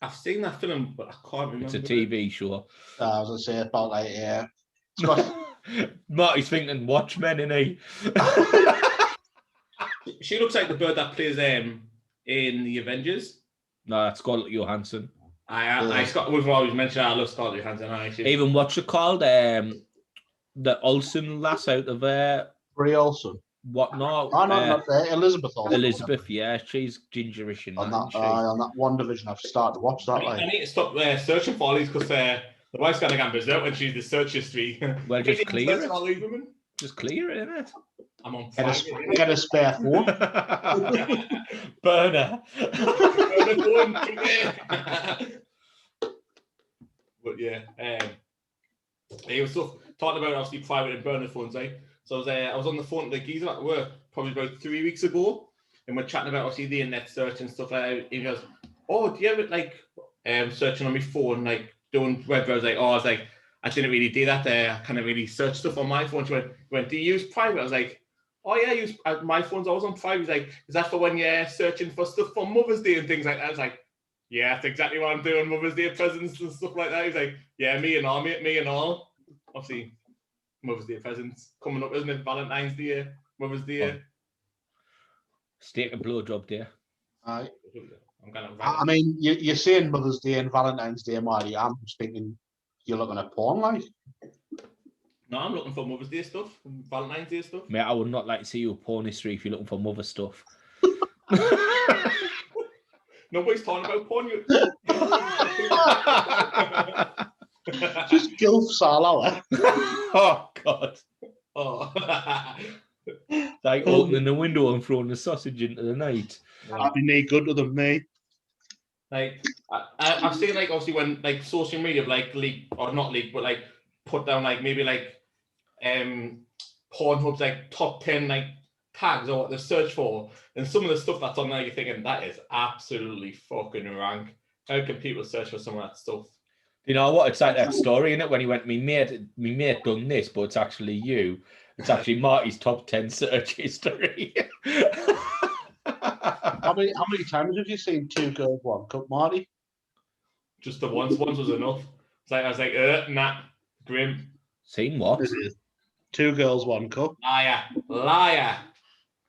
I've seen that film, but I can't remember. It's a TV show. I was going to say about like, yeah. It's got... Marty's thinking Watchmen, isn't he? She looks like the bird that plays in the Avengers. No, that's Scarlett Johansson. We've always mentioned I love Scarlett Johansson. Even what's it called? The Olsen lass out of Brie Olsen. What no? Oh, no, not there. Elizabeth Olsen. Elizabeth, yeah, she's gingerish in that. On that one division, I've started to watch that. I need to stop searching for all these because the wife's going to get berserk when she's the search history. Well, just clear it. Just clear it, innit? I'm on get a spare phone. Burner. But yeah, he was talking about obviously private and burner phones, eh? So I was on the phone to the geezer at work probably about 3 weeks ago, and we're chatting about obviously the internet search and stuff like that. And he goes, "Oh, do you ever like searching on my phone, like doing web browser?" I was like, I didn't really do that. I kind of really search stuff on my phone. She went, "Do you use private?" I was like, "Oh yeah, I use my phone's always on private." He's like, "Is that for when you're searching for stuff for Mother's Day and things like that?" I was like, "Yeah, that's exactly what I'm doing, Mother's Day presents and stuff like that." He's like, "Yeah, me and all." Obviously, Mother's Day presents coming up, isn't it? Valentine's Day, Mother's Day. Steak and blowjob day. Aye. I'm gonna. I mean, you're saying Mother's Day and Valentine's Day, Marty. I'm just thinking you're looking at porn, like. No, I'm looking for Mother's Day stuff, Valentine's Day stuff. Mate, I would not like to see your porn history if you're looking for mother stuff. Nobody's talking about porn. Just gilfs all out. Oh, God. Oh. Like opening the window and throwing the sausage into the night. I'd be no good to them, mate. Like, I've seen, like, obviously when, like, social media, like, leak, or not leak, but, like, put down, like, maybe, like, Pornhub's, like, top 10, like, tags or what they search for, and some of the stuff that's on there, you're thinking, that is absolutely fucking rank. How can people search for some of that stuff? You know what? It's like that story, isn't it? When he went, me mate done this, but it's actually you. It's actually Marty's top 10 search history. How many times have you seen Two Girls, One Cup, Marty? Just the once. Once was enough. I was like, nah, grim. Seen what? Two Girls, One Cup. Liar.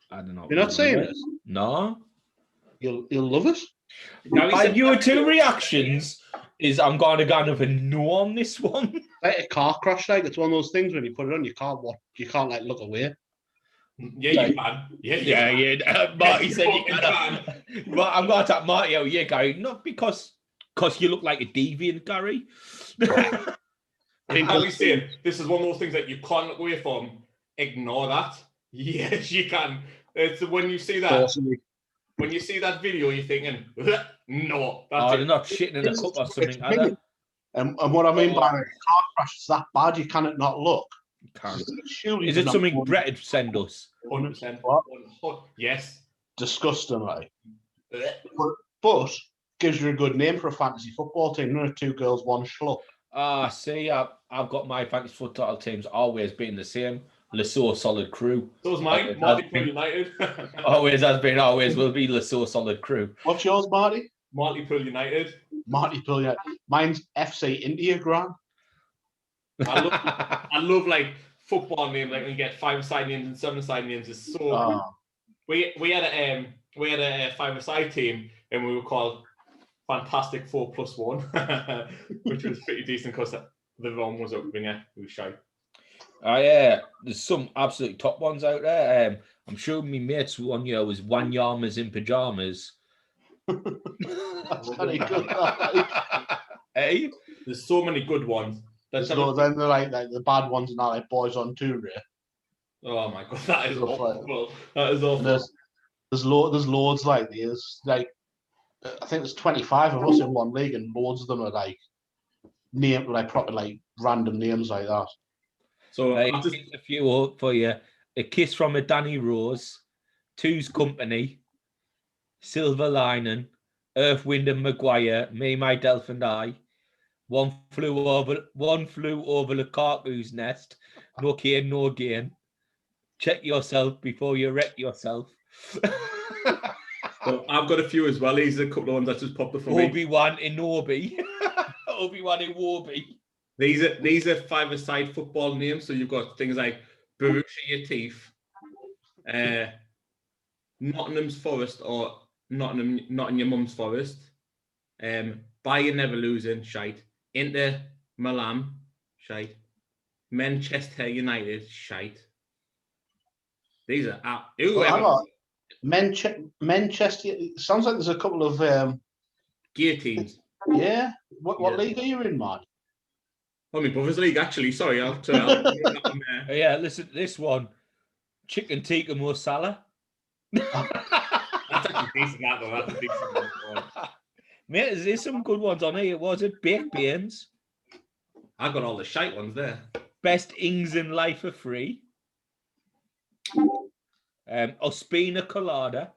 I don't know. You're not saying it? No. You'll love it. My viewer two reactions is I'm going to go with a no on this one. Like a car crash, like it's one of those things when you put it on, you can't like look away. Yeah, like, you can. Yeah. Marty said you can. Well, I'm going to tap Marty out. Yeah, Gary. Not because you look like a deviant, Gary. How we saying this is one of those things that you can't look away from. Ignore that. Yes, you can. It's when you see that. Awesome. When you see that video, you're thinking, no. They're not shitting in a cup or something, are they? And what I mean by a car crash is that bad, you cannot not look. You can't. Surely is it something Brett would send us? 100%. Yes. Disgusting, like. But gives you a good name for a fantasy football team. None of Two Girls, One Schluck. See, I've got my fantasy football teams always being the same. Lasso Solid Crew. So's mine. Always Marty has Pull been. United. Always has been, always will be Lasso Solid Crew. What's yours, Marty? Marty Pull United. Marty Pillion. Mine's FC India Grand. I love like football names, like when you get 5-a-side names and 7-a-side names. Is so Oh, we had a 5-a-side team and we were called Fantastic 4+1, which was pretty decent because the one was a winger who was shy. There's some absolute top ones out there. I'm sure my mates one year was Wanyamas in pajamas. that's very good. Hey, There's so many good ones. So then they're like the bad ones and like boys on tour. Oh my god, that is Stuff like awful. That is awful. There's loads like these. Like I think there's 25 of us in one league, and loads of them are like proper like random names like that. So hey, I'm just a few up for you. A Kiss from a Danny Rose, Two's Company, Silver Lining, Earth, Wind and Maguire, Me, My Delph and I. One flew over the cuckoo's nest. No gain, no gain. Check yourself before you wreck yourself. so I've got a few as well. These are a couple of ones that just popped up for me. Obi-Wan Inobi. Obi-Wan Iwobi. These are 5-a-side football names. So you've got things like Borussia Your Teeth, Nottingham's Forest or Nottingham, not in your mum's forest. Bayern Never Losing, shite. Inter Milan, shite. Manchester United, shite. These are Manchester. Sounds like there's a couple of gear teams. Yeah. What league are you in, Mark? Oh, my brother's league, actually. Sorry, I'll yeah, listen to this one. Chicken tikka masala. That's actually decent, that though. That's a decent one. Mate, there's some good ones on here. Was it baked beans? I got all the shite ones there. Best ings in life are free. Ospina colada.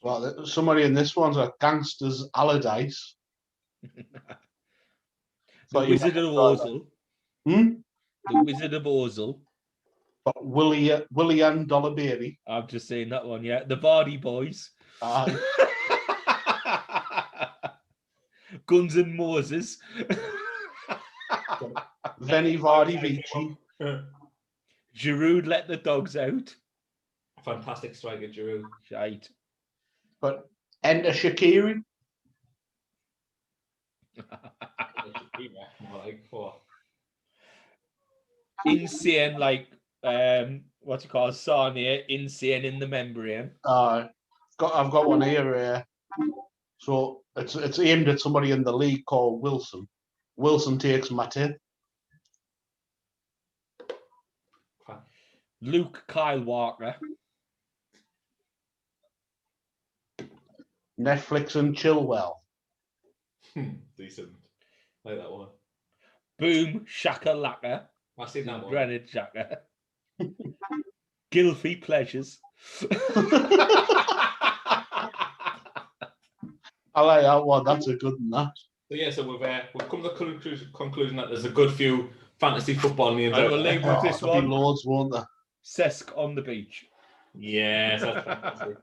Well, somebody in this one's a Gangsters Allardyce. The Wizard of Ozel. The Wizard of Ozel. But William Dollarberry. I've just seen that one, yeah. The Vardy Boys. Guns and Moses. Veni Vardy Vici. Giroud let the dogs out. Fantastic striker, Giroud. Shite. But enter Shaqiri. Insane, like what's it called? Sarnia, insane in the membrane. I've got one here. So it's aimed at somebody in the league called Wilson. Wilson takes Mate. Luke Kyle Walker. Netflix and Chilwell. Decent. Like that one. Boom Shaka Laka. I've seen that one. Granite Shaka. Gilfy Pleasures. I like that one. That's a good one. That. So yeah, so we've come to the conclusion that there's a good few fantasy football names. I will leave with this one. Loads, won't there? Sesk on the beach. Yes, that's fantastic.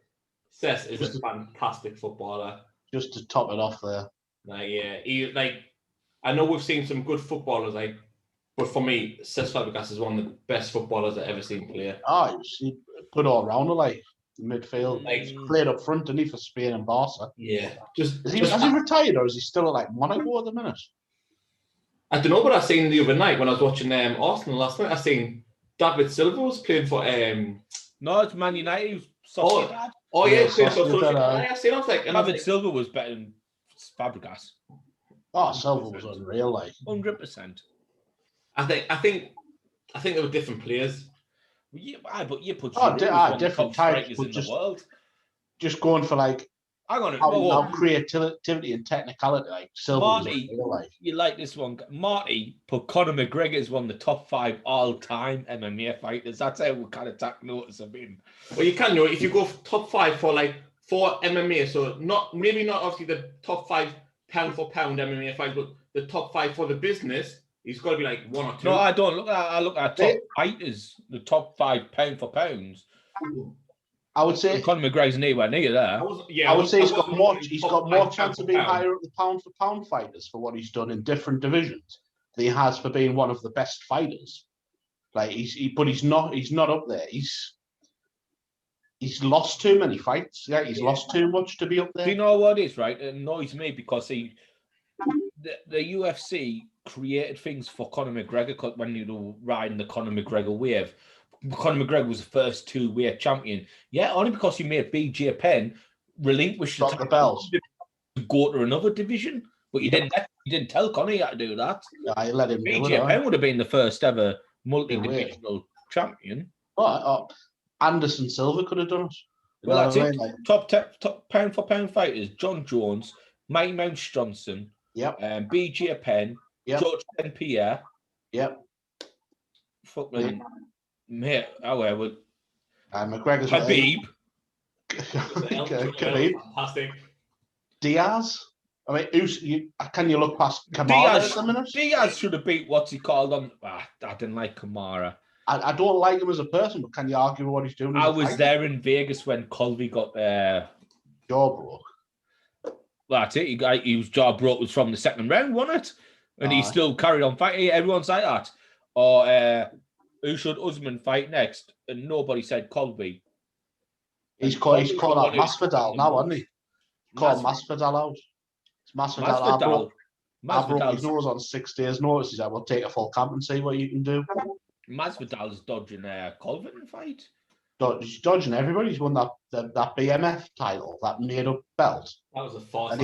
Cesc is a fantastic footballer. Just to top it off there. I know we've seen some good footballers, but for me, Cesc Fabregas is one of the best footballers I've ever seen play. He's good all rounder, like midfield. He's played up front, didn't he, for Spain and Barca? Yeah. Has he retired, or is he still at like Monaco at the minute? I don't know, but I seen the other night when I was watching Arsenal last night. I seen David Silva was playing for No, it's Man United. Sociedad. Oh yeah, he's playing for Sociedad. I seen. I was like, David Silva was better than Fabregas. Oh, Silva was unreal, like 100%. I think they were different players. But you put different types in the world. Just going for like how creativity and technicality, like Silva. Marty, you like this one? Marty put Conor McGregor as one of the top 5 all-time MMA fighters. That's how we kind of take notice of him. Well, you can know if you go top 5 for MMA, so maybe not obviously the top 5 pound for pound MMA fights, but the top 5 for the business. He's got to be like 1 or 2. No, I don't look at. I look at top fighters, the top 5 pound for pounds. I would say Conor McGregor's nowhere near there. I would say he's got more chance of being higher up the pound for pound fighters for what he's done in different divisions than he has for being one of the best fighters. Like but he's not up there. He's lost too many fights. Yeah, he's lost too much to be up there. Do you know what it is, right? It annoys me because the UFC created things for Conor McGregor when you were riding the Conor McGregor wave. Conor McGregor was the first 2-weight champion. Yeah, only because he made BJ Penn relinquish the belt to go to another division. But you didn't tell Conor you had to do that. I let him. BJ Penn would have been the first ever multi-divisional champion. Anderson Silva could have done it. Well, that's it. Top pound for pound fighters: John Jones, Mike Mount Johnson, BJ Penn, George St. Pierre. Fucking mate, McGregor's Khabib. Fantastic. Diaz. I mean, can you look past Kamara at the minute? Diaz should have beat what's he called on. I didn't like Kamara. I don't like him as a person, but can you argue with what he's doing? I was there in Vegas when Colby got jaw broke. Well, that's it. He was jaw broke was from the second round, wasn't it? And he still carried on fighting. Everyone's like that. Or who should Usman fight next? And nobody said Colby. He's called out Masvidal now, hasn't he? Called Masvidal out. It's Masvidal. I broke his nose on 6 days' notice. He said, "We'll take a full camp and see what you can do." Masvidal's dodging a Colvin fight. He's dodging everybody. He's won that BMF title, that made-up belt. That was a farce. And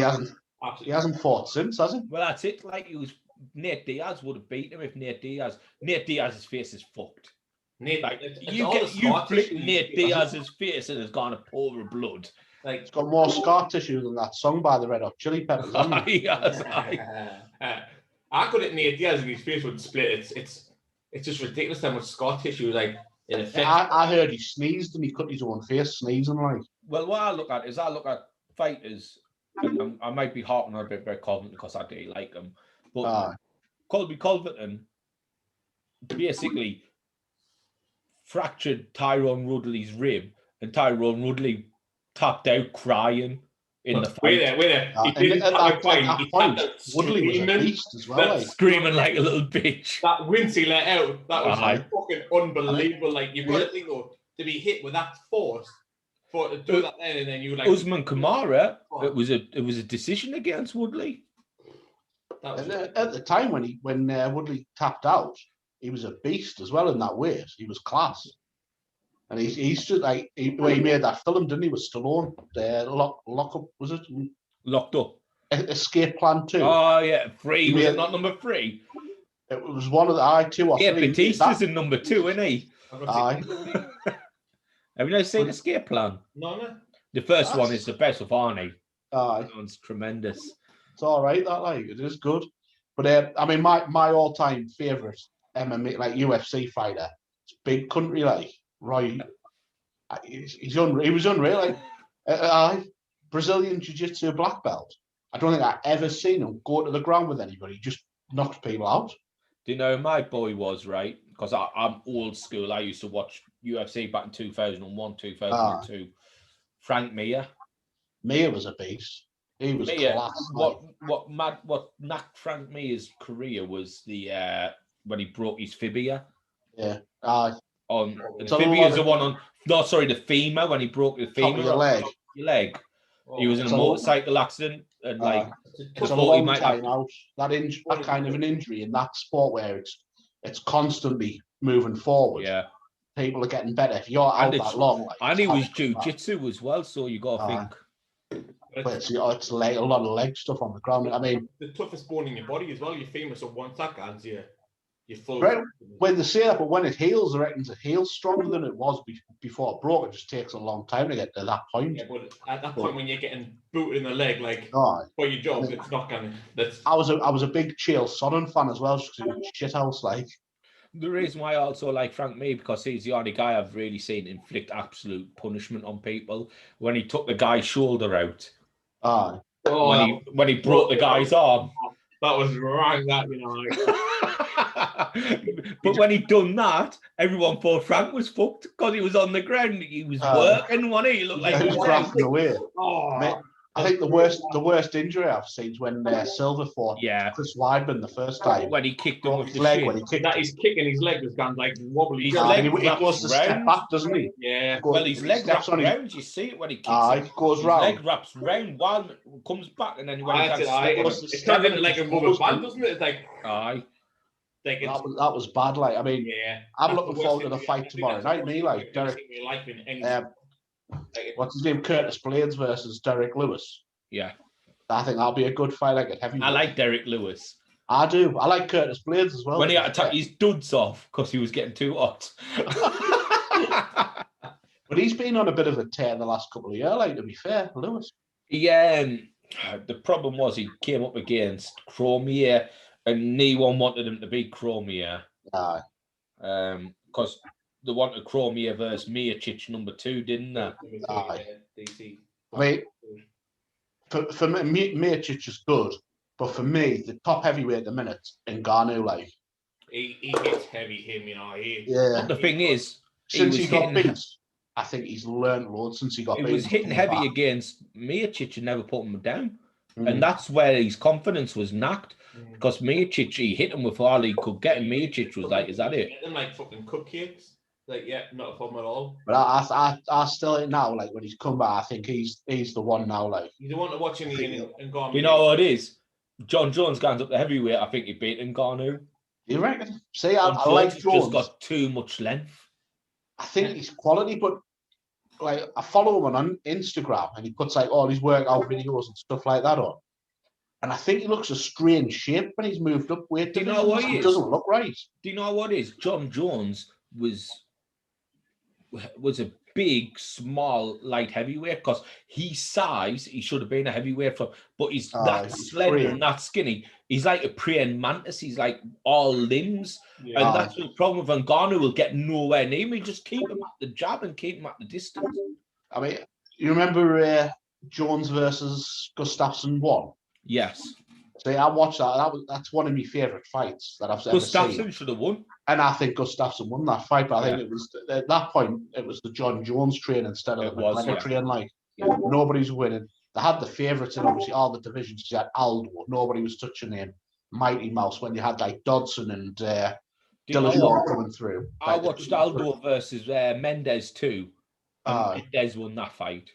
he hasn't fought since, has he? Well, that's it. Like Nate Diaz would have beaten him if Nate Diaz's face is fucked. You flick Nate Diaz's face and it's gone a pour of blood. Like, it's got more scar tissue than that song by the Red Hot Chili Peppers, hasn't it? I could hit Nate Diaz and his face would split. It's just ridiculous how much scar tissue in a face. I heard he sneezed and he cut his own face sneezing like. Well, what I look at fighters, and I might be harping on a bit about Covington because I do like him, but Colby Covington basically fractured Tyrone Woodley's rib, and Tyrone Woodley tapped out crying in the fight. Wait there. He didn't at that point. Woodley was a beast as well. Screaming like a little bitch. That wince he let out, that was fucking unbelievable. Like, you've got to think, to be hit with that force, to do that then, and then you like... Usman Kamara, it was a decision against Woodley. At the time when Woodley tapped out, he was a beast as well in that weight. He was class. And he's just like he made that film, didn't he? With Stallone, Lock Up, was it? Locked Up. Escape Plan 2. Oh yeah, 3. Was it not number 3? It was one of the 2 or 3. Yeah, Batista's in number 2, isn't he? Aye. Have you not seen Escape Plan? No. The first one is the best with Arnie. Aye. That one's tremendous. It's all right. It is good. But I mean, my all-time favorite MMA UFC fighter, it's Big Country Roy. He was unreal. Brazilian Jiu-Jitsu black belt. I don't think I've ever seen him go to the ground with anybody. He just knocked people out. Do you know who my boy was, right? Because I'm old school. I used to watch UFC back in 2001, 2002. Frank Mir. Mir was a beast. He was class. What knocked Frank Mir's career was the when he broke his fibia. Yeah. The fibia is the one on. No, sorry, the femur, when he broke the femur. Your leg. He was in a motorcycle accident and it's a long time out. That kind of an injury in that sport where it's constantly moving forward. Yeah. People are getting better. If you're out that long, and he was jiu-jitsu as well, so you got to think. But it's like a lot of leg stuff on the ground. I mean, the toughest bone in your body as well. Your femur, so once that guns you. When they say that, but when it heals, I reckon it heals stronger than it was before it broke. It just takes a long time to get to that point. Yeah, but at that point, when you're getting booted in the leg, for your job, it's not going to. I was a big Chael Sonnen fan as well, just because he was shithouse like. The reason why I also like Frank Mir because he's the only guy I've really seen inflict absolute punishment on people. When he took the guy's shoulder out, when he broke the guy's arm. That was right. That But when he'd done that, everyone thought Frank was fucked because he was on the ground. He was working, wasn't he? He looked like he was grafting away. Oh, Mate, I think the worst injury I've seen is when Silver fought Chris Weidman the first time. When he kicked him with his the leg, shin. when he kicked that he's kicking his leg was gone like wobbly. His and leg he goes to step round. back, doesn't he? Yeah. Well, his leg wraps round. You see it when he kicks it goes his round. leg wraps round while it comes back, and then when he it turns into like a rubber band, doesn't it? It's like that was bad. Like, I mean, I'm looking forward to the fight tomorrow night. Me, like Derek. What's his name? Curtis Blades versus Derek Lewis. Yeah, I think that'll be a good fight. Like heavyweight. I like Derek Lewis. I do. I like Curtis Blades as well. When he had to take his duds off because he was getting too hot. But he's been on a bit of a tear the last couple of years. Like, to be fair, Lewis. Yeah, the problem was he came up against Cormier, and no one wanted him to beat Cormier. Aye. Because they wanted Cormier versus Miocic #2, didn't they? Aye. I mean, for me, Miocic is good, but for me, the top heavyweight at the minute, Ngannou, like. He gets heavy, him, you know. But the thing is, since he got beat, I think he's learned loads since he got beat. He was hitting heavy against Miocic and never put him down. And that's where his confidence was knocked. Because Miocic, he hit him with all he could get, and Miocic was like, is that it? Getting like fucking cupcakes. Like, yeah, not a problem at all. But I still now, like, when he's come back, I think he's the one now, like. You don't want to watch him and go on. You know what it is? John Jones going up the heavyweight, I think he beat Ngannou. You reckon? See, I like Jones. Just got too much length. I think he's quality, but like I follow him on Instagram and he puts like all his workout videos and stuff like that on. And I think he looks a strange shape when he's moved up weight. Do you know what he is? Doesn't look right. Do you know what it is? John Jones was a big, small, light heavyweight because his size, he should have been a heavyweight for, but he's that slender and that skinny. He's like a praying mantis. He's like all limbs. And that's the problem with Ngannou. Will get nowhere near me. Just keep him at the jab and keep him at the distance. I mean, you remember Jones versus Gustafsson 1? Yes. See, I watched that. That's one of my favourite fights that I've ever seen. Gustafsson should have won. And I think Gustafsson won that fight, but I think it was at that point it was the John Jones train instead of the McGregor train. Like nobody's winning. They had the favourites in obviously all the divisions. You had Aldo, nobody was touching him. Mighty Mouse when you had like Dodson and Dillashaw coming through. I watched Aldo versus Mendes too. Mendes won that fight.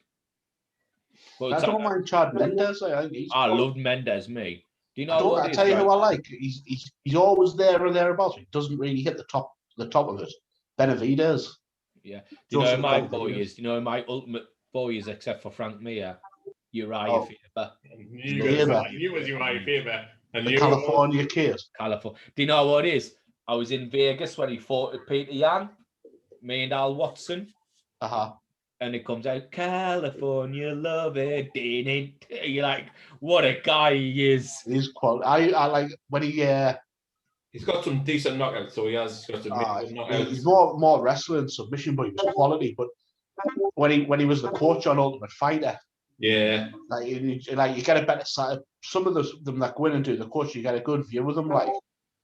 But I don't mind Chad Mendes. I loved Mendes, me. Do you know I tell you who I like? He's always there or thereabouts. He doesn't really hit the top of it. Benavidez. Yeah. Do you know who my boy is? Do you know who my ultimate boy is except for Frank Mir? Uriah Faber. You was Uriah Faber. And the California kid. California. Do you know what it is? I was in Vegas when he fought with Peter Yan, me and Al Watson. And it comes out, California love it. You're like, what a guy he is. He's quality. I like when he's got some decent knockouts, so he has got some knockouts. He's more wrestling submission, but he was quality. But when he was the coach on Ultimate Fighter, like you get a better side. Some of them that go in and do the coach, you get a good view of them. Like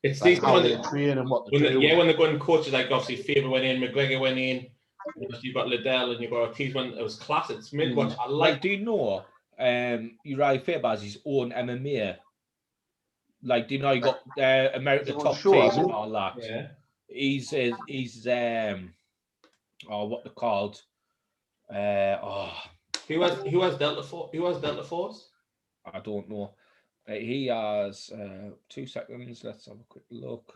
it's like how they train and what they do. When they're going coaches, like obviously Faber went in, McGregor went in. You've got Liddell and you've got Ortiz. When it was class, it's mid-watch. I like. Do you know Uriah Faber has his own MMA? Like, do you know you got America Top Team and all that? Yeah. He's what they're called? Who has Delta Force? Who has Delta Force? I don't know. He has 2 seconds. Let's have a quick look.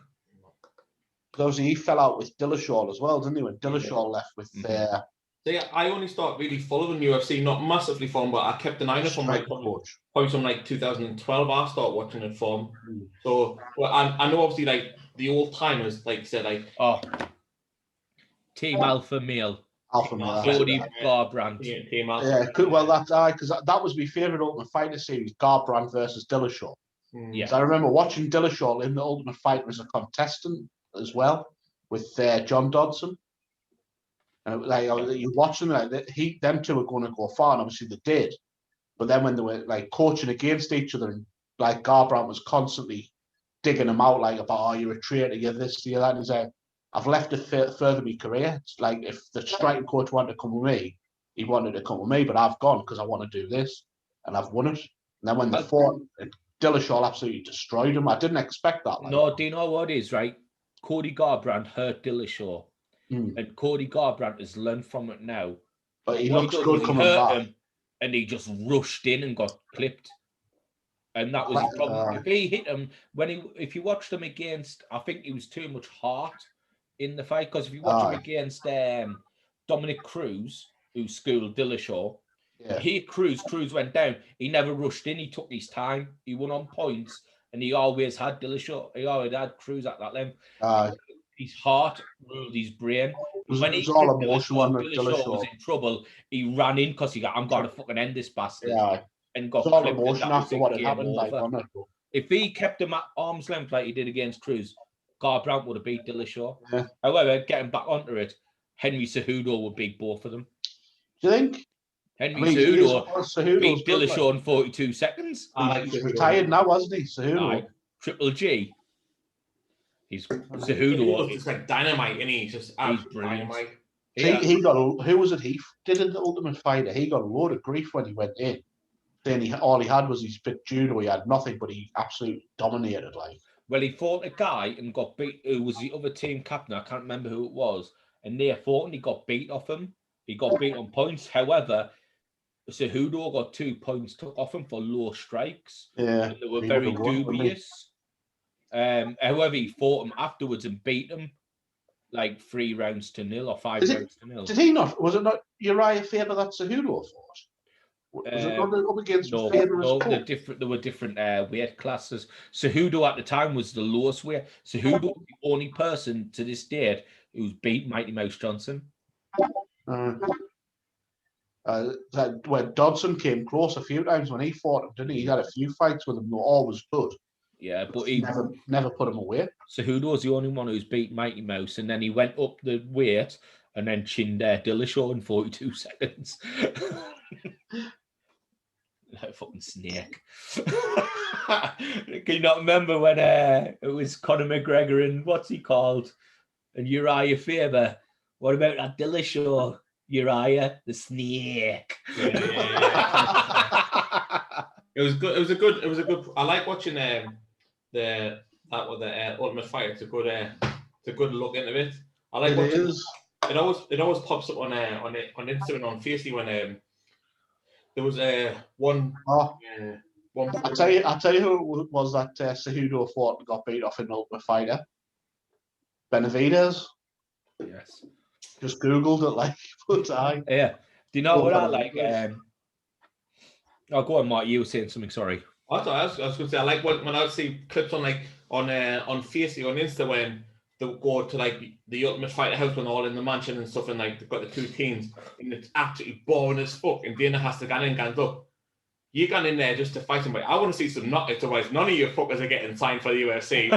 Because he fell out with Dillashaw as well, didn't he? When Dillashaw left with I only started really following UFC, not massively following, but I kept an eye on it from probably from like 2012. I started watching it from. So I know obviously like the old timers, like you said, like Team Alpha Male. Alpha Male. Jody Garbrandt. Team Alpha. Yeah, well because that was my favourite Ultimate Fighter series, Garbrandt versus Dillashaw. Yeah. So I remember watching Dillashaw in the Ultimate Fighter as a contestant as well with John Dodson. And like you watch them, like them two are going to go far, and obviously they did. But then when they were like coaching against each other and like Garbrandt was constantly digging him out, like about, oh, you're a traitor, you're this, you're that. And he's like, I've left it further my career. It's like if the striking coach wanted to come with me, he wanted to come with me, but I've gone because I want to do this, and I've won it. And then when they fought, Dillashaw absolutely destroyed him. I didn't expect that. Like. No, do you know what it is, right? Cody Garbrandt hurt Dillashaw, and Cody Garbrandt has learned from it now. But he what looks he good coming back. him, and he just rushed in and got clipped. And that was the problem. If he hit him, if you watched him against, I think he was too much heart in the fight. Because if you watch him against Dominic Cruz, who schooled Dillashaw, Cruz went down. He never rushed in. He took his time. He won on points, and he always had Dillashaw. He always had Cruz at that length. His heart ruled his brain. When he all Dillashaw was in trouble, he ran in because he got, I'm going to fucking end this bastard. Yeah. And got all emotion after what had happened. Like, if he kept him at arm's length like he did against Cruz, Garbrandt would have beat Dillashaw. Yeah. However, getting back onto it, Henry Cejudo would beat both of them. Do you think? Henry Cejudo beat Dillashaw in 42 seconds. He's retired now, wasn't he? Cejudo. Triple G. He's Cejudo. It's like dynamite, and he's just dynamite. He got who was it? He did in the Ultimate Fighter. He got a load of grief when he went in. Then all he had was his bit judo. He had nothing, but he absolutely dominated. Like, well, he fought a guy and got beat. Who was the other team captain? I can't remember who it was. And they fought, and he got beat off him. He got beat on points. However, Cejudo got 2 points took off him for low strikes. Yeah, and they were very dubious. However, he fought him afterwards and beat him like 3 rounds to 0 or 5 rounds to 0. Did he not? Was it not Uriah Faber that Cejudo fought? Was it not up against Faber? No, there were different weight classes. Cejudo at the time was the lowest weight. Cejudo was the only person to this date who's beat Mighty Mouse Johnson. When Dodson came close a few times when he fought him, didn't he? He had a few fights with him, they were always good. Yeah, but he never put him away. Cejudo was the only one who's beat Mighty Mouse, and then he went up the weight and then chinned Dillashaw in 42 seconds. Like a fucking snake. Can you not remember when it was Conor McGregor and what's he called? And Uriah Faber? What about that Dillashaw? Uriah the snake. Yeah. It was good. It was a good. I like watching the Ultimate Fighter. It's a good look into it. I like watching. It always pops up on Instagram on Facey when there was one. I tell you who it was that Cejudo fought and got beat off in Ultimate Fighter. Benavidez. Yes. Just Googled it like put eye. Yeah. Do you know what I like? Oh, go on, Mark. You were saying something. Sorry. I was going to say I like when I would see clips on Facey on Insta when they go to like the Ultimate Fighter house when they're all in the mansion and stuff, and like they've got the 2 teams, and it's absolutely boring as fuck. And Dana has to go in and go, look, you're going in there just to fight somebody. I want to see some knockouts, otherwise none of you fuckers are getting signed for the UFC.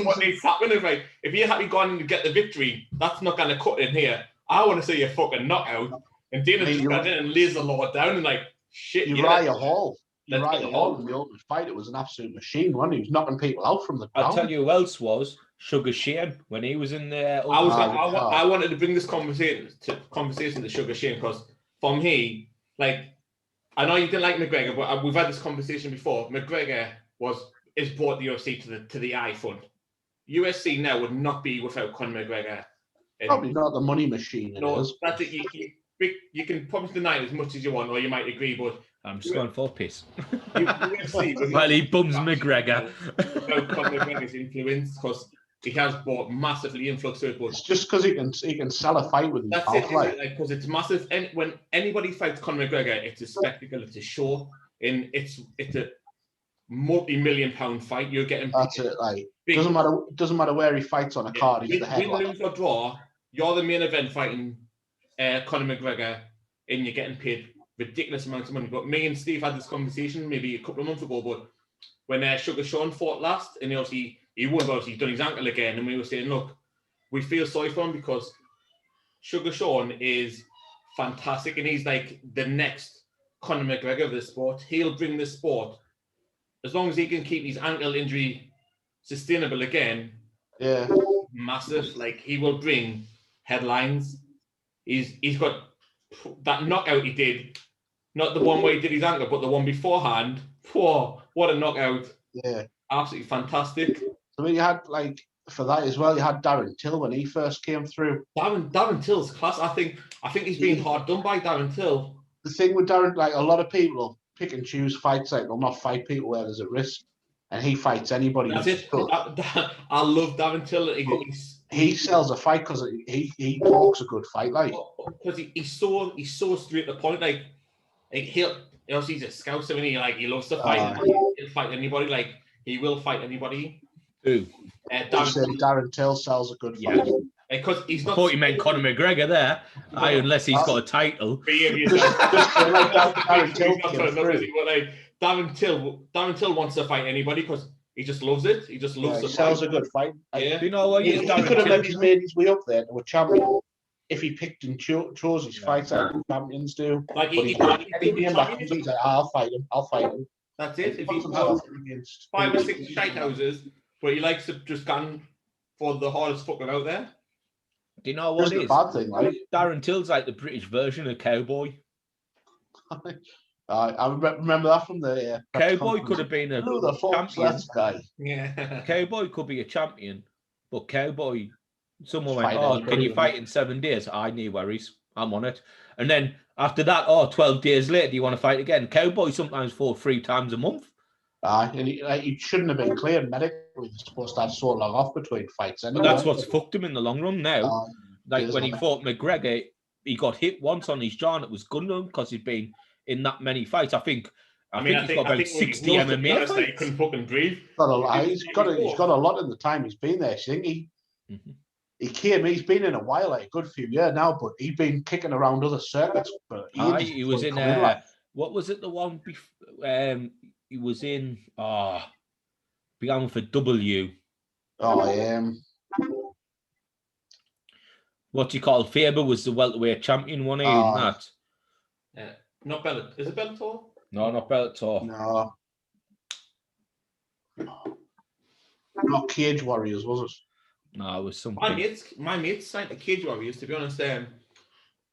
What needs happening? Like, if you're happy going to get the victory, that's not going to cut in here. I want to see a fucking knockout. And Dana just got in and lays the law down and like, shit. Uriah Hall in the Ultimate Fighter was an absolute machine, wasn't he? He was knocking people out from the ground. I'll tell you who else was Sugar Shane when he was in there. I wanted to bring this conversation to Sugar Shane because for me, like, I know you didn't like McGregor, but we've had this conversation before. McGregor is brought the UFC to the iPhone. UFC now would not be without Conor McGregor. Probably not the money machine. That's it. You can probably deny it as much as you want, or you might agree, but I'm just going for piss. UFC well, he bums McGregor. Without Conor McGregor's influence, because he has brought massively influx to it. But it's just because he can sell a fight with his mouth, because it's massive. And when anybody fights Conor McGregor, it's a spectacle, it's a show, and it's a multi-million-pound fight. You're getting that's it. Like doesn't matter where he fights on a card. He's the headline. Win, lose or draw, you're the main event fighting Conor McGregor, and you're getting paid ridiculous amounts of money. But me and Steve had this conversation maybe a couple of months ago, but when Sugar Sean fought last, and he won, obviously he's done his ankle again, and we were saying, look, we feel sorry for him because Sugar Sean is fantastic, and he's like the next Conor McGregor of the sport. He'll bring the sport, as long as he can keep his ankle injury sustainable again. Yeah. Massive. Like, he will bring headlines. He's got that knockout he did, not the one where he did his ankle, but the one beforehand. Whoa, what a knockout. Yeah. Absolutely fantastic. I mean, you had, like, for that as well, you had Darren Till when he first came through. Darren Till's class. I think he's been hard done by Darren Till. The thing with Darren, like, a lot of people pick and choose fights, like, they'll not fight people where there's a risk, and he fights anybody. That's it. I love Darren Till. He sells a fight because he talks a good fight, like. Because he's so straight to the point. Like he'll, obviously he's a scouser, and he loves to fight. He'll fight anybody. Like, he will fight anybody. Who? Darren Till sells a good fight. Yeah. Because he's not. I thought you meant Conor McGregor there. Unless he's got a title. Darren Till wants to fight anybody because he just loves it. He just loves it. He sells a good fight. Yeah. You know what? He could have maybe made his way up there to a champion if he picked and chose his fights like champions do. Like, he's like, I'll fight him. That's it. If he's got 5 or 6 shite houses, but he likes to just gun for the hardest fucker out there. Do you know what it is? Bad thing, right? Darren Till's like the British version of Cowboy. I remember that from the Cowboy could have been a champion. Guy. Yeah. Cowboy could be a champion, but Cowboy, someone went, "Oh, can you fight in 7 days?" I knew worries. I'm on it. And then after that, 12 days later, do you want to fight again? Cowboy sometimes fought 3 times a month. And he shouldn't have been cleared medically. He's supposed to have so long off between fights. Anyway. That's what's fucked him in the long run now. Like when he fought McGregor, he got hit once on his jaw and it was gun run because he'd been in that many fights. I think he's got about 60 MMA fights. He couldn't fucking breathe. He's got a lot in the time he's been there. I think he's been in a while, like a good few years now, but he's been kicking around other circuits. He was in what was it? The one before he was in began with a W. What do you call Faber was the welterweight champion, wasn't he? Not Bellator. Is it Bellator? No, not Bellator. No. Not Cage Warriors, was it? No, it was something. My mates signed the Cage Warriors, to be honest.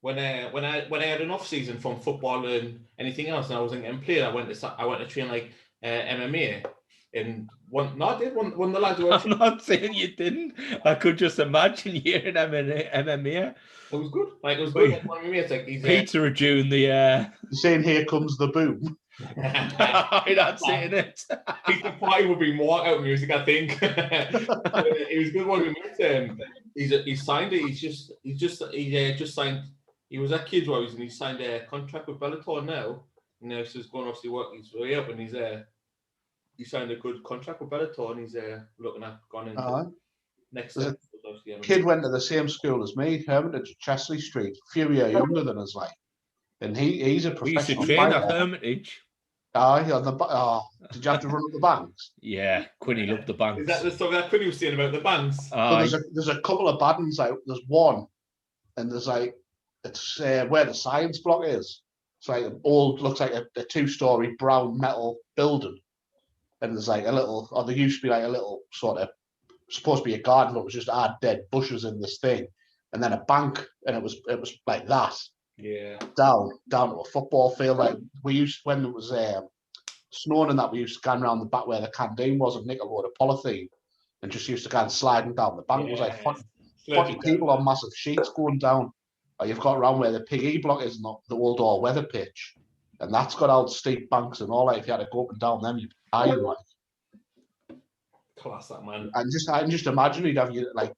When I had an off season from football and anything else, and I wasn't getting played, I went to train like MMA. And one the lads were. I'm not saying you didn't. I could just imagine you in MMA. It was good. Like, it was good. One of my mates, like, he's Peter June, the You're saying "Here Comes the Boom." That's it, innit? Peter Party would be more out music, I think. It was good. One of my mates. He signed it. He just signed. He was at Kids Warriors and he signed a contract with Bellator now. And now he's going obviously working his way up, and he signed a good contract with Bellator, and he's looking at going into next step. Kid went to the same school as me, Hermitage, Chesley Street, a few years younger than us, like. And he's a professional. We used to train at Hermitage. Did you have to run up the banks? Yeah, Quinny loved the banks. Is that the stuff that Quinny was saying about the banks? There's a couple of bad ones. Like, there's one, and there's like it's where the science block is. It's like looks like a 2-story brown metal building. And there's like there used to be like a little sort of, supposed to be a garden, but it was just dead bushes in this thing. And then a bank, and it was like that. Yeah. Down to a football field. Like we used, when it was snowing and that, we used to go around the back where the canteen was and nick a load of polythene and just used to go sliding down the bank. It was like 40 people on massive sheets going down. You've got around where the PE block is, not the old all-weather pitch. And that's got out steep banks and all that. If you had to go up and down them, you'd be dying, like. Class, that man. And just imagine he'd have you, like,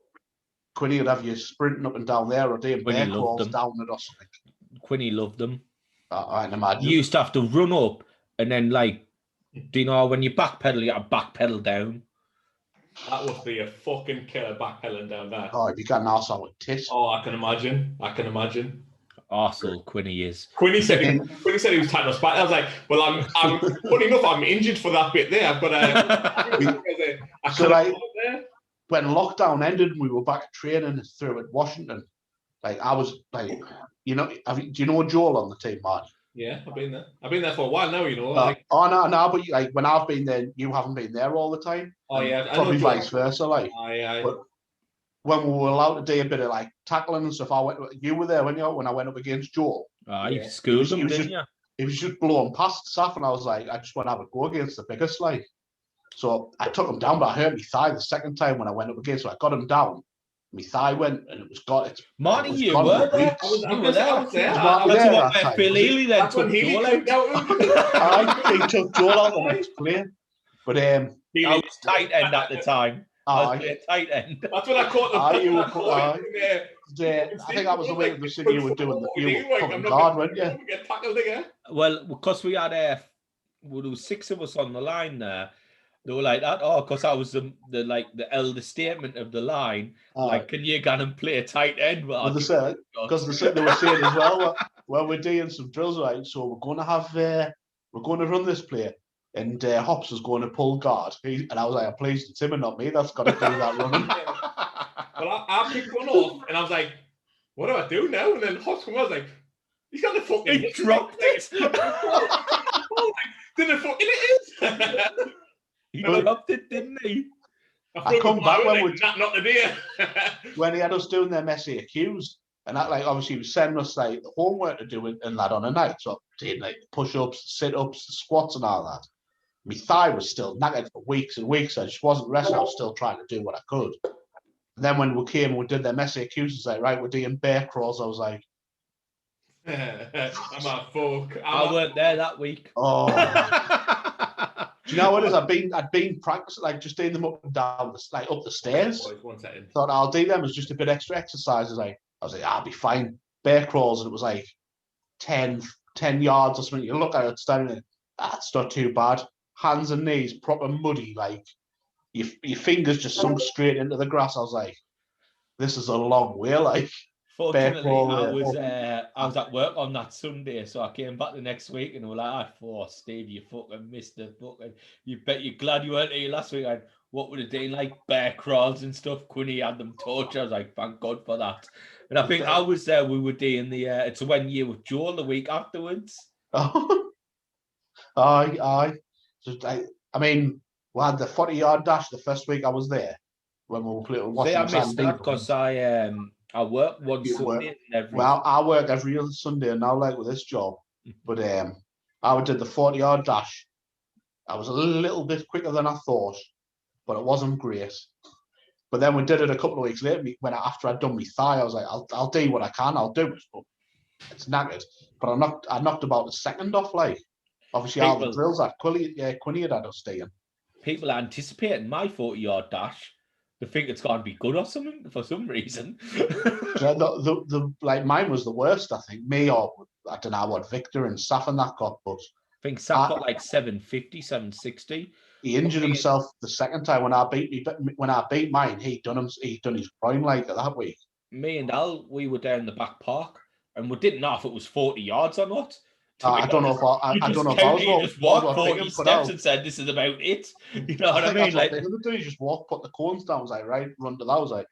Quinny would have you sprinting up and down there or doing bear crawls down it or something. Quinny loved them. I can imagine. You used to have to run up and then, like, do you know when you backpedal, you have to backpedal down. That would be a fucking killer backpedaling down there. Oh, if you got an arsehole with tits. Oh, I can imagine. Arsehole, Quinny is. Quinny said he was tight us back. I was like, well, I'm funny enough, I'm injured for that bit there. I've got when lockdown ended and we were back at training through at Washington, like I was like, do you know Joel on the team, Marty? Yeah, I've been there. I've been there for a while now, you know. No, but like when I've been there, you haven't been there all the time. Oh yeah, probably vice versa. Like, aye. But when we were allowed to do a bit of like tackling and stuff, you were there when I went up against Joel. You schooled him, didn't you? He was just blowing past stuff, and I was like, I just want to have a go against the biggest, like. So I took him down, but I hurt my thigh the second time when I went up against. So I got him down. My thigh went, and it was got. Marty, you were there. You were there. That's Phil Healy then took Joel out. He took Joel out the next play. But I was tight end at the time. I was tight end. That's when I caught the. I think that was the way the city you were doing. You were fucking guard, weren't you? Get tackled again. Well, because we had there was 6 of us on the line there. They were like that. Oh, because I was the elder statement of the line. Like, can you go and play a tight end? Well, they said because they were saying as well. Well, we're doing some drills, right? So we're going to run this play, and Hops is going to pull guard. And I was like, please, it's him and not me. That's got to do that running. Well, I picked one off, and I was like, what do I do now? And then Hops came. I was like, he's got the fucking. He dropped it. Did the fucking it is. He dropped it, didn't he? I come back when we not the deer. When he had us doing them SAQs, and that obviously he was sending us the homework to do and that on a night. So I did push-ups, sit-ups, squats, and all that. My thigh was still knackered for weeks and weeks. I just wasn't resting. I was still trying to do what I could. And then when we came and we did them SAQs, it's like, right, we're doing bear crawls. I was like, I'm a fuck. I weren't there that week. Oh. Do you know what it is? I'd been practicing, like just doing them up and down, up the stairs. Thought I'll do them as just a bit extra exercises. I was like, I'll be fine. Bear crawls, and it was like 10 yards or something. You look at it standing there, that's not too bad. Hands and knees proper muddy, like your fingers just sunk straight into the grass. I was like, this is a long way, like. Fortunately, I was at work on that Sunday, so I came back the next week and they were like, Steve, you fucking missed the fucking. You bet you're glad you weren't here last week. And what would it do, like bear crawls and stuff? Quinny had them tortured. I was like, thank God for that. And I think I was there. We were doing the. It's when you with Joel the week afterwards. Oh, aye. So, I mean, we had the 40-yard dash the first week I was there when we were playing. See, I missed that because I work one Sunday. Well, I work every other Sunday now, like with this job. But I did the 40-yard dash. I was a little bit quicker than I thought, but it wasn't great. But then we did it a couple of weeks later. After I'd done my thigh, I was like, I'll do what I can. I'll do it. But it's knackered. But I knocked about a second off. Like obviously, all the drills that Quinny had us doing. People are anticipating my 40-yard dash. They think it's going to be good or something for some reason. Like mine was the worst, I think. Me or I don't know what Victor and Saf and that got, but I think Saf got like 750, 760. He injured himself the second time when I beat mine. He done his groin like that week. Me and Al, we were down the back park, and we didn't know if it was 40 yards or not. I don't know if I just walked 40 steps and said, "This is about it." You know what I mean? Like they're gonna do is just walk, put the cones down. I was like, right, run to that. I was like,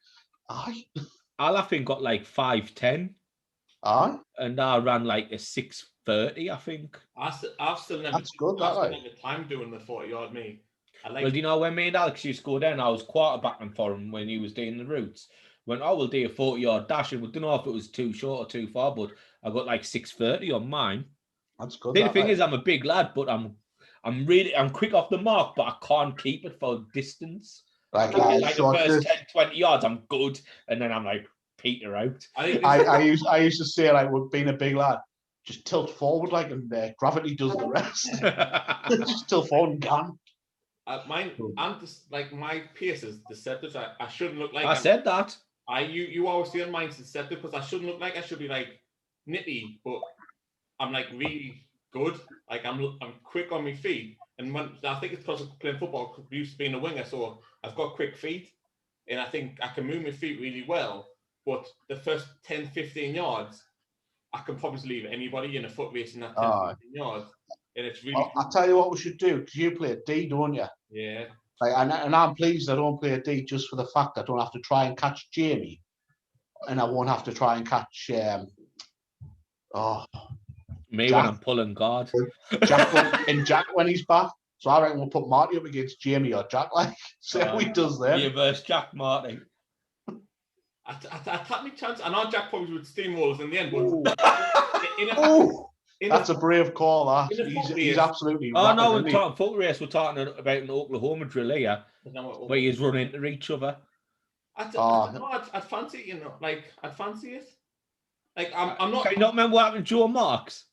aye. I think got like 5:10. Aye. And I ran like a 6:30, I think. I've still never. That's good. I've never time doing the 40-yard me. Well, you know when me and Alex used to go down, I was quarterbacking for him when he was doing the routes. When I will do a 40-yard dash, and we don't know if it was too short or too far, but I got like 6:30 on mine. That's good. The thing is, I'm a big lad, but I'm quick off the mark, but I can't keep it for distance. Like the first 10, 20 yards, I'm good, and then I'm like peter out. I used to say, like, with being a big lad, just tilt forward, like, and gravity does the rest. Just tilt forward and gone. Mine, I'm just like my pace is deceptive. I shouldn't look like. I said that. You always say mine's deceptive because I shouldn't look like I should be like nitty, but I'm like really good. Like I'm quick on my feet, and I think it's because of playing football. Used to being a winger, so I've got quick feet, and I think I can move my feet really well. But the first 10, 15 yards, I can probably leave anybody in a foot race in that 10, 15 yards, and it's really. I'll tell you what we should do because you play a D, don't you? Yeah. Like, and I'm pleased I don't play a D just for the fact I don't have to try and catch Jamie, and I won't have to try and catch Me Jack. when I'm pulling guard. Jack when he's back. So I reckon we'll put Marty up against Jamie or Jack, like, see how he does there. You versus Jack Marty. I take my chance. I know Jack probably would steamroll us in the end, but That's a brave call, that. He's absolutely Oh, rapid, no, we're isn't he? talking foot race. We're talking about an Oklahoma drill here, where you run into each other. I'd fancy it, you know. Like, I'd fancy it. Like, I'm not... Can you not remember what happened to Joe Marks?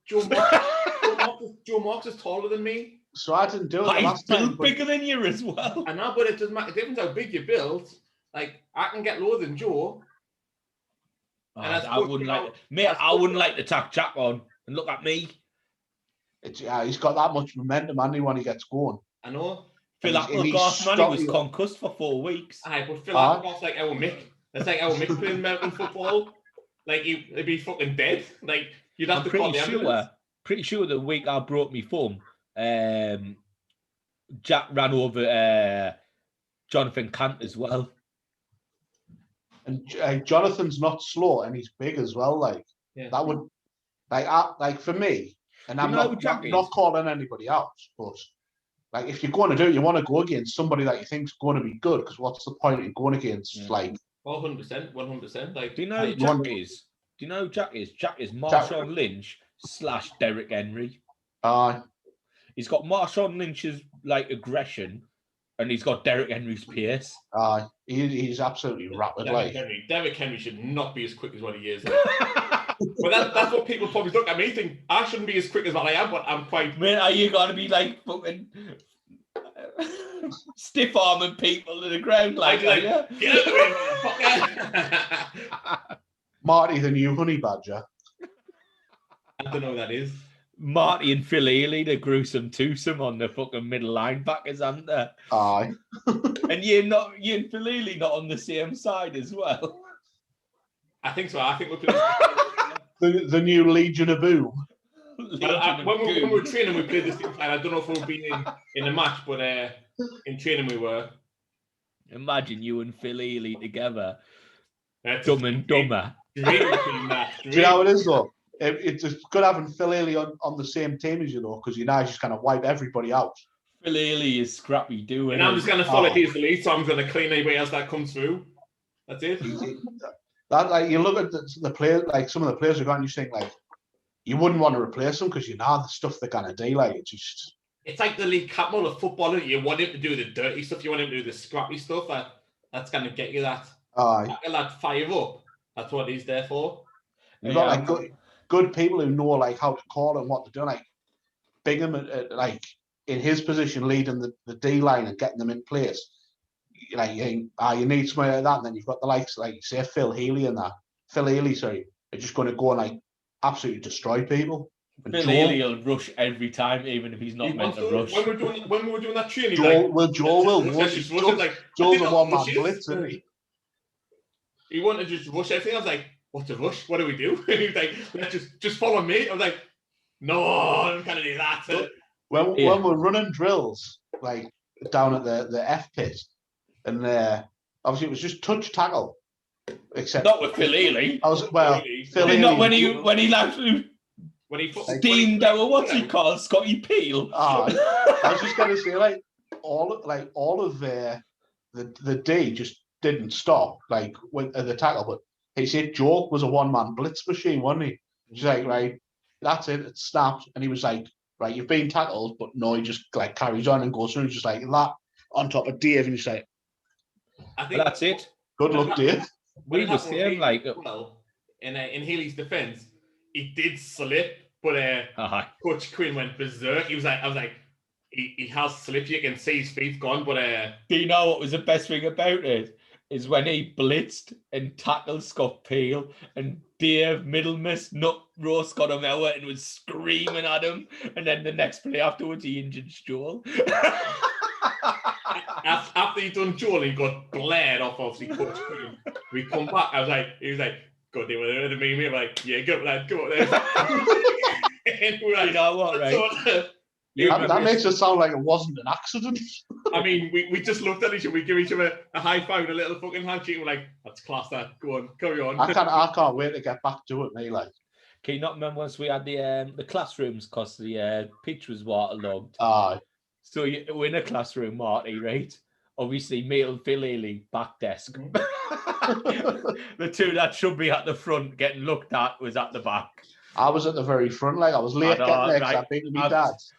Joe Marks is taller than me. So I didn't do it the He's last time. built bigger than you as well. I know, but it doesn't matter. It depends how big you build. Like, I can get lower than Joe. I wouldn't like to tack Jack on and look at me. He's got that much momentum, and when he gets going. I know. Phil Applegarth, man, he was concussed for 4 weeks. Aye, but Phil Applegarth's like our Mick. That's like our Mick playing American football. Like, he'd be fucking dead. Like, you'd have to call the ambulance. Pretty sure the week I broke my thumb, Jack ran over Jonathan Cant as well. And Jonathan's not slow, and he's big as well. Like, that would, like for me, and I'm not calling anybody out, but like, if you're going to do it, you want to go against somebody that you think's going to be good, because what's the point in going against like? 100%. Like, do you know who Jack is? Do you know who Jack is? Jack is Marshawn Lynch / Derrick Henry. He's got Marshawn Lynch's like aggression, and he's got Derrick Henry's pace. He's absolutely rapid. Derrick Henry should not be as quick as what he is. But that's what people probably look at me think. I shouldn't be as quick as what I am, but I'm quite. Man, are you gonna be like fucking stiff arming people to the ground like that? Yeah? Get out of the way, motherfucker! Marty, the new honey badger. I don't know who that is. Marty and Phil Healy, the gruesome twosome on the fucking middle linebackers, aren't they? Aye. And you and Phil Healy not on the same side as well. I think so. I think we're playing the new Legion of Boom. When we were training, we played this thing. I don't know if we'll be in a match, but in training we were. Imagine you and Phil Healy together. Dumb and Dumber. Do you know how it is though? It's good having Phil Healy on the same team as you though, because you know he's just kind of wipe everybody out. Phil Healy is scrappy doing. And I'm just going to follow his lead, so I'm going to clean anybody else that comes through. That's it. That, like, you look at the players, like some of the players we've got, and you think like you wouldn't want to replace them because you know the stuff they're going to do. Like, it's like the Lee Catmull of football. You want him to do the dirty stuff. You want him to do the scrappy stuff. That's going to get you that. That fire up. That's what he's there for. You've got like good people who know like how to call and what to do. Like Bingham, like in his position, leading the D line and getting them in place. Like you need somebody like that, and then you've got the likes like say Phil Healy, are just going to go and like absolutely destroy people. And Phil Healy will rush every time, even if he's not meant to rush. When we were doing that training, Joel will rush. Joel's a one-man blitz, isn't he? He wanted to just rush everything. I was like, "What's a rush? What do we do?" And he was like, "Let's just follow me." I was like, "No, I'm gonna do that." When we're running drills, like down at the F pit, and obviously it was just touch tackle, except not with Phil Healy. Phil Healy. Not when he steamed out. What's he called? Scotty Peel. I was just gonna say like all of the D just didn't stop like at the tackle, but he said Joe was a one-man blitz machine, wasn't he? He's like, right, that's it, it snapped, and he was like, right, you've been tackled, but no, he just like carries on and goes through, just like that on top of Dave, and you say, I think that's it. Good luck, Dave. We was saying like, in Healy's defense, he did slip, but Coach Quinn went berserk. I was like, he has slipped. You can see his feet gone, but do you know what was the best thing about it? Is when he blitzed and tackled Scott Peel, and Dave Middlemas nut roast got him out and was screaming at him, and then the next play afterwards he injured Joel. After he done Joel, he got blared off obviously Coach Quinn. We come back, he was like, God, they were the meme. I'm like, yeah, go up there. And we're like, you know what, right? That makes it sound like it wasn't an accident. I mean, we just looked at each other, we give each other a high five and a little fucking handshake. We're like, that's class, that. Go on, carry on. I can't wait to get back to it, me. Like, Can you not remember once we had the classrooms because the pitch was waterlogged? Aye. So we're in a classroom, Marty, right? Obviously, me and Phil Ely, back desk. The two that should be at the front getting looked at was at the back. I was at the very front, like I was late I know, getting there because right. I've been to my dad's.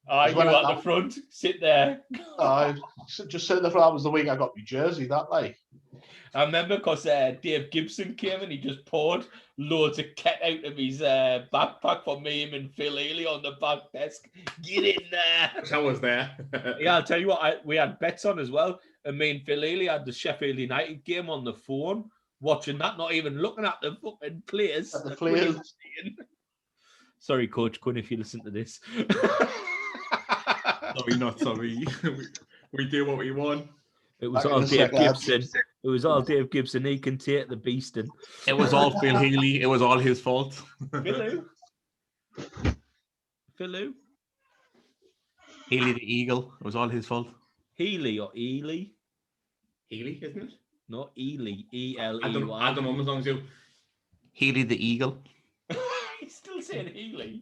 You when at the front, sit there. Just sitting there for that was the week I got my jersey, that like. I remember because Dave Gibson came and he just poured loads of kit out of his backpack for me, him and Phil Ely on the back desk. Get in there. I was there. Yeah, I'll tell you what, we had bets on as well. And me and Phil Ely had the Sheffield United game on the phone, watching that, not even looking at the fucking players. At the players. Sorry, Coach Quinn, if you listen to this. Sorry, not sorry. we do what we want. It was all Dave Gibson. It was all Dave Gibson. He can take the beasting. It was all Phil Healy. It was all his fault. Phil who? Healy the Eagle. It was all his fault. Healy or Ely? Healy, isn't it? Not Ely. E-L-E-Y. I don't know as long as you. Healy the Eagle. He's still saying Healy.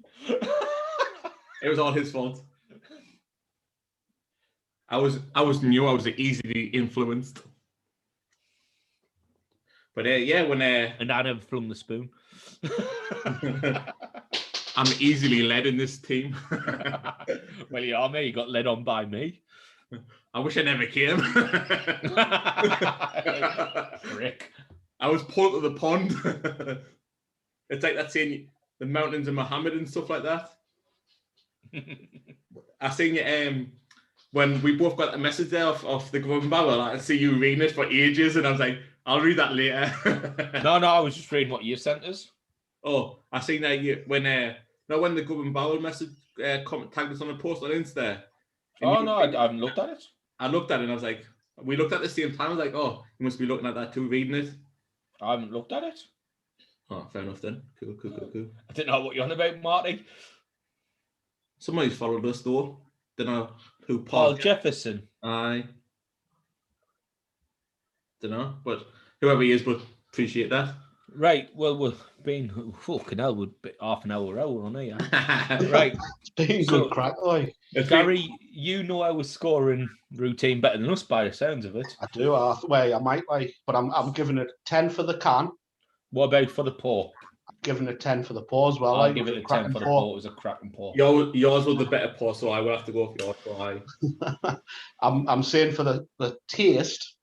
It was all his fault. I was new. I was easily influenced. But yeah, when and I never flung the spoon. I'm easily led in this team. Well, you are, mate. You got led on by me. I wish I never came. Rick. I was pulled to the pond. It's like that saying the mountains of Muhammad and stuff like that. I seen you when we both got a message there of the Grub Barrel. I see you reading it for ages, and I was like, I'll read that later. No, I was just reading what you sent us. Oh, I seen that when the Grub Barrel message tagged us on a post on Insta. Oh no, I haven't looked at it. I looked at it and I was like, we looked at the same time. I was like, oh, you must be looking at that too, reading it. I haven't looked at it. Oh, fair enough then. Cool. I didn't know what you're on about, Marty. Somebody's followed us though. Don't know who. Paul Jefferson. Aye. Don't know, but whoever he is, but appreciate that. Right. Well, we've been fucking hell. We'd be half an hour on here. Right. It's been good crack, like. Gary, you know our scoring routine better than us by the sounds of it. I do. I might like, but I'm giving it 10 for the can. What about for the pour? I'm giving it 10 for the pour as well. I'll give it a 10 for the pour. It was a cracking pour. Yours was the better pour, so I will have to go for yours. So I'm saying for the taste,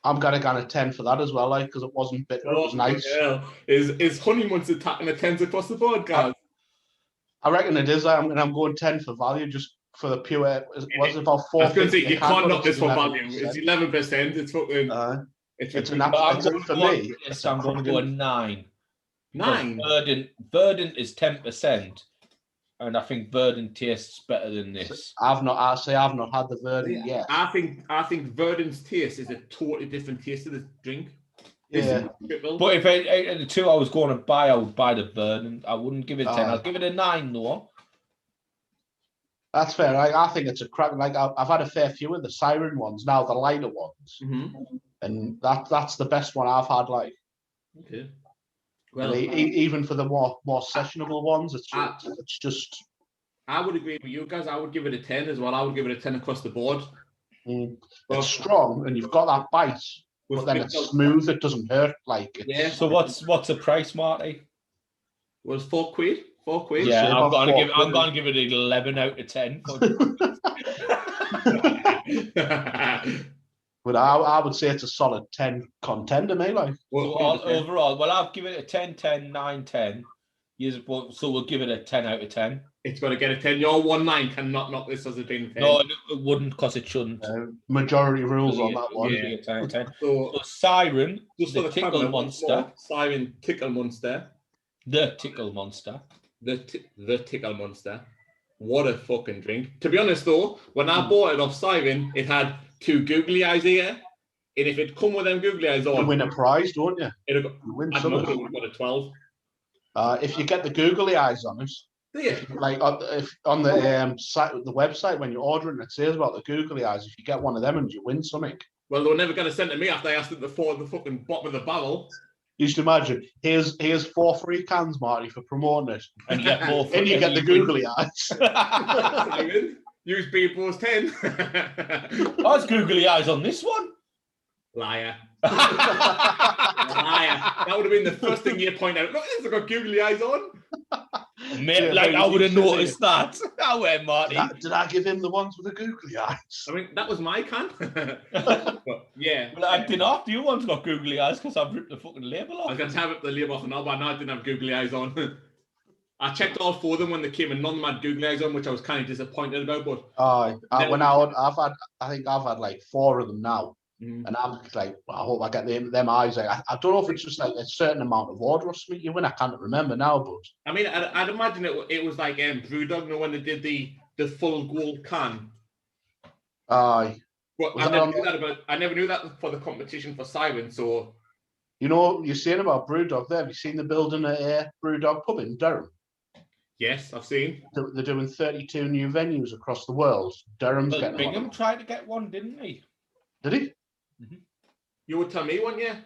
I'm gonna get a 10 for that as well, like, because it wasn't bitter, it was nice. Yeah. Is Honeymoon's attacking the 10s across the board, guys? I reckon it is. I'm going 10 for value, just for the pure. Was about 4. I was going to say you can't knock this for value. It's 11%. It's fucking. It's an absolute for me. Yes, I'm going to go a 9. 9. Verdant is 10%, and I think Verdant tastes better than this. I've not had the Verdant yet. I think Verdant's taste is a totally different taste to this drink. Yeah. But if out of the two I was going to buy, I would buy the Verdant. I wouldn't give it a 10. I'll give it a 9 though. That's fair. I think it's a crack. Like I've had a fair few of the Siren ones, now the lighter ones, and that's the best one I've had. Like, okay. Well, even for the more sessionable ones, it's just. I would agree with you guys. I would give it a 10 as well. I would give it a 10 across the board. It's strong, and you've got that bite, but then it's smooth. It doesn't hurt. Like, yeah. So what's the price, Marty? Was £4. £4. Yeah, I'm going to give it an 11 out of 10. But I would say it's a solid 10 contender, mate. Like, overall, I'll give it a 10, 10, 9, 10. So we'll give it a 10 out of 10. It's going to get a 10. Your 1-9 cannot knock this as a 10. No, it wouldn't, because it shouldn't. Majority rules on that one. Yeah, 10 out of 10. So Siren, the tickle monster. Siren tickle monster. The tickle monster. The tickle monster. What a fucking drink. To be honest though, when I bought it off Siren, it had 2 googly eyes here. And if it come with them googly eyes on, you win a prize, don't you? You win something. Got a 12. If you get the googly eyes on it, like if on the site, the website, when you're ordering, it says about the googly eyes. If you get one of them and you win something. Well, they were never going to send it to me after I asked it for the fucking bottom of the barrel. You should imagine. Here's 4 free cans, Marty, for promoting it, And you get more. and you get the googly eyes. Simon, use Beard Bros 10. How's googly eyes on this one? Liar. Liar. That would have been the first thing you'd point out. Look, it's got googly eyes on. Mate, Yeah, like but I would you have said noticed that. I went, Marty. Did I give him the ones with the googly eyes? I mean, that was my can. But, yeah. Well, I didn't have to. One's got googly eyes because I've ripped the fucking label I off. was going to have the label off and all, but no, I didn't have googly eyes on. I checked all 4 of them when they came and none of them had googly eyes on, which I was kind of disappointed about. But I think I've had like 4 of them now. And I'm like, well, I hope I get them eyes. I don't know if it's just like a certain amount of order or something you win. I can't remember now, but I mean, I'd imagine it was like Brewdog, you know, when they did the full gold can. aye. But I never knew that for the competition for Siren. So You know, you're saying about Brewdog there. Have you seen the building at Brewdog Pub in Durham? yes, I've seen. They're doing 32 new venues across the world. Durham's Well, getting Bingham one. tried to get one, didn't he? Did he? You would tell me one, yeah.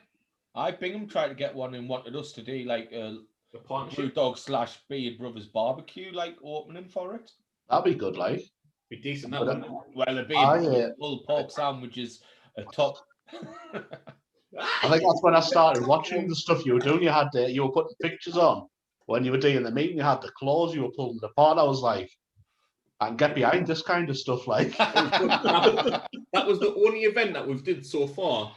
Bingham tried to get one and wanted us to do like a The partnership. Brewdog / Beard Brothers barbecue, like opening for it. That'd be good, like. Be decent, that But, wouldn't it? Well, the Beard Aye, Brothers yeah. pulled pork sandwiches, a top. I think that's when I started watching the stuff you were doing. You were putting pictures on when you were doing the meeting. You had the claws, you were pulling them apart. I was like, I can get behind this kind of stuff. Like That was the only event that we've did so far,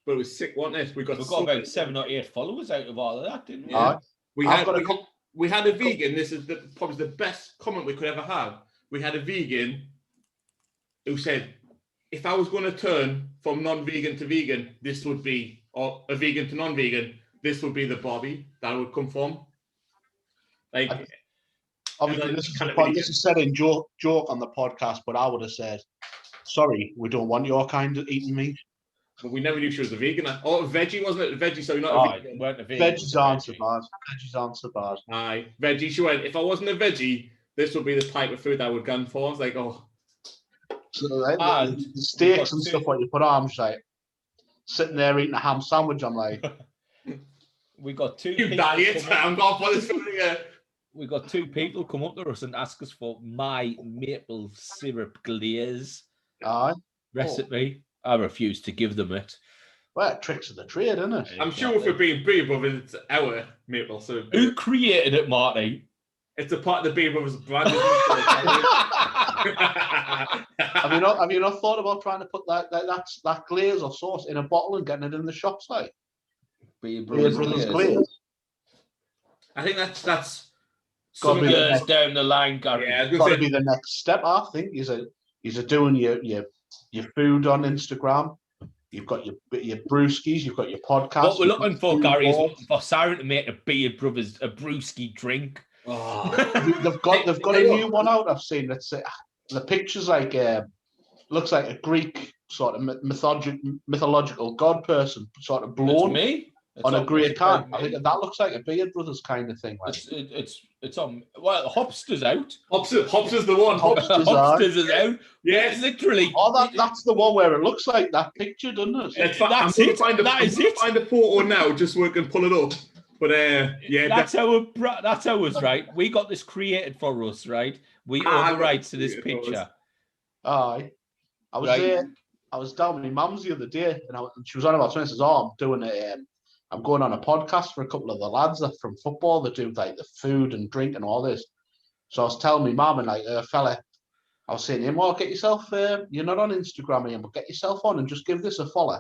but it was sick, wasn't it? We've got about 7 or 8 followers out of all of that, didn't we? Yeah. I've got We had a vegan. This is probably the best comment we could ever have. We had a vegan who said, if I was going to turn from non-vegan to vegan, this would be, or a vegan to non-vegan, this would be the Bobby that I would come from. Like, obviously this is said in joke on the podcast, but I would have said, sorry, we don't want your kind of eating meat. but we never knew she was a vegan. Or veggie, wasn't it? Veggie, so you're not a vegan. Weren't a vegan. Veggies aren't so bad. Veggies aren't so bad. Aye, veggie. She went, if I wasn't a veggie, this would be the type of food I would gun for. I was like, oh. So the steaks and stuff what you put on, I'm just like sitting there eating a ham sandwich. I'm like, we got 2 you people diet, I'm going for this food here. We got 2 people come up to us and ask us for my maple syrup glaze recipe. I refuse to give them it. Well, tricks of the trade, isn't it? I'm sure if we're being Beer Brothers, it's our maple syrup. Who created it, Marty? It's a part of the Beer Brothers brand. Have you not thought about trying to put that glaze or sauce in a bottle and getting it in the shops, like Beer Beer Brothers Brothers glaze. glaze? I think that's Gotta be Years down the line, Gary. yeah, I was Got gonna to be the next step. I think you're doing your food on Instagram. You've got your brewskis. You've got your podcast. What we're looking for, Gary, is looking for Siren to make a Beer Brothers a brewski drink. Oh. They've got a new one out. I've seen. Let's say the picture's like looks like a Greek sort of mythological god person, sort of blown me. on a grey can. I think that looks like a Beard Brothers kind of thing. Like. It's on. Well, Hopster's out. Hops is the one. Hopster's is out. Yes, Literally. Oh, that's the one where it looks like that picture, doesn't it? That's That's it. That is it. Find a photo now, just so we can pull it up. But yeah, that's ours, right? We got this created for us, right? We own the rights to this picture. Aye, I was down with my mum's the other day, and she was on about something. Says, "Oh, I'm going on a podcast for a couple of the lads that from football that do like the food and drink and all this." So I was telling my mum and like fella, I was saying, "Well, get yourself. You're not on Instagram anymore. Get yourself on and just give this a follow."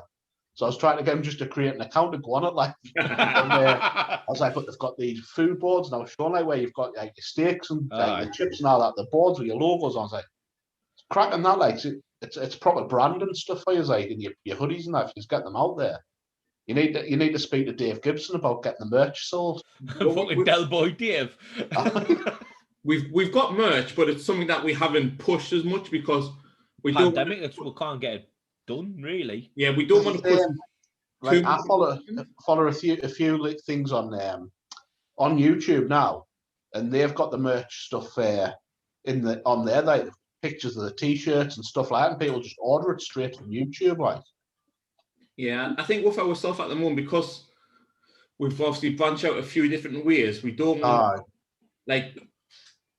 So I was trying to get him just to create an account and go on it. Like, and, I was like, "But they've got these food boards," and I was showing like where you've got like your steaks and like, the chips and all that, the boards with your logos on. I was like, "It's cracking that, like it's proper branding stuff for you, like, and your hoodies and that. If you just get them out there, you need to speak to Dave Gibson about getting the merch sold." Fucking Del Boy Dave. We've got merch, but it's something that we haven't pushed as much because we Pandemic, we can't get it done, really. Yeah, we don't want to push. Like I follow a few things on YouTube now, and they've got the merch stuff on there, like pictures of the t-shirts and stuff like that, and people just order it straight from YouTube, like. Yeah, I think with ourselves at the moment, because we've obviously branched out a few different ways. We don't want to, like,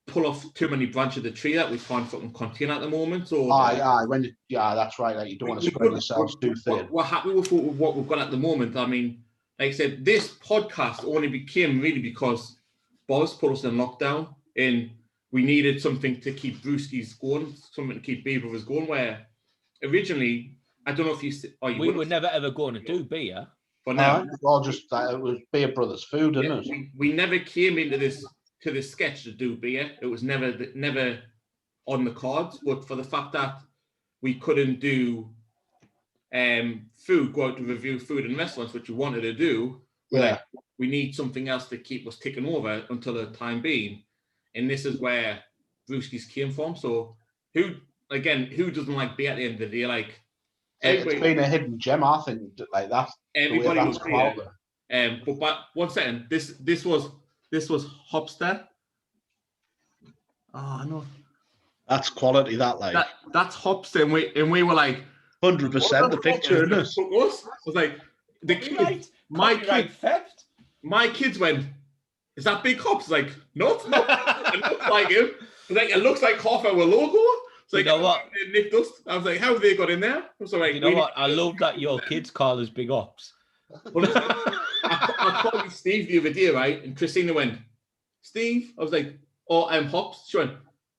pull off too many branches of the tree that we can't fucking contain at the moment. So that's right. Like, you don't want to spread yourselves too thin. We're happy with what we've got at the moment. I mean, like I said, this podcast only became really because Boris put us in lockdown and we needed something to keep Brewski's going, something to keep Beer Brothers going. Where originally, I don't know if we were never ever going to do beer. But now, it was Beer Brothers food, isn't it? We never came into this sketch to do beer. It was never on the cards. But for the fact that we couldn't do food, go out to review food in restaurants, which we wanted to do, we need something else to keep us ticking over until the time being. And this is where Brewski's came from. So who doesn't like beer at the end of the day? Like, it's been a hidden gem, I think, like that. Everybody was beer. But 1 second, this was Hopster. Oh no. That's quality, that's Hopster, and we were like 100% the picture, isn't it? I was like, my kids went, is that Big Hops? Like, no, it's not. It looks like him. Like, it looks like half our logo. It's like, you know what? Nick Dust. I was like, how have they got in there? I was like, you know what? I love that your kids call us Big Hops. Well, I called Steve the other day, right? And Christina went, Steve? I was like, oh, I'm Hops. She went,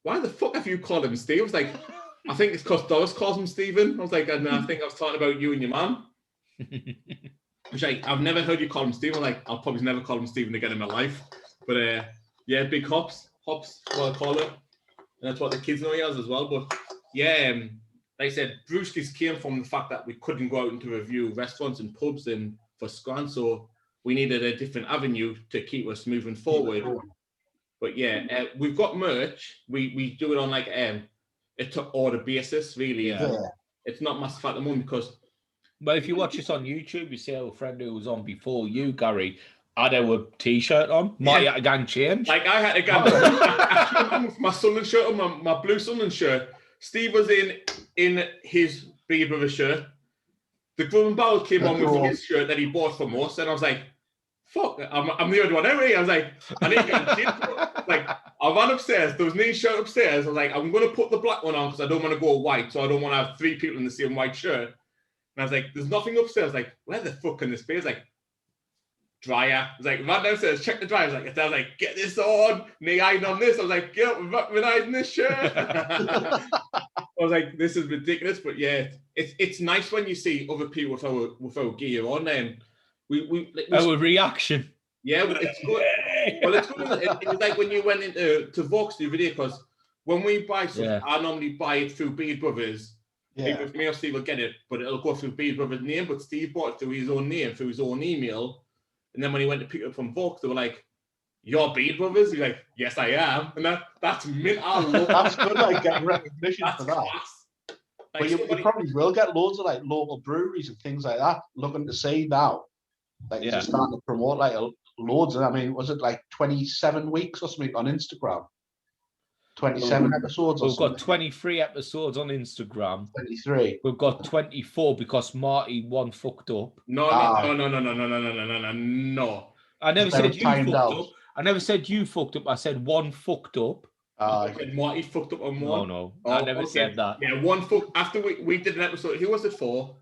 why the fuck have you called him Steve? I was like, I think it's because Doris calls him Stephen. I was like, and I think I was talking about you and your mum. She's like, I've never heard you call him Stephen. I'm like, I'll probably never call him Stephen again in my life. But yeah, Big Hops. Hops, what I call it. And that's what the kids know he has as well. But yeah, like I said, Brewski's came from the fact that we couldn't go out into review restaurants and pubs and for Scran, so we needed a different avenue to keep us moving forward. But yeah, we've got merch. We do it on like a order basis, really. It's not massive at the moment because. But if you watch us on YouTube, you see our friend who was on before you, Gary, had our t-shirt on. Marty had a gang change. Like I had a gang. I came with my Sunderland shirt on, my blue Sunderland shirt. Steve was in his Beer Brothers shirt. The Grub and Barrel came on with his shirt that he bought from us, and I was like, "Fuck, I'm the only one out here." I was like, "I need to get a change." Like, I ran upstairs. There was no shirt upstairs. I was like, "I'm going to put the black one on because I don't want to go white, so I don't want to have 3 people in the same white shirt." And I was like, "There's nothing upstairs." I was like, "Where the fuck can this be?" I was like, dryer. I was like, ran downstairs, check the dryer. I was like, get this on. Knee hiding on this. I was like, get up, we're hiding this shirt. I was like, this is ridiculous. But yeah, it's nice when you see other people with our gear on, and our reaction. Yeah, it's good. Well, it's good. It's like when you went into Vox the other day, because when we buy stuff, I normally buy it through Beer Brothers. Yeah. If me or Steve will get it, but it'll go through Beer Brothers' name. But Steve bought it through his own name, through his own email. And then when he went to pick it up from Vox, they were like, "You're Beer Brothers?" He's like, "Yes, I am." And that's mint. I love that's good, like getting recognition for that. Class. But you probably will get loads of like local breweries and things like that looking to see now. Like just starting to promote like loads. And I mean, was it like 27 weeks or something on Instagram? 27 episodes. We've got 23 episodes on Instagram. 23. We've got 24 because Marty one fucked up. No. I never said you fucked up. I never said you fucked up. I said one fucked up. I said Marty fucked up on one. No. I never said that. Yeah, one fuck. After we did an episode, who was it for?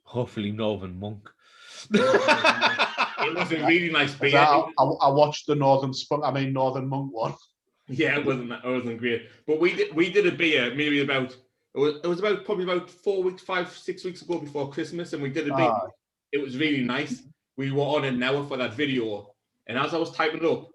Hopefully Northern Monk. It was a really nice beer. I watched the Northern Monk one. Yeah, it wasn't great. But we did a beer maybe about it was probably about 4 weeks, 5-6 weeks ago before Christmas, and we did a beer. It was really nice. We were on an hour for that video, and as I was typing it up,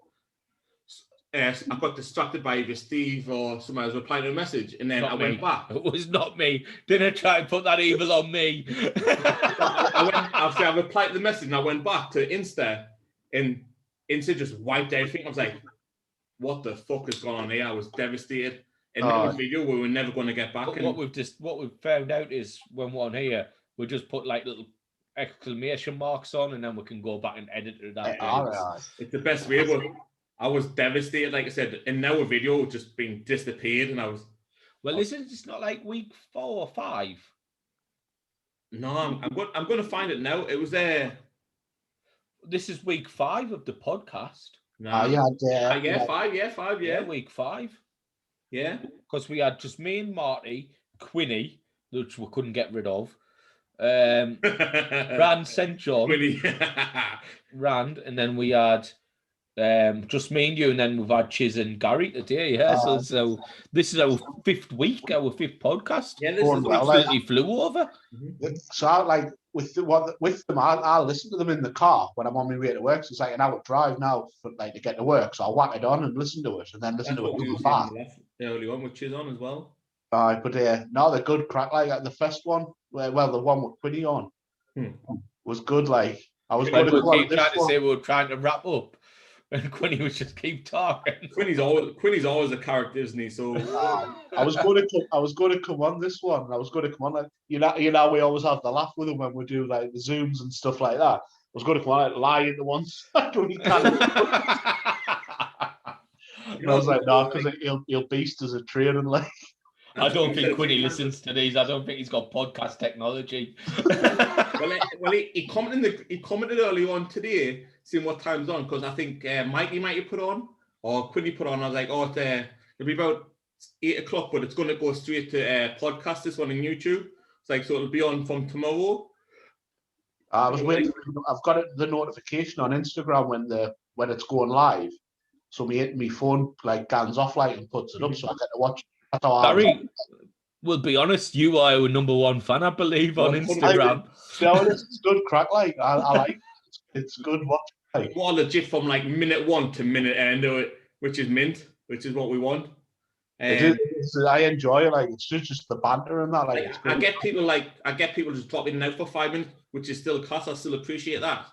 I got distracted by either Steve or someone else replying to a message, and then I went back. It was not me. Didn't try and put that evil on me. I replied to the message, and I went back to Insta, and Insta just wiped everything. I was like, what the fuck has gone on here? I was devastated. In the video, we were never going to get back. What we've found out is when we're on here, we just put like little exclamation marks on, and then we can go back and edit it out. It's the best way. But I was devastated, like I said. And now a video just been disappeared, and I was. Well, it's not like week 4 or 5. No, I'm going to find it now. It was there. This is week 5 of the podcast. No. Yeah, 5. Yeah. Week 5. Yeah. Because we had just me and Marty, Quinny, which we couldn't get rid of. Rand St. John, Rand, and then we had just me and you, and then we've had Chiz and Gary today. Yeah, so this is our 5th week, our 5th podcast. Yeah, this is absolutely flew over. So like with them, I listen to them in the car when I'm on my way to work. So it's like an hour drive now for like to get to work. So I'll whack it on and listen to it, and then listen to it back. The early one with Chiz on as well. But no, the good crack like the first one, the one with Quinny on was good. Like I was going to say we were trying to wrap up, and Quinny was just keep talking. Quinny's always a character, isn't he? So I was going to come on this one. And I was going to come on like you know we always have the laugh with him when we do like the zooms and stuff like that. I was going to come on like lie into one side when he can. I was like, no, because he'll beast as a trainer like. I don't think Quinny listens to these. I don't think he's got podcast technology. well, he commented early on today, seeing what time's on, because I think Mikey might have put on, or Quinny put on. I was like, oh, it'll be about 8 o'clock, but it's going to go straight to podcast, this one on YouTube. It's like, so it'll be on from tomorrow. I was waiting. I've got the notification on Instagram when it's going live. So me phone like guns off like and puts it up, so I get to watch. Barry, we'll be honest, you are our number 1 fan, I believe, on Instagram. It's good crack, like I like it. It's good watch. Like. What legit from like minute 1 to minute end, which is mint, which is what we want. I enjoy it, like it's just the banter and that. Like I get people just dropping in and out for 5 minutes, which is still class. I still appreciate that,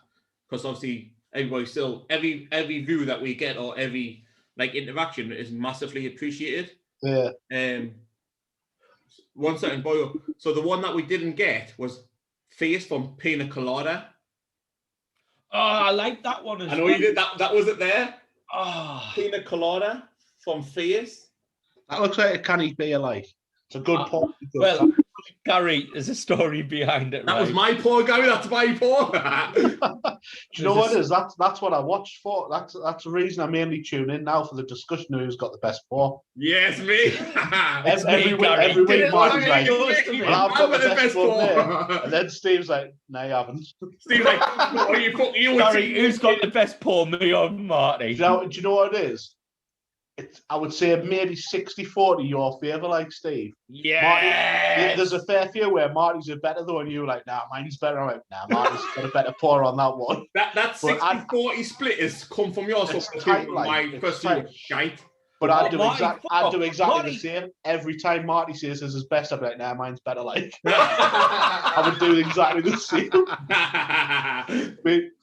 because obviously everybody still every view that we get or every like interaction is massively appreciated. Yeah. One second, boy. So the one that we didn't get was Face from Pina Colada. Oh, I like that one as well. I know you did that. That was it there. Oh. Pina Colada from Face. That looks like a canny beer, like. It's a good pour. Well, Gary, there's a story behind it. That was my pour, Gary. That's my pour. Do you know what it is? That's what I watched for. That's the reason I mainly tune in now, for the discussion of who's got the best pour. Yes, me. every week, Martin's like, well, I've got the best pour there. And then Steve's like, no, you haven't. Steve's like, what are you fucking Gary, who's got the best pour, me or Marty? Do you know what it is? I would say maybe 60-40 your favour, like Steve. Yeah. There's a fair few where Marty's are better though, and you're like, nah, mine's better. I'm like, nah, Marty's got a better pour on that one. That 60-40 split has come from yours. My first shite. But I'd do exactly the same. Every time Marty says this is best, I'd be like, nah, mine's better. Like, I would do exactly the same.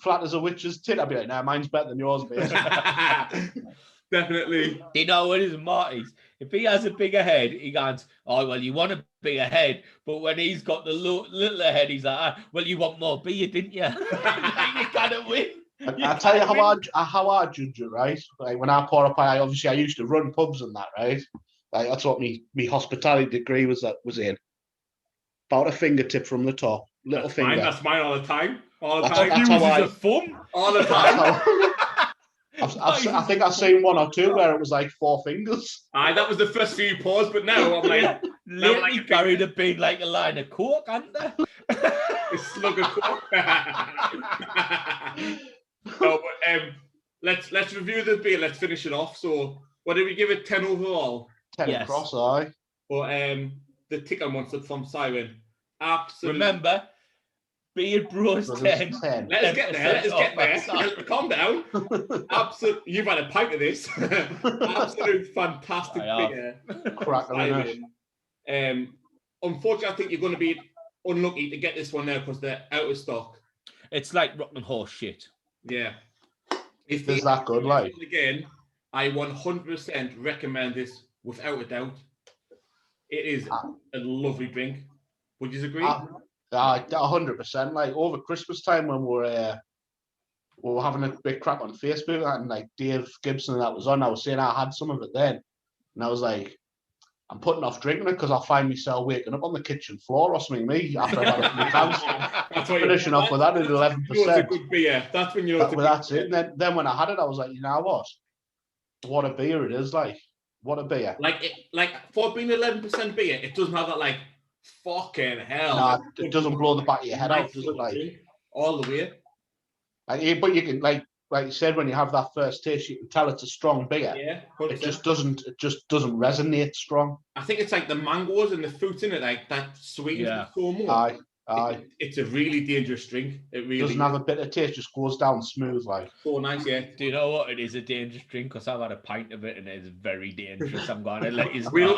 Flat as a witch's tit, I'd be like, nah, mine's better than yours, mate. Definitely. You know what is Marty's? If he has a bigger head, he goes, oh, well, you want a bigger head. But when he's got the little head, he's like, well, you want more beer, didn't you? You gotta win. I'll tell you how I judge it, right? Like when I pour a pie, obviously I used to run pubs and that, right? Like that's what me hospitality degree was in. About a fingertip from the top, little that's finger. That's mine all the time. That's how I. Thumb all the time. I think I've seen 1 or 2 where it was like 4 fingers. Aye, that was the first few pours, but now I'm like... Lately carried a big like a line of coke, hadn't they? A slug of coke. No, but let's review the beer. Let's finish it off. So, what did we give it? 10 overall. 10 across, aye. But the tickle monster from Siren. Absolutely. Remember, beer brews 10. Let's get there. Calm down. Absolute. You've had a pint of this. Absolute fantastic beer. Unfortunately, I think you're going to be unlucky to get this one now because they're out of stock. It's like rotten horse shit. Yeah. If it's that good, like again, I 100% recommend this without a doubt. It is a lovely drink. Would you agree? 100%. Like over Christmas time when we were having a big crap on Facebook and like Dave Gibson and that was on, I was saying I had some of it then, and I was like, I'm putting off drinking it because I'll find myself waking up on the kitchen floor or something. Me after I've had a few cans, That's what finishing off with that at 11%. You know it's a good beer. That's when you know it's a good That's beer. it. And then when I had it, I was like, you know what a beer it is, like. What a beer. Like for being 11% beer, it doesn't have that like fucking hell. Nah, it doesn't blow the back of your head out, does it? Like all the way. But you can like you said, when you have that first taste, you can tell it's a strong beer. Yeah, it just doesn't resonate strong. I think it's like the mangoes and the fruit in it, like that sweetens it so much. Aye. It's a really dangerous drink. It really doesn't have a bit of taste, just goes down smooth, like. So nice, yeah. Do you know what? It is a dangerous drink because I've had a pint of it and it is very dangerous. I'm going to let you know.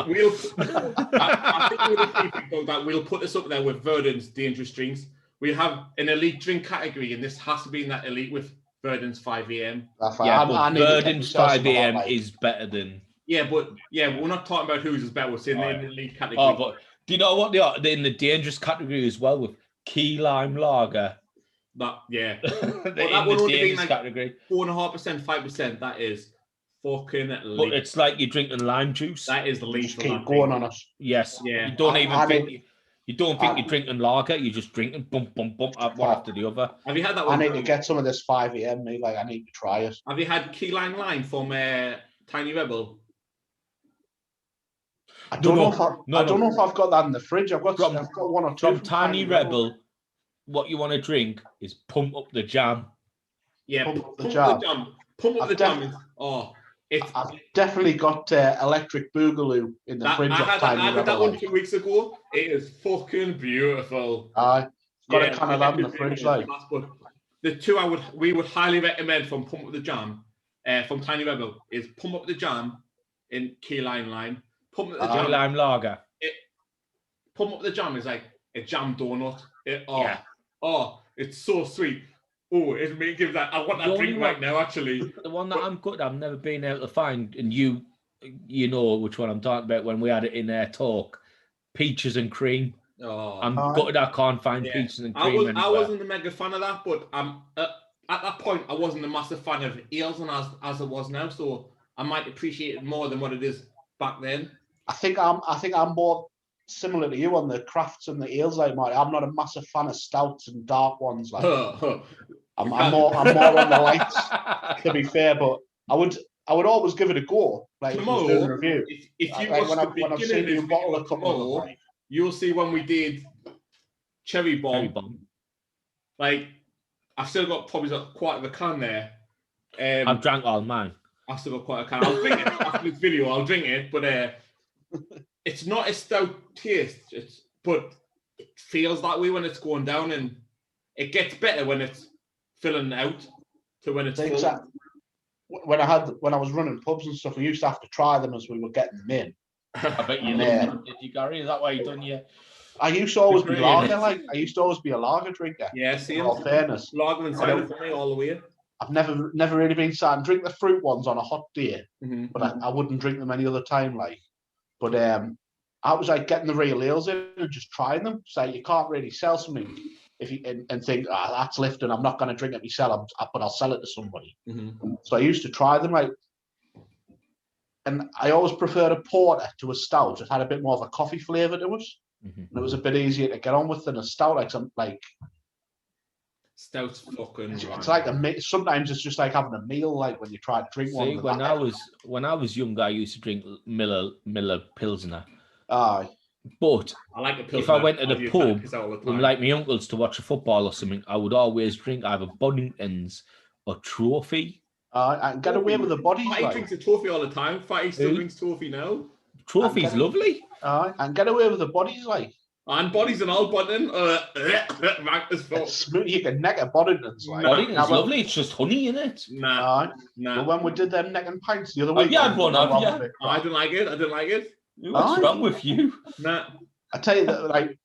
I think we'll people that we'll put this up there with Verdun's dangerous drinks. We have an elite drink category, and this has to be in that elite with Verdun's 5 AM. Yeah, but Verdun's 5 AM is better than. Yeah, but we're not talking about whose is better. We're saying in the elite category. Oh, but do you know what they are? They're in the dangerous category as well with key lime lager. That they're that in the dangerous category. 4.5%, 5%. That is fucking elite. But it's like you're drinking lime juice. That is the least. Just keep going on us. Yes. Yeah. You don't You don't think you're drinking lager, you're just drinking bump, one after the other. Have you had that one? I need to get some of this 5 AM, mate. Like, I need to try it. Have you had key lime from Tiny Rebel? I don't know if I've got that in the fridge. I've got one or two from Tiny Rebel. What you want to drink is pump up the jam. Yeah, pump up the jam. Pump up the jam. I've definitely got Electric Boogaloo in the fridge. I had that one 2 weeks ago. It is fucking beautiful. Got a can of that in the fridge, like. The two we would highly recommend from Pump Up the Jam, from Tiny Rebel, is Pump Up the Jam in key lime. Pump Up the Jam lime lager. Pump Up the Jam is like a jam donut. It's so sweet. Oh, it may give that. I want that drink right now, actually. The one that I'm good, I've never been able to find, and you know which one I'm talking about when we had it in our talk. Peaches and cream. Oh, I'm gutted I can't find peaches and cream. I wasn't a mega fan of that, but at that point I wasn't a massive fan of ales and as it was now, so I might appreciate it more than what it is back then. I think I'm more similar to you on the crafts and the ales. Like, I'm not a massive fan of stouts and dark ones. Like, I'm more on the lights. To be fair, but I would always give it a go. Like, tomorrow, doing a review. If you watch when I've seen you bottle a couple of them, you'll see when we did Cherry Bomb. Like, I've still got probably a quarter of a can there. I've drank all mine. I've still got quite a can. I'll drink it after this video. I'll drink it, but it's not a stout taste. But it feels that way when it's going down, and it gets better when it's filling out to when it's full. When I was running pubs and stuff, we used to have to try them as we were getting them in. I bet you did you, Gary? Is that why you done you? I used to always be lager. Like, I used to always be a lager drinker. Yeah, see, in all fairness, lager and cider for me all the way. I've never really been sad. Drink the fruit ones on a hot day, but I wouldn't drink them any other time. Like, but I was like getting the real ales in and just trying them. So you can't really sell something if you and think that's lifting. I'm not going to drink it myself, but I'll sell it to somebody. So I used to try them, like, and I always preferred a porter to a stout. It had a bit more of a coffee flavour to it, and it was a bit easier to get on with than a stout. Like stout's fucking. It's like sometimes it's just like having a meal. Like when you try to drink one. When I was younger, I used to drink Miller Pilsner. Aye. But I like the Pilsner. If I went to the pub with like my uncles to watch a football or something, I would always drink either Boddington's or Trophy. I can get away with the bodies. Fatty drinks a Trophy all the time. Fatty still drinks Trophy now. Trophy's lovely. And get away with the bodies, like. And bodies and all Boddington. You can neck a Boddington's, like. Boddington's lovely. It's just honey in it. Nah. But when we did them neck and pints the other week, I didn't like it. What's wrong with you? Nah. I tell you that, like,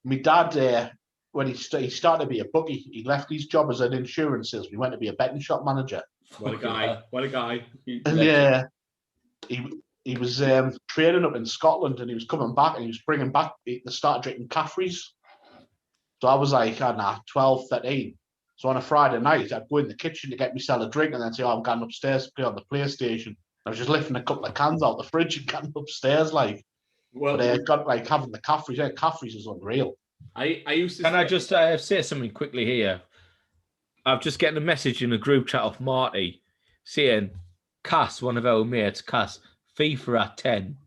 my dad, when he started to be a bookie, he left his job as an insurance salesman. He went to be a betting shop manager. What a guy. And he was training up in Scotland, and he was coming back, and he was bringing back, they started drinking Caffreys. So I was like, 12, 13. So on a Friday night, I'd go in the kitchen to get myself a drink and then say, I'm going upstairs to play on the PlayStation. I was just lifting a couple of cans out the fridge and getting upstairs, like. Well, But got like having the Caffreys. Yeah, Caffreys is unreal. I used to. Can I just say something quickly here? I've just getting a message in a group chat off Marty saying, Cass, one of our mates, Cass, FIFA at 10.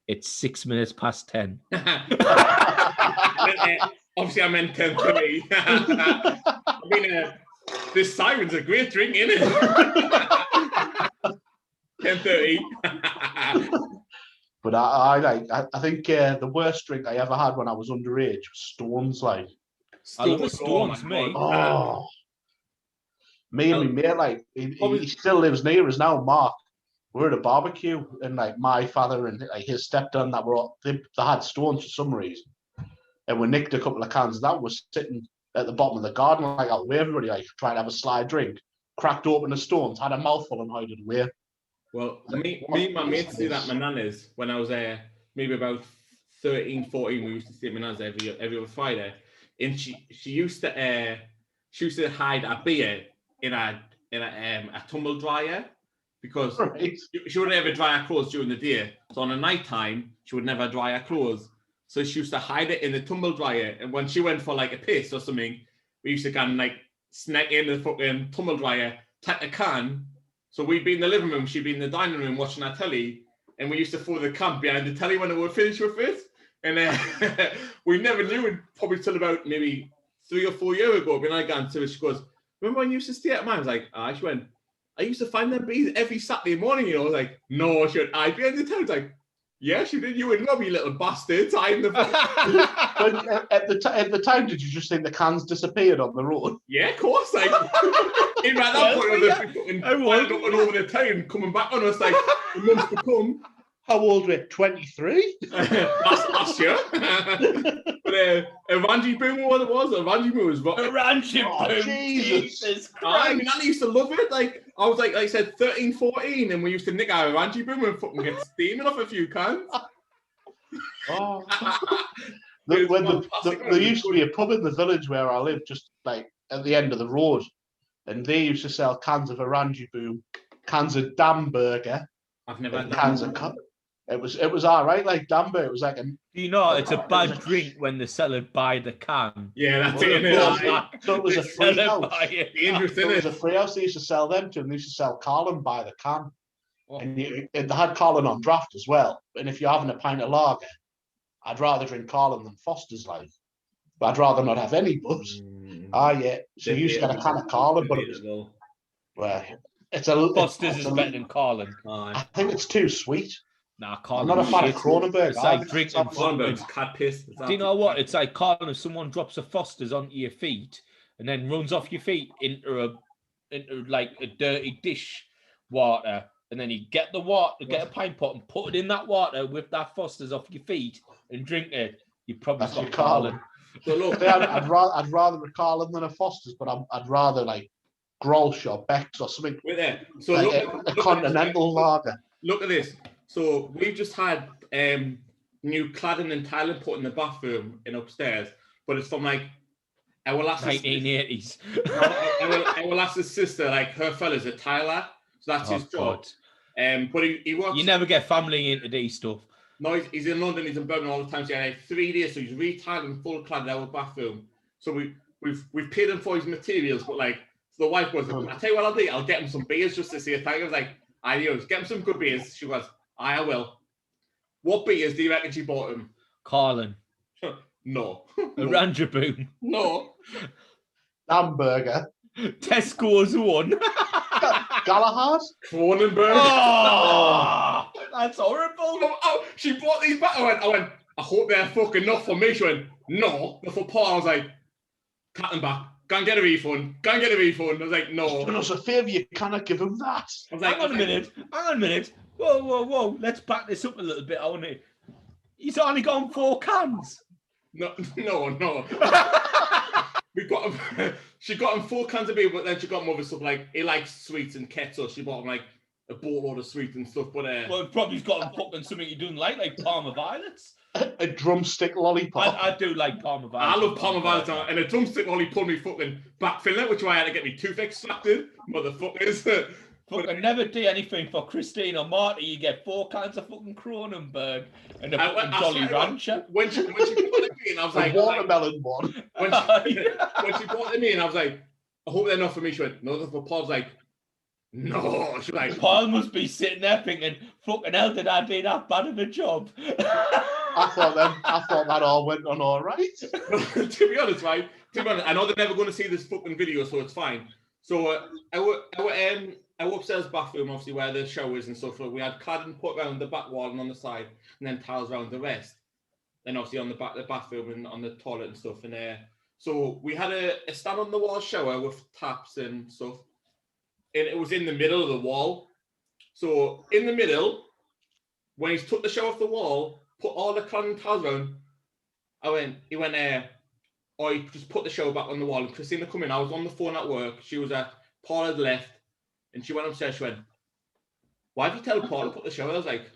It's 6 minutes past 10. Obviously, I meant 10:30. I mean, this Siren's a great drink, isn't it? 10:30. But I think the worst drink I ever had when I was underage was Stones. Like, I love the Stones, Stones, mate. oh, me and my mate, like he still lives near us now, Mark. We're at a barbecue, and like my father and like his stepdad that were all, they had Stones for some reason, and we nicked a couple of cans. That was sitting at the bottom of the garden, like out the way. Everybody like trying to have a slide drink, cracked open the Stones, had a mouthful, and hid it away. Well, me and my mates did that at my nana's when I was maybe about 13, 14. We used to stay at my nana's every other Friday, and she used to hide a beer in a tumble dryer because she would never dry her clothes during the day. So on a night time, she would never dry her clothes. So she used to hide it in the tumble dryer, and when she went for like a piss or something, we used to kind of like snack in the fucking tumble dryer, take a can. So we'd be in the living room, she'd be in the dining room watching our telly, and we used to throw the can behind the telly when we were finished with it. And we never knew it probably till about maybe 3 or 4 years ago. When I got into it, she goes, remember when you used to stay at mine? I was like, she went, I used to find them bees every Saturday morning, you know. I was like, no, she went, I'd be behind the telly. I was like, yeah, she did. You and Rob, you little bastards. I'm the. But at the time, did you just think the cans disappeared on the road? Yeah, of course. Like, even at that point, I was up and over the town, coming back on us like the months to come. How old were you? 23? last year. But Orangi Boom, what it was? Orangi Boom was what? Orangi Boom. Jesus Christ. I mean, I used to love it. Like, I was like I said, 13, 14, and we used to nick our Orangi Boom and fucking get steaming off a few cans. Oh. There used to be a pub in the village where I lived, just like at the end of the road, and they used to sell cans of Orangi Boom, cans of Dam Burger. I've never had cans of cut. It was all right, like Damber. It was like you know, it's a bad drink when they sell it by the can. Yeah, that's it. So it was a free house. Dangerous, it was a free house. They used to sell them to, and they used to sell Carlin by the can. And they had Carlin on draft as well. And if you're having a pint of lager, I'd rather drink Carlin than Foster's, like. But I'd rather not have any buzz. Yeah. So you used to get a can of Carlin, but it was well, it's a Foster's is better than Carlin. I think it's too sweet. Nah, Carlin. I'm not a fan of Kronenberg. It's like drinking Kronenberg's cat piss. Do you know what? It's like Carlin if someone drops a Foster's onto your feet and then runs off your feet into like a dirty dish water, and then you get the water, get a pint pot and put it in that water with that Foster's off your feet and drink it. You probably got Carlin. So look, I'd rather a Carlin than a Foster's, but I'd rather like Grolsch or Beck's or something. Wait there. So like look a continental lager. Look at this. So we've just had new cladding and tiling put in the bathroom in upstairs, but it's from like our last 1980s. Our last sister, like her fella's a tiler, so that's his job. But he works. You never get family into these stuff. No, he's in London. He's in Birmingham all the time. So he had like 3 days, so he's retiling full clad our bathroom. So we've paid him for his materials, but like. So the wife goes, I'll tell you what I'll do. I'll get him some beers just to say thank you. I was like, adios, get him some good beers. She goes, I will. What beers do you reckon she bought him? Carlin. No. Orangi Boom. No. Hamburger. Tesco's one. Galahad's. Kronenberg. Oh, that's horrible. She bought these back. I went, I hope they're fucking enough for me. She went, no. But for Paul, I was like, cut them back. Go and get a refund. I was like, no. Do us a favour, you cannot give him that. I was like, Hang on a minute. Whoa. Let's back this up a little bit, haven't we? He's only got 4 cans. No. She got him 4 cans of beer, but then she got him other stuff like he likes sweets and kettle. She bought him like a boatload of sweets and stuff. But well, probably got him fucking something he doesn't like Parma Violets. A drumstick lollipop. I do like Parma Violets. I love Parma Violets, and a drumstick lolly pulled me fucking back filling, which is why I had to get me tooth extracted. Motherfuckers. Fucking never do anything for Christine or Marty. You get 4 cans of fucking Kronenberg and a fucking Jolly Rancher. When she brought it to me, and I was The like, watermelon one. when she brought it to me, and I was like, I hope they're not for me. She went, no, they're for Paul's like, no. She's like, Paul must be sitting there thinking, fucking hell, did I do that bad of a job? I thought that all went on all right. to be honest, right? I know they're never going to see this fucking video, so it's fine. So our upstairs bathroom, obviously, where the shower is and stuff, we had cladding put around the back wall and on the side, and then tiles around the rest. Then obviously on the back of the bathroom and on the toilet and stuff. And so we had a stand on the wall shower with taps and stuff. And it was in the middle of the wall. So in the middle, when he took the shower off the wall, put all the cladding tiles around, he went, oh, you just put the shower back on the wall. And Christina come in. I was on the phone at work. She was at Paul had left. And she went upstairs. She went, why did you tell Paul to put the shower? I was like,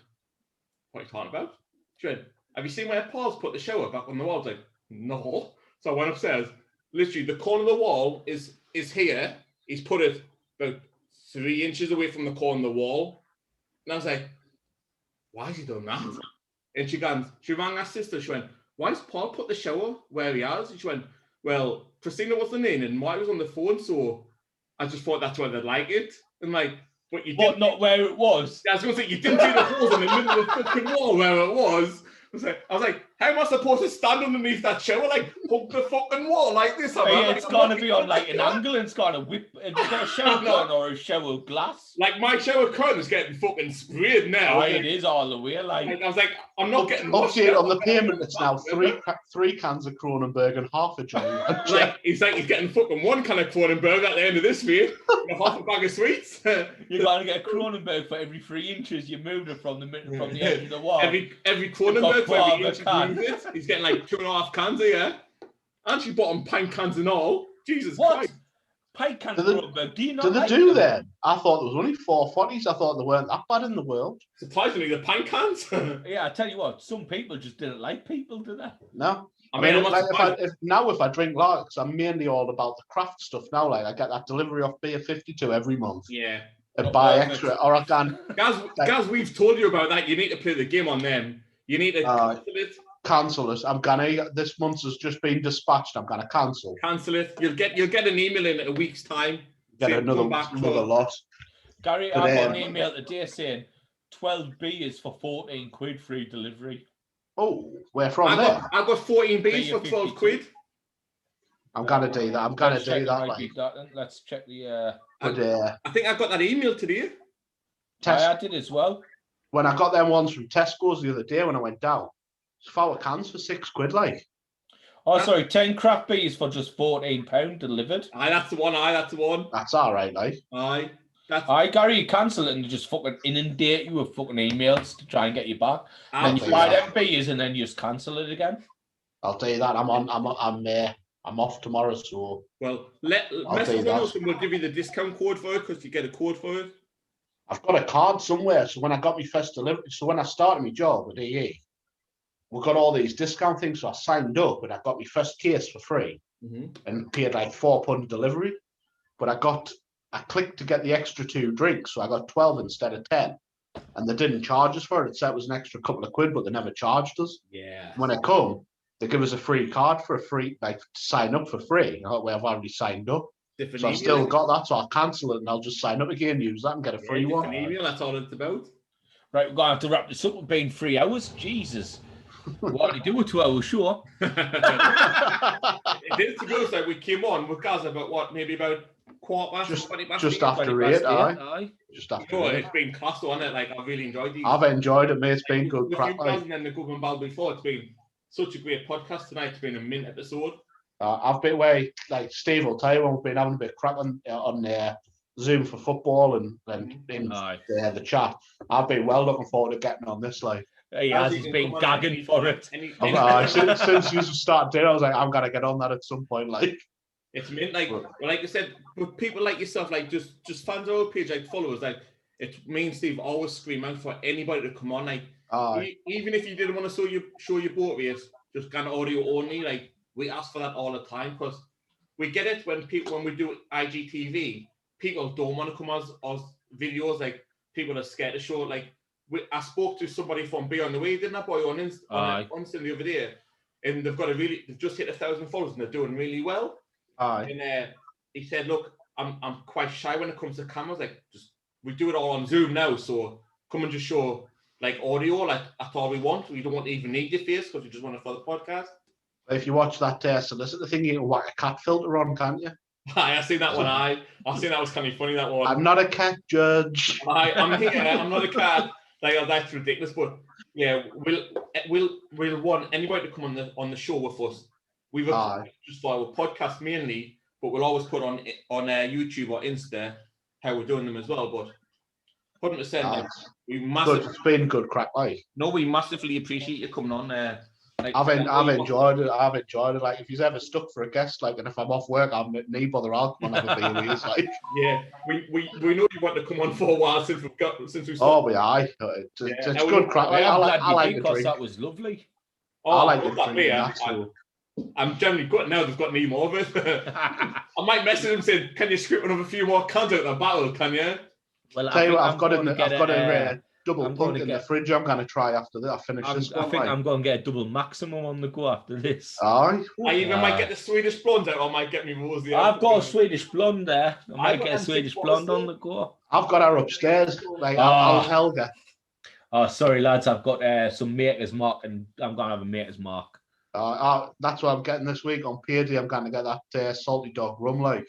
what are you talking about? She went, have you seen where Paul's put the shower back on the wall? I was like, no. So I went upstairs. Literally, the corner of the wall is here. He's put it about 3 inches away from the corner of the wall. And I was like, why has he done that? And she rang her sister. She went, why has Paul put the shower where he has? And she went, well, Christina wasn't in and Marty was on the phone, so I just thought that's where they'd like it. And like, but you didn't. Not where it was. I was going to say, you didn't see the holes in the middle of the fucking wall where it was. I was like, how am I supposed to stand underneath that shower, like, hug the fucking wall like this? It's got to be on, like, an angle, and it's got to whip. It's got a shower curtain or a shower glass. Like, my shower curtain is getting fucking sprayed now. It is all the way, like. I was like, I'm not getting... Update on the payment, it's now three cans of Kronenberg and half a Jolly Rancher. Like, he's getting fucking 1 can of Kronenberg at the end of this week, and half a bag of sweets. You got to get a Kronenberg for every 3 inches you move it from the edge of the wall. Every Kronenberg for every inch you move it. He's getting like 2.5 cans a year. And she bought him pint cans and all. Jesus Christ. Pint cans of Kronenberg. Do you not do they do that? I thought there was only 440s. I thought they weren't that bad in the world. Surprisingly, the pint cans. Yeah, I tell you what, some people just didn't like people, do they? No. I mean, if I drink lager, because I'm mainly all about the craft stuff now. Like I get that delivery off Beer 52 every month. Yeah. And buy extra, or I can. Gaz, we've told you about that. You need to play the game on them. You need to cancel it. Cancel it. I'm gonna. This month has just been dispatched. I'm gonna cancel. Cancel it. You'll get an email in a week's time. Get another lot. Gary, I got an email today saying 12 beers for 14 quid free delivery. Oh, where from there? I got 14 beers for 12 quid. I'm gonna do that. I'm gonna do that. Like. Let's check the. I think I got that email today. I did as well. When I got them ones from Tesco's the other day when I went down, it's 4 cans for 6 quid. Like. Oh, sorry, 10 craft beers for just £14 delivered. Aye, that's the one. That's all right, like. Aye. Gary, you cancel it and you just fucking inundate you with fucking emails to try and get you back. And then you buy them beers and then you just cancel it again. I'll tell you that. I'm off tomorrow, so. Well, message us and we'll give you the discount code for it because you get a code for it. I've got a card somewhere. So when I got my first delivery, so when I started my job at EE, we got all these discount things. So I signed up and I got my first case for free and paid like £4 delivery. But I clicked to get the extra 2 drinks, so I got 12 instead of 10. And they didn't charge us for it. It said it was an extra couple of quid, but they never charged us. Yeah. When I come, they give us a free card for a free, like to sign up for free. I've already signed up. So I've still got that, so I'll cancel it and I'll just sign up again, use that and get a free one. Email, that's all it's about. Right, we're going to have to wrap this up with being 3 hours. Jesus. What do you do with 2 hours, sure? It is, to be honest, like we came on with Gaz about maybe about quarter past, 20 past. Just after 8, aye. Just after 8. It's been class, on it. Like I've really enjoyed these. I've enjoyed it, mate. It's been good crap. And then the Grub and Ball before. It's been such a great podcast tonight. It's been a mint episode. I've been away, like Steve will tell you, we've been having a bit of crack on Zoom for football and in the chat. I've been well looking forward to getting on this. Like, he's been gagging for it. Since you started doing it, I was like, I'm gonna get on that at some point. Like, it's mint, like I said, with people like yourself, like just fans of our page, like followers, like it me and Steve always scream out for anybody to come on. Like, even if you didn't want to show your boat race, just kind of audio only, like. We ask for that all the time because we get it when we do IGTV, people don't want to come as videos like people are scared to show. Like I spoke to somebody from Beyond the Way, didn't I, boy, on Insta the other day, and they've just hit 1,000 followers and they're doing really well. Aye. And he said, look, I'm quite shy when it comes to cameras. Like, we do it all on Zoom now, so come and just show like audio. Like that's all we want. We don't want to even need your face because we just want it for the podcast. If you watch that solicitor thing, you can whack a cat filter on, can't you? I seen that one. I seen that was kind of funny. That one. I'm not a cat judge. I'm here. I'm not a cat. Like that's ridiculous. But yeah, we'll want anybody to come on the show with us. We've just for our podcast mainly, but we'll always put on YouTube or Insta how we're doing them as well. But 100%, it's been good crack, like. No, we massively appreciate you coming on. Like, I've enjoyed it. I've enjoyed it. Like, if you're ever stuck for a guest, like, and if I'm off work, I'm need bother. I'll come and have a beer with you. Like, yeah, we know you want to come on for a while since we started. Oh, yeah, it's good crack. Like, I like the drink. That was lovely. Oh, I like the drink. I'm generally good now. They've got any more of it. I might message them saying, "Can you script another few more cans out of the battle? Can you?" Well, Tell you what, I've got a double punk in the fridge. I'm going to try after that. I finish this one. I think I'm going to get a double maximum on the go after this. Aye. I even might get the Swedish blonde out, or I might get me rosy. I've got a Swedish blonde there. I might get a Swedish blonde on the go. I've got her upstairs. Like, I'll Helga. Oh, sorry, lads. I've got some Maker's Mark, and I'm going to have a Maker's Mark. That's what I'm getting this week on payday. I'm going to get that salty dog rum, like.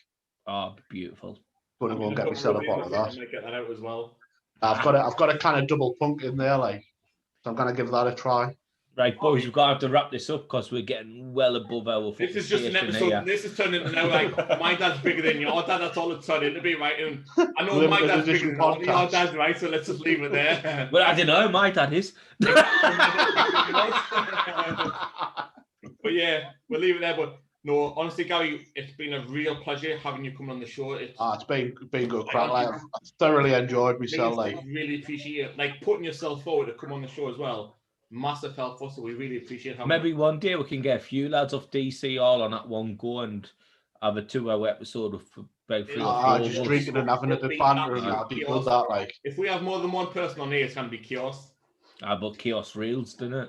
Oh, beautiful. Going to go and get myself a bottle of that. I'm going to get that out as well. I've got a kind of double punk in there, like, so I'm going to give that a try. Right, boys, we've got to have to wrap this up because we're getting well above our. This is just an episode. Here. This is turning into now like my dad's bigger than your dad. That's all it's turned into, be right. And I know my dad's bigger than your dad's, right? So let's just leave it there. Well, I don't know. My dad is. But yeah, we'll leave it there. But no, honestly, Gary, it's been a real pleasure having you come on the show. It's been good crack. Like, I've thoroughly enjoyed myself. Like, really appreciate it. Like putting yourself forward to come on the show as well. Massive help for us, so we really appreciate having maybe one day we can get a few lads off DC all on at one go and have a 2-hour episode of about 3 or 4 just drinking and having a bit banter and that'd be good. That like, if we have more than one person on here, it's gonna be chaos. But chaos reels, doesn't it?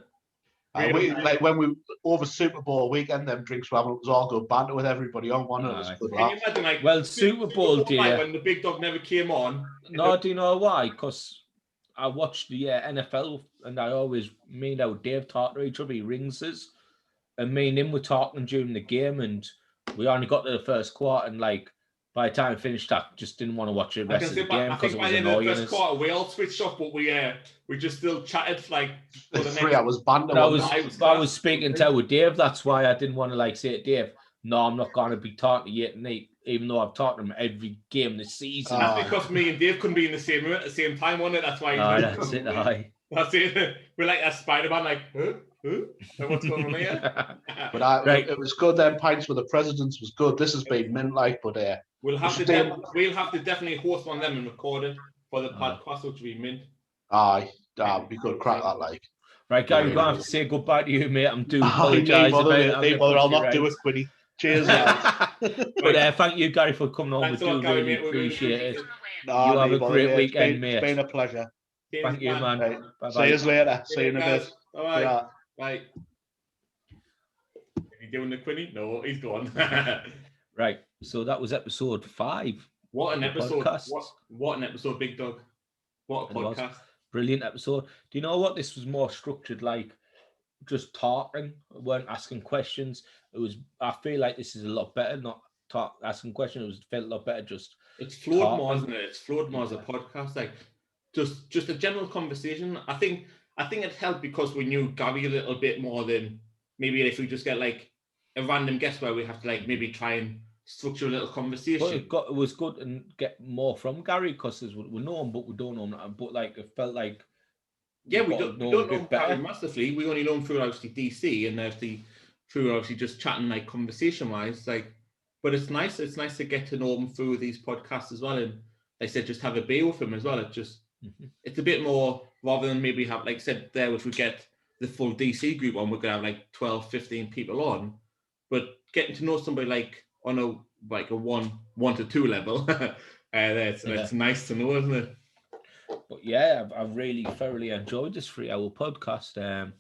Like when we over Super Bowl weekend, them drinks were having, it was all good banter with everybody on one. It was good. Can you imagine, like, well, Super Bowl day when the big dog never came on. No, do you know why? Because I watched the NFL and I always mean how Dave talked to each other. He rings us, and me and him were talking during the game, and we only got to the first quarter, and like by the time I finished, I just didn't want to watch the rest of the game because it was annoying. The first quarter, we all switched off, but we just still chatted like for the 3 hours banter. I was speaking to Dave. That's why I didn't want to like say to Dave, "No, I'm not going to be talking to you tonight," even though I've talked to him every game this season. That's because me and Dave couldn't be in the same room at the same time, wasn't it? That's why. That's it. That's it. We're like that Spider-Man, like, huh? What's going on here? But it was good. Them pints with the presidents was good. This has been mint like, but we'll have to definitely host one of them and record it for the podcast, which will be mint. Aye, that'd be good. Crack that, like. Right, Gary, we're going to have to say goodbye to you, mate. I'm doing apologise. I'll not do it, Quinny. Cheers, but thank you, Gary, for coming on. We do really appreciate it. You have a great weekend, mate. It's been a pleasure. Thank you, man. Right. See you later. See you in a bit. Bye. Bye. Is he doing the Quinny? No, he's gone. Right. So that was episode 5. What an episode! What an episode, Big Dog. What a podcast! Brilliant episode. Do you know what? This was more structured, like just talking. We weren't asking questions. It was. I feel like this is a lot better. Not asking questions. It was felt a lot better. Just it's flowed more, isn't it? It's flowed more as a podcast. Like just a general conversation. I think it helped because we knew Gary a little bit more than maybe if we just get like a random guest where we have to like maybe try and structure a little conversation. But it was good and get more from Gary because we know him, but we don't know him. But like it felt like we don't know Gary massively. We only know him through obviously DC and through just chatting like conversation wise. Like, but it's nice. It's nice to get to know him through these podcasts as well. And like I said, just have a beer with him as well. It just it's a bit more rather than maybe have like I said there. If we get the full DC group on, we're gonna have like 12, 15 people on. But getting to know somebody like on a 1 to 2 level, That's nice to know, isn't it? But yeah, I've really thoroughly enjoyed this 3-hour podcast.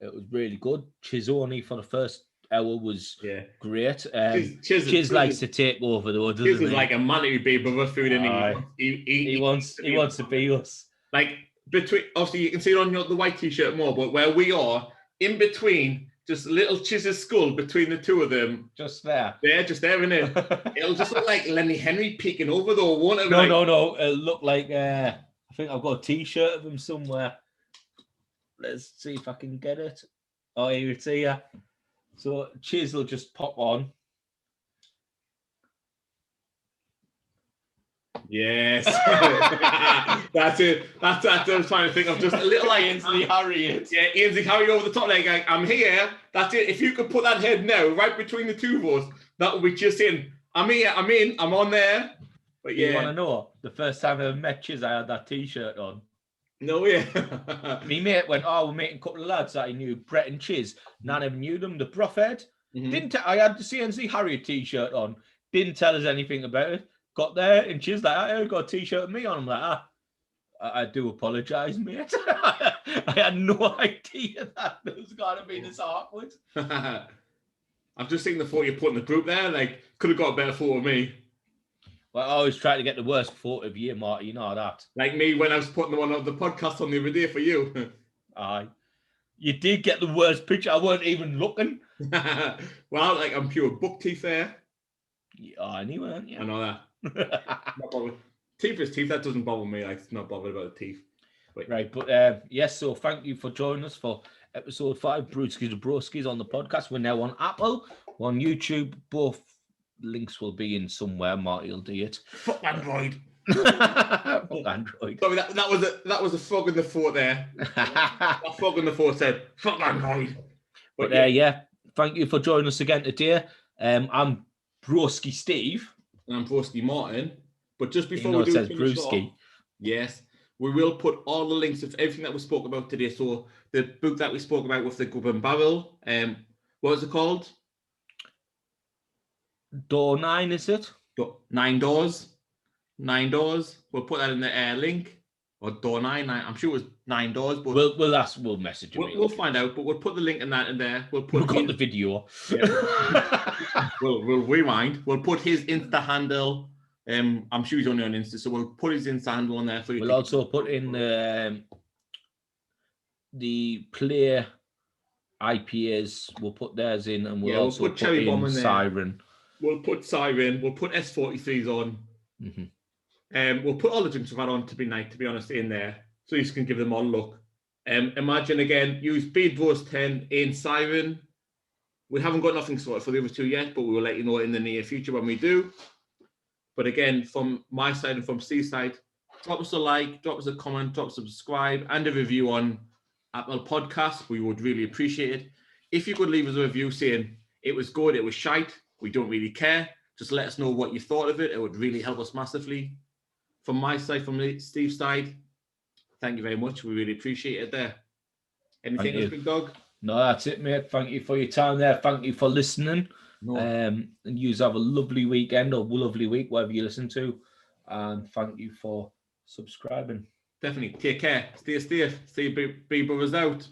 It was really good. Chisoni for the first hour was great. Chiz likes to take over though, doesn't he? Chiz is like a man who be above us food, and he wants to be us. Like between, obviously you can see it on the white t-shirt more, but where we are in between, just a little Chiz's skull between the two of them, just there, isn't it? It'll just look like Lenny Henry peeking over though, won't it? No. It'll look like I think I've got a t-shirt of him somewhere. Let's see if I can get it. Oh, here it's here. So Chiz will just pop on. Yes. That's it. That's what I was trying to think of. Just a little like Ainsley Harriet. Yeah, Ainsley Harriet over the top, like I'm here. That's it. If you could put that head now, right between the two of us, that would be just in. I'm here, I'm in, I'm on there. But yeah. You want to know? The first time I ever met Chiz, I had that t-shirt on. No, yeah. Me mate went, we're meeting a couple of lads that I knew, Brett and Chiz. None of them knew them, the Prophet. I had the CNC Harriet t-shirt on. Didn't tell us anything about it. Got there and Chiz like, I got a t-shirt of me on. I'm like, I do apologise, mate. I had no idea that it was going to be this awkward. I've just seen the photo you put in the group there. Like, could have got a better photo of me. Well, I always try to get the worst photo of you, Marty. You know that. Like me when I was putting the one of the podcast on the other day for you. Aye. You did get the worst picture. I weren't even looking. Well, like I'm pure book teeth there. Yeah, I knew it. Yeah. I know that. Not bothered. Teeth is teeth. That doesn't bother me. I'm not bothered about the teeth. Right, but yes, so thank you for joining us for episode 5, Brewski to Broskis on the podcast. We're now on Apple, we're on YouTube. Both links will be in somewhere. Marty will do it. Fuck Android. Fuck Android. Sorry, that was a fog in the fort there. That fog in the fort said, fuck Android. But yeah, thank you for joining us again today. I'm Broski Steve. And I'm Broski Martin. But just before we do it says Brewski. Yes, we will put all the links of everything that we spoke about today. So the book that we spoke about with the Grub and Barrel, what was it called? Door 9, is it? 9 Doors. 9 Doors. We'll put that in the link. Or Door 9. I'm sure it was 9 Doors. But we'll message you. We'll find out, but we'll put the link in that in there. We've got the video. Yeah. we'll rewind. We'll put his Insta handle. I'm sure he's only on Insta, so we'll put his Insta handle on there for you. We'll also put in the Play IPAs. We'll put theirs in, and we'll also put Cherry Bomb in Siren. We'll put Siren. We'll put S43s on. We'll put all the drinks we've had on to be honest, in there, so you can give them all a look. Imagine again, use Beard Rose 10 in Siren. We haven't got nothing sorted for the other two yet, but we will let you know in the near future when we do. But again, from my side and from Steve's side, drop us a like, drop us a comment, drop us a subscribe, and a review on Apple Podcasts. We would really appreciate it. If you could leave us a review saying it was good, it was shite, we don't really care. Just let us know what you thought of it. It would really help us massively. From my side, from Steve's side, thank you very much. We really appreciate it there. Anything else, Big Dog? No, that's it, mate. Thank you for your time there. Thank you for listening. No. And you have a lovely weekend or lovely week, whatever you listen to. And thank you for subscribing. Definitely. Take care. Stay safe. See you, Big Brothers out.